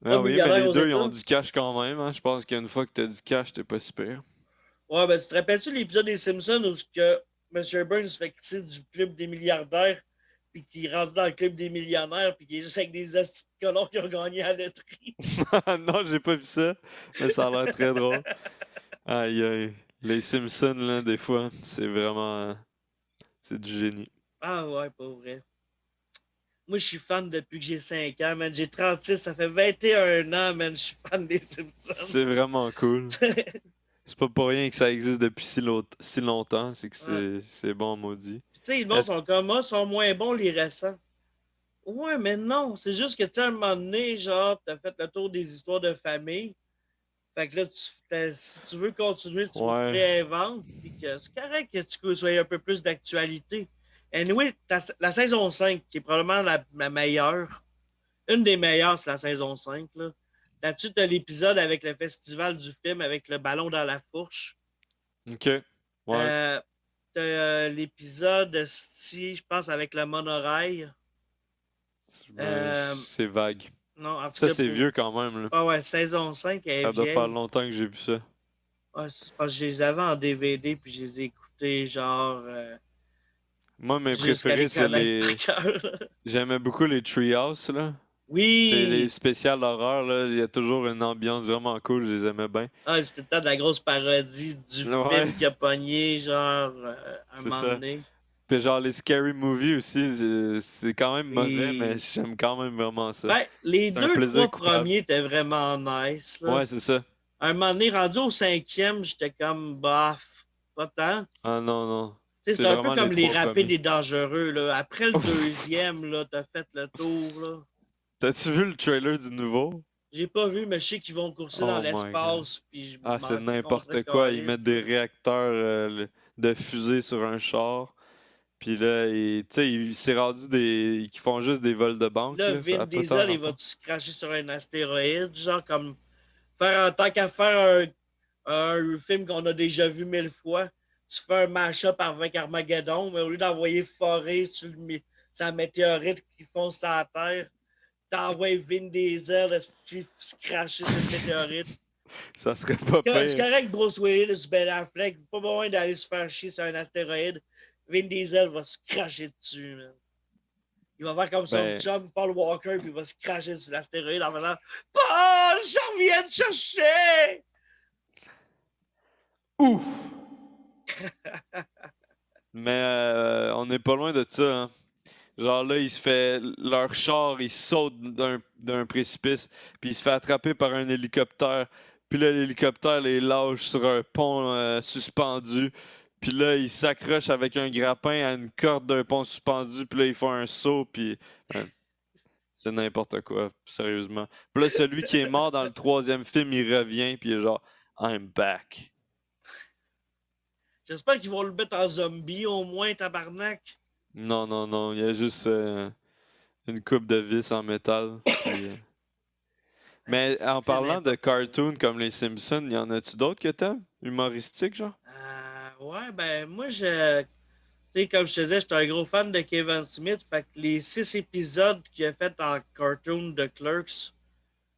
Pas Ah oui, mais millionnaire les aux deux, ils ont États. du cash quand même. Hein. Je pense qu'une fois que t'as du cash, t'es pas si pire. Ouais, ben, tu te rappelles-tu l'épisode des Simpsons où que M. Burns se fait crisser du club des milliardaires, puis qu'il rentre dans le club des millionnaires, puis qu'il est juste avec des astis de colons qui ont gagné à la loterie? Non, j'ai pas vu ça, mais ça a l'air très drôle. Aïe, aïe. Les Simpsons, là, des fois, c'est vraiment... c'est du génie. Ah ouais, pas vrai. Moi, je suis fan depuis que j'ai 5 ans, man. J'ai 36, ça fait 21 ans, man. Je suis fan des Simpsons. C'est vraiment cool. C'est pas pour rien que ça existe depuis si longtemps, c'est que Ouais. c'est bon, maudit. Puis, tu sais, les bons Est-ce... sont comme moi, sont moins bons les récents. Ouais, mais non. C'est juste que, tu sais, à un moment donné, genre, t'as fait le tour des histoires de famille. Fait que là, si tu veux continuer, tu vous Ouais. réinventes. Puis que c'est correct que tu sois un peu plus d'actualité. Anyway, la saison 5, qui est probablement la meilleure, une des meilleures, c'est la saison 5. Là. Là-dessus, tu as l'épisode avec le festival du film avec le ballon dans la fourche. Ok. Ouais. Euh, tu l'épisode, si, je pense, avec le monorail. Euh, C'est vague. non, en tout Ça, cas, c'est pour. vieux quand même, là. Ah ouais, saison 5 elle est Ça doit faire vieille. longtemps que j'ai vu ça. Ouais, c'est parce que je les avais en DVD puis je les ai écoutés genre Moi, mes jusqu'à préférés, les c'est connaître par les... cœur. J'aimais beaucoup les Treehouse, là. Les Oui! spéciales d'horreur, là. Il y a toujours une ambiance vraiment cool, je les aimais bien. Ah, c'était peut-être de la grosse parodie du Ouais, film qui a pogné, genre, un c'est moment ça. donné. Puis genre, les Scary Movie aussi, c'est quand même mauvais, mais Oui. j'aime quand même vraiment ça. Ben, les C'est un deux, plaisir trois coupable. premiers étaient vraiment nice, là. Ouais, c'est ça. Un moment donné, rendu au cinquième, j'étais comme, bof, pas tant. Ah non, non. Tu sais, C'est c'est un peu vraiment les comme les trois rapides premiers. et dangereux, là. Après le Ouf! deuxième, là, t'as fait le tour, là. T'as-tu vu le trailer du nouveau? J'ai pas vu, mais je sais qu'ils vont courser dans Oh my god. l'espace, puis je Ah, c'est m'en contre n'importe quoi. Ils mettent calisse, des là. réacteurs de fusée sur un char. Puis là, tu sais, c'est rendu des... qui font juste des vols de banque, Là, là. Ça Vin a pas tant Diesel, il rapport. va-tu se cracher sur un astéroïde, genre comme faire en tant qu'à faire un film qu'on a déjà vu 1000 fois, tu fais un mash-up avec Armageddon, mais au lieu d'envoyer forêt sur la météorite qui fonce sur la Terre, t'envoies Vin Diesel se cracher sur une météorite. Ça serait pas C'est pire. correct, Bruce Willis, Ben Affleck, pas besoin d'aller se faire chier sur un astéroïde. Vin Diesel va se cracher dessus, man. Il va faire comme son Ben, chum Paul Walker, puis il va se cracher sur l'astéroïde en faisant Paul, je reviens te chercher! ouf! Mais on n'est pas loin de ça, hein. Genre là, il se fait. Leur char, il saute d'un précipice, puis il se fait attraper par un hélicoptère. Puis là, l'hélicoptère les lâche sur un pont suspendu. Puis là, il s'accroche avec un grappin à une corde d'un pont suspendu. Puis là, ils font un saut. Puis c'est n'importe quoi, sérieusement. Puis là, celui qui est mort dans le troisième film, il revient. Puis il est genre, I'm back. J'espère qu'ils vont le mettre en zombie au moins, tabarnak. Non, non, non. Il y a juste une coupe de vis en métal. Puis. Mais en C'est parlant de n'importe quoi. cartoons comme les Simpsons, y en a-tu d'autres que t'aimes? Humoristiques, genre? Ouais, ben moi, tu sais, comme je te disais, j'étais un gros fan de Kevin Smith. Fait que les 6 épisodes qu'il a fait en cartoon de Clerks,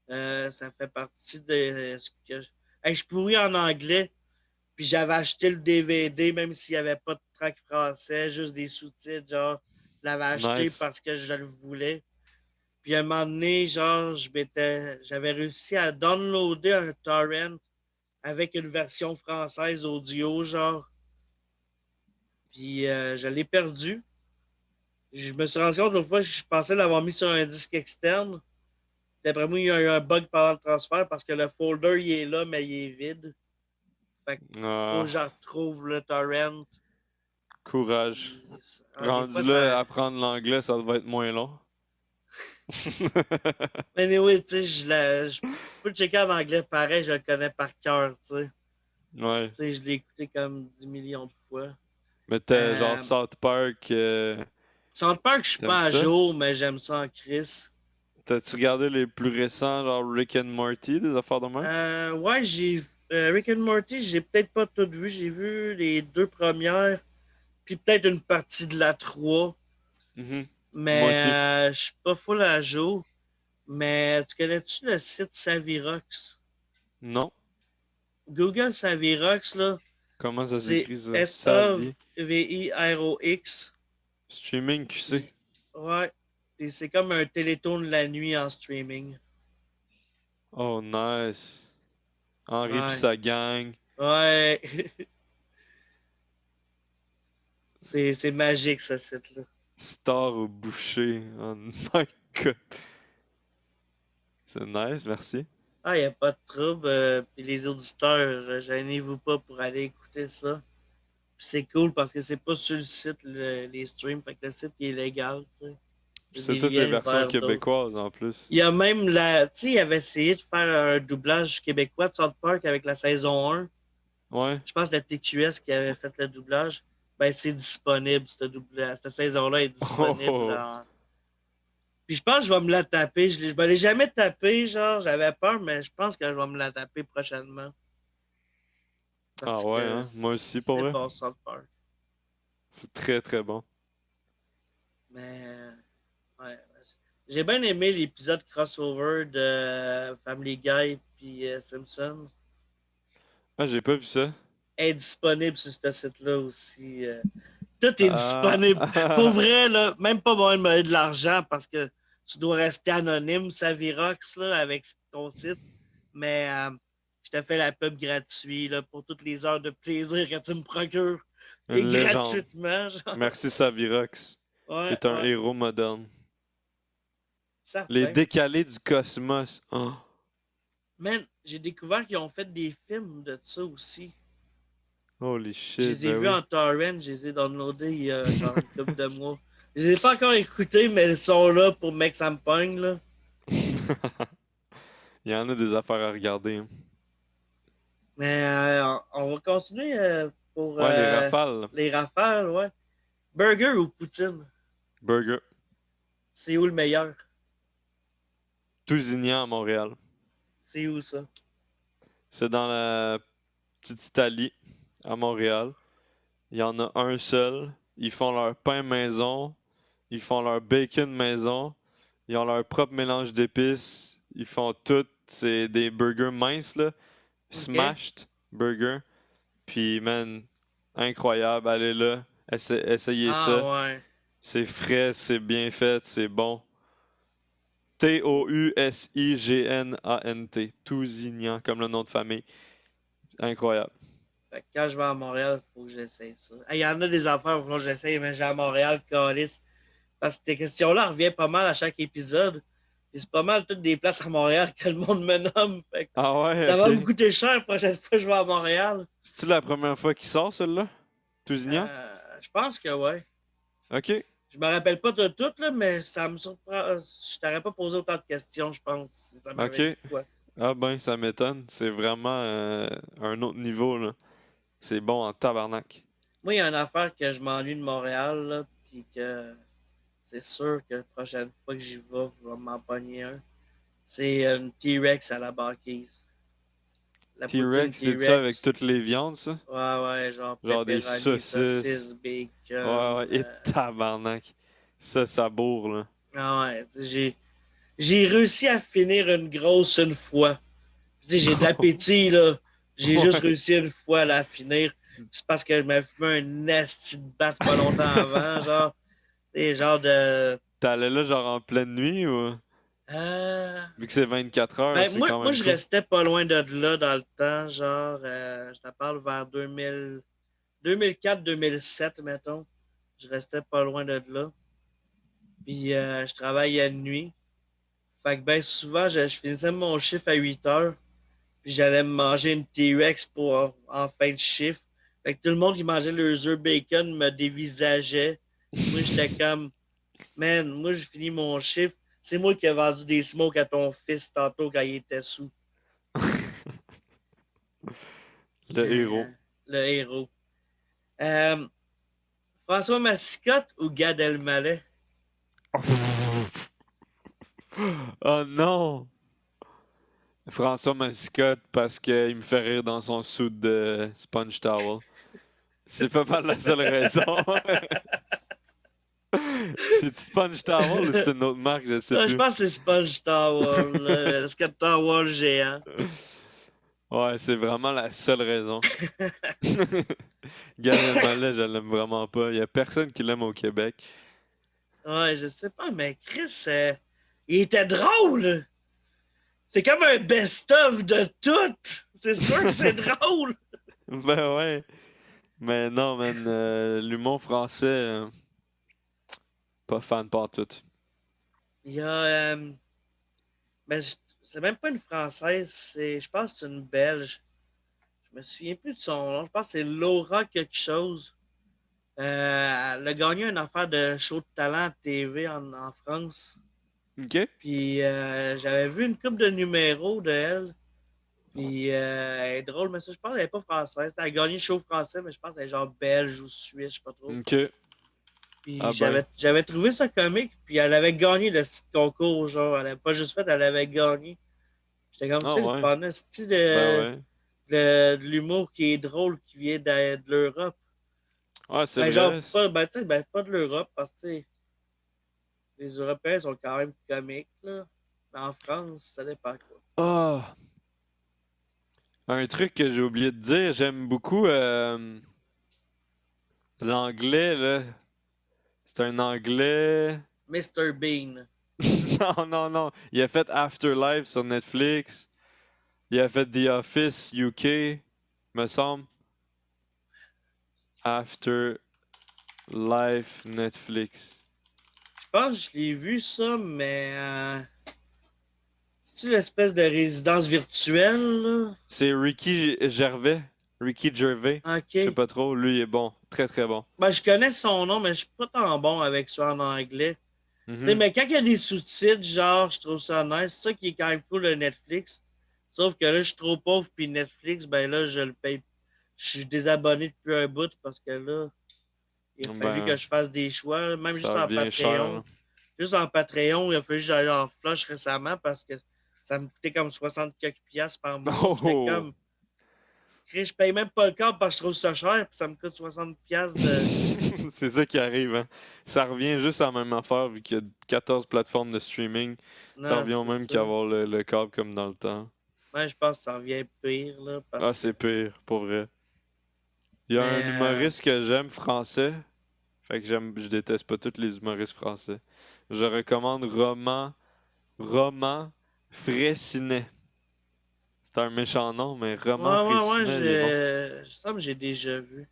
ça fait partie de ce que. Hey, je suis pourri en anglais. Puis j'avais acheté le DVD, même s'il n'y avait pas de track français, juste des sous-titres, genre, je l'avais acheté Nice. parce que je le voulais. Puis à un moment donné, genre, j'avais réussi à downloader un torrent avec une version française audio, genre. Puis je l'ai perdu. Je me suis rendu compte l'autre fois, je pensais l'avoir mis sur un disque externe. D'après moi, il y a eu un bug pendant le transfert parce que le folder, il est là, mais il est vide. Fait qu'il faut que je retrouve le torrent. Courage. Des fois, Rendu là, apprendre l'anglais, ça va être moins long. Mais anyway, tu sais, je peux le checker en anglais pareil, je le connais par cœur, tu sais. Ouais. Tu sais, je l'ai écouté comme 10 millions de fois. Mais t'as genre South Park. South Park, je suis T'aimes pas à ça? jour, mais j'aime ça en Chris. T'as-tu regardé les plus récents, genre Rick and Morty, des affaires de même? Ouais, j'ai Rick and Morty, j'ai peut-être pas tout vu. J'ai vu les 2 premières, puis peut-être une partie de la 3. Mhm. Moi Mais aussi. je suis pas full à jour. Mais tu connais-tu le site Savirox? Non. Google Savirox, là, Comment ça c'est s'écrit ça? Savi. Savirox. Streaming QC. Ouais. Et c'est comme un téléthon de la nuit en streaming. Oh, nice. Henri pis Ouais. sa gang. Ouais. c'est magique, ce site-là. Star au boucher. Oh my god. C'est nice, merci. Ah, il n'y a pas de trouble. Puis les auditeurs, gênez-vous pas pour aller écouter ça. Puis c'est cool parce que c'est pas sur le site, les streams. Fait que le site, il est légal, tu sais. C'est C'est des toutes les liens versions vers d'autres. québécoises en plus. Il y a même la. Tu sais, il avait essayé de faire un doublage québécois de South Park avec la saison 1. Ouais. Je pense que la TQS qui avait fait le doublage. Ben, c'est disponible, cette saison-là est disponible. Oh. Puis je pense que je vais me la taper. Je me l'ai jamais tapé, genre, j'avais peur, mais je pense que je vais me la taper prochainement. Ah Parce ouais, que hein? Moi aussi, pour c'est vrai. bon, South Park. C'est très très bon. Mais, ouais. J'ai bien aimé l'épisode crossover de Family Guy puis Simpsons. Ah, j'ai pas vu ça. Est disponible sur ce site-là aussi. Tout est disponible. Pour Ah. vrai, là, même pas besoin de me donner de l'argent parce que tu dois rester anonyme, Savirox, là, avec ton site. Mais je te fais la pub gratuite là, pour toutes les heures de plaisir que tu me procures. Et Une légende. gratuitement, genre. Merci Savirox. Ouais, T'es un ouais. héros moderne. Les Certain. décalés du cosmos. Oh. Man, j'ai découvert qu'ils ont fait des films de ça aussi. Holy Je shit, les ai ben vus oui. en torrent, je les ai downloadés il y a genre une couple de mois. Je les ai pas encore écoutés, mais ils sont là pour mec ça me pogne, là. Il y en a des affaires à regarder, hein. Mais on va continuer pour Ouais, les rafales. les rafales, ouais. Burger ou poutine? Burger. C'est où le meilleur? Tousignan à Montréal. C'est où ça? C'est dans la petite Italie à Montréal. Il y en a un seul. Ils font leur pain maison. Ils font leur bacon maison. Ils ont leur propre mélange d'épices. Ils font tout. C'est des burgers minces, là. Smashed burger. Puis, man, incroyable. Allez là. Essayez Ah ça. ouais. C'est frais, c'est bien fait, c'est bon. Tousignan. Tousignan, comme le nom de famille. Incroyable. Fait que quand je vais à Montréal, il faut que j'essaye ça. Il y en a des affaires, il faut que j'essaye, mais j'ai à Montréal, calice. Parce que ces questions-là reviennent pas mal à chaque épisode. Et c'est pas mal toutes des places à Montréal que le monde me nomme. Fait que Ah ouais, ça va me ok. coûter cher la prochaine fois que je vais à Montréal. C'est-tu la première fois qu'il sort, celui-là? Tousignan? Je pense que ouais. Ok. Je me rappelle pas de tout, là, mais ça me surprend. Je t'aurais pas posé autant de questions, je pense, si ça m'avait Ok. dit quoi. Ah ben, ça m'étonne. C'est vraiment un autre niveau, là. C'est bon en tabarnak. Moi, il y a une affaire que je m'ennuie de Montréal, là, puis que c'est sûr que la prochaine fois que j'y vais, je vais m'en pogner un. C'est une T-Rex à la banquise. La poutine T-Rex, c'est ça avec T-Rex. toutes les viandes, ça? Ouais, genre Genre des pepperoni, saucisses. bacon. Ouais, et tabarnak. Ça bourre, là. Ah ouais, j'ai réussi à finir une grosse une fois. Tu sais, j'ai de l'appétit, là. J'ai juste Ouais. réussi une fois à la finir. C'est parce que je m'avais fumé un esti de batte pas longtemps avant, genre. Des genre de. T'allais là genre en pleine nuit ou? Vu que c'est 24 heures, Ben, c'est moi, quand moi, même je cool. restais pas loin de là dans le temps, genre, je te parle vers 2004-2007, mettons. Je restais pas loin de là. Puis, je travaillais de nuit. Fait que, ben, souvent, je finissais mon chiffre à 8 heures. Puis, j'allais me manger une T-Rex pour, en fin de chiffre. Fait que tout le monde qui mangeait leurs œufs bacon me dévisageait. Puis, moi, j'étais comme, man, moi, j'ai fini mon chiffre. C'est moi qui ai vendu des smokes à ton fils tantôt quand il était sous. Le héros. Le héros. Euh, François Massicotte ou Gad Elmaleh? Oh non! François Mascotte parce qu'il me fait rire dans son suit de Sponge Towel. C'est pas mal la seule raison. C'est Sponge Towel ou c'est une autre marque, je sais Je plus. pense que c'est Sponge Towel, là, le Scott Towel géant. Ouais, c'est vraiment la seule raison. Gad Elmaleh, je l'aime vraiment pas. Il y a personne qui l'aime au Québec. Ouais, je sais pas, mais Chris, il était drôle. C'est comme un best-of de tout. C'est sûr que c'est drôle. Ben ouais. Mais non, man, l'humour français, pas fan tout. Il y a. Ben, c'est même pas une Française, je pense que c'est une Belge. Je me souviens plus de son nom. Je pense que c'est Laura quelque chose. Elle a gagné une affaire de show de talent à TV en France. Ok? Puis j'avais vu une couple de numéros de elle. Puis elle est drôle, mais ça, je pense qu'elle n'est pas française. Elle a gagné le show français, mais je pense qu'elle est genre belge ou suisse, je sais pas trop. Ok. Puis Ah ben. j'avais trouvé ça comique, puis elle avait gagné le petit concours, genre. Elle n'avait pas juste fait, elle avait gagné. J'étais comme, tu Ah sais, le ouais. fun, c'est Ben ouais. de l'humour qui est drôle, qui vient de l'Europe. Ouais, c'est Ben, genre, vrai. pas, ben, tu sais, ben, pas de l'Europe, parce que, tu sais, les Européens sont quand même comiques, là. Mais en France, ça dépend quoi. Ah! Un truc que j'ai oublié de dire, j'aime beaucoup l'anglais, là. C'est un anglais. Mr. Bean. Non, non, non. Il a fait Afterlife sur Netflix. Il a fait The Office UK, me semble. Afterlife Netflix. Je pense que je l'ai vu, ça, mais c'est-tu l'espèce de résidence virtuelle, là? C'est Ricky Gervais. Ricky Gervais. Je sais OK. pas trop. Lui, il est bon. Très, très bon. Ben, je connais son nom, mais je suis pas tant bon avec ça en anglais. Tu sais, Mhm. mais quand il y a des sous-titres, genre, je trouve ça nice. C'est ça qui est quand même cool de Netflix. Sauf que là, je suis trop pauvre, puis Netflix, ben là, je le paye. Je suis désabonné depuis un bout parce que là, il a fallu que Ben, je fasse des choix, là, même juste ça en revient cher, Patreon. là. Juste en Patreon, il a fallu que j'aille en flush récemment parce que ça me coûtait comme 60 quelques piastres par mois. Puis j'étais Oh! comme, Chris, je paye même pas le câble parce que je trouve ça cher, puis ça me coûte 60 piastres de. C'est ça qui arrive, hein. Ça revient juste à la même affaire vu qu'il y a 14 plateformes de streaming. Ça Non, revient au c'est même ça. qu'avoir le câble comme dans le temps. Ouais, je pense que ça revient pire, là, Ah, parce que. c'est pire, pour vrai. Il y a un Mais, humoriste que j'aime français. Fait que je déteste pas tous les humoristes français. Je recommande Roman Fraissinet. C'est un méchant nom, mais Roman ouais, Fraissinet, il est bon. je sens que j'ai déjà vu.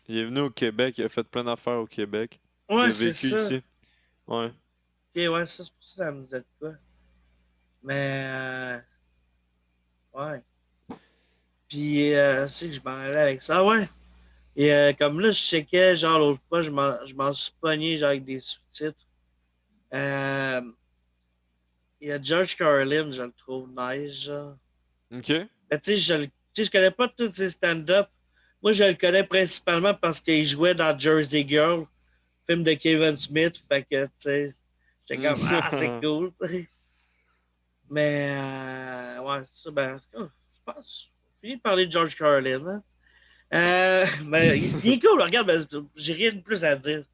Il est venu au Québec, il a fait plein d'affaires au Québec. Il Ouais, a c'est vécu ça. ici. Ouais. Ok, ouais, ça, c'est pour ça que ça me disait de quoi. Mais, ouais. Puis, c'est que je m'en allais avec ça, ouais. Et comme là, je checkais, genre, l'autre fois, je m'en suis pogné, genre, avec des sous-titres. Euh, Il y a George Carlin, je le trouve nice, genre. Ok. Mais tu sais, je connais pas tous ses stand-up. Moi, je le connais principalement parce qu'il jouait dans Jersey Girl, film de Kevin Smith. Fait que, tu sais, j'étais comme, ah, c'est cool, tu sais. Mais, ouais, c'est ça, ben, en tout cas, je pense, j'ai fini de parler de George Carlin, hein. Ben, il est cool, regarde, ben, j'ai rien de plus à dire.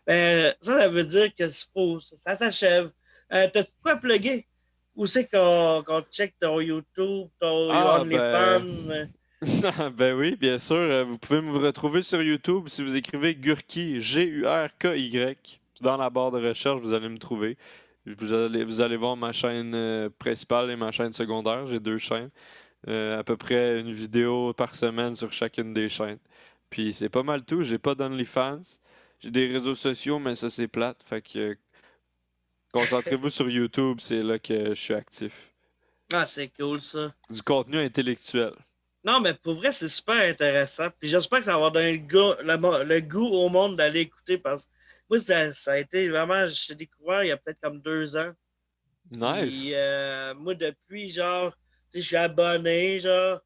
Ça veut dire que ça s'achève. T'as quoi à plugger? Où c'est qu'on check ton YouTube, ton Ah, ben. OnlyFans? Ben oui, bien sûr. Vous pouvez me retrouver sur YouTube si vous écrivez Gurky, Gurky. Dans la barre de recherche, vous allez me trouver. Vous allez voir ma chaîne principale et ma chaîne secondaire. J'ai 2 chaînes. À peu près une vidéo par semaine sur chacune des chaînes. Puis c'est pas mal tout. J'ai pas d'OnlyFans. J'ai des réseaux sociaux, mais ça c'est plate. Fait que concentrez-vous sur YouTube, c'est là que je suis actif. Ah, c'est cool, ça. Du contenu intellectuel. Non, mais pour vrai, c'est super intéressant. Puis j'espère que ça va donner le goût au monde d'aller écouter parce que moi, ça a été vraiment, je t'ai découvert il y a peut-être comme 2 ans. Puis Nice. moi, depuis, genre, tu sais, je suis abonné, genre.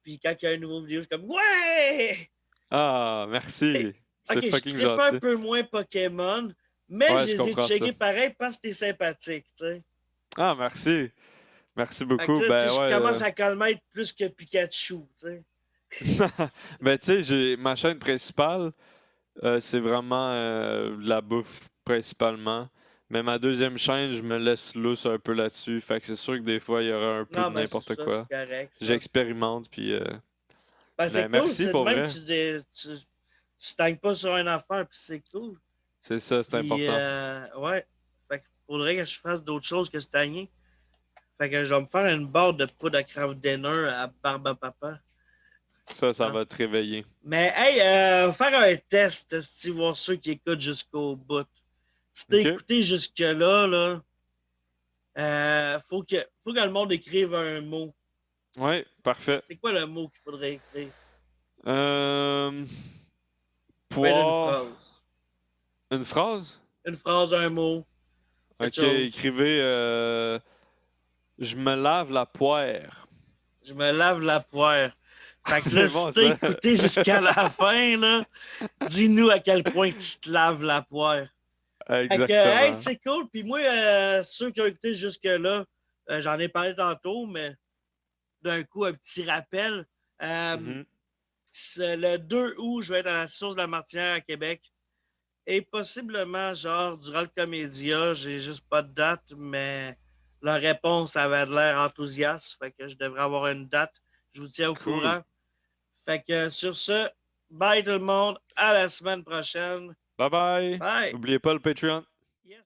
Puis quand il y a une nouvelle vidéo, je suis comme, ouais! Ah, Hey, merci. ok, C'est je fucking trippe un gentil. peu moins Pokémon, mais Ouais, je je les ai comprends ça. checkés pareil parce que t'es sympathique, tu sais. Ah, merci. Merci Fait que beaucoup. là, tu sais, Ben je ouais. commence à connaître plus que Pikachu, tu sais. Ben tu sais, j'ai ma chaîne principale, c'est vraiment de la bouffe principalement. Mais ma deuxième chaîne, je me laisse lousse un peu là-dessus. Fait que c'est sûr que des fois, il y aura un peu Non, de ben c'est n'importe ça, c'est quoi. correct, ça. J'expérimente, puis Ben c'est ben, cool, merci c'est de pour même, vrai. tu stagnes pas sur une affaire, puis c'est cool. C'est ça, c'est Puis, important. ouais. Fait qu'il faudrait que je fasse d'autres choses que stagner. Fait que je vais me faire une barre de poudre à Kraft Dinner à Barbe Papa. Ça Hein. va te réveiller. Mais, hey, faire un test, si voir ceux qui écoutent jusqu'au bout. Si t'as OK? écouté jusque-là, là, faut que le monde écrive un mot. Ouais, parfait. C'est quoi le mot qu'il faudrait écrire? Euh, Ben, une poire. phrase. Une phrase? Une phrase, un mot, quelque OK, chose. écrivez je me lave la poire. Je me lave la poire. Fait que là, C'est si bon t'as ça. écouté jusqu'à la fin, là, dis-nous à quel point tu te laves la poire. Fait que, hey, Exactement. c'est cool. Puis moi, ceux qui ont écouté jusque-là, j'en ai parlé tantôt, mais d'un coup, un petit rappel. Euh, Mhm. le 2 août, je vais être à la Source de la Martinière à Québec. Et possiblement, genre, durant le Comédia, j'ai juste pas de date, mais la réponse avait l'air enthousiaste. Fait que je devrais avoir une date. Je vous tiens au Cool. courant. Fait que sur ce, bye tout le monde. À la semaine prochaine. Bye bye. Bye. N'oubliez pas le Patreon.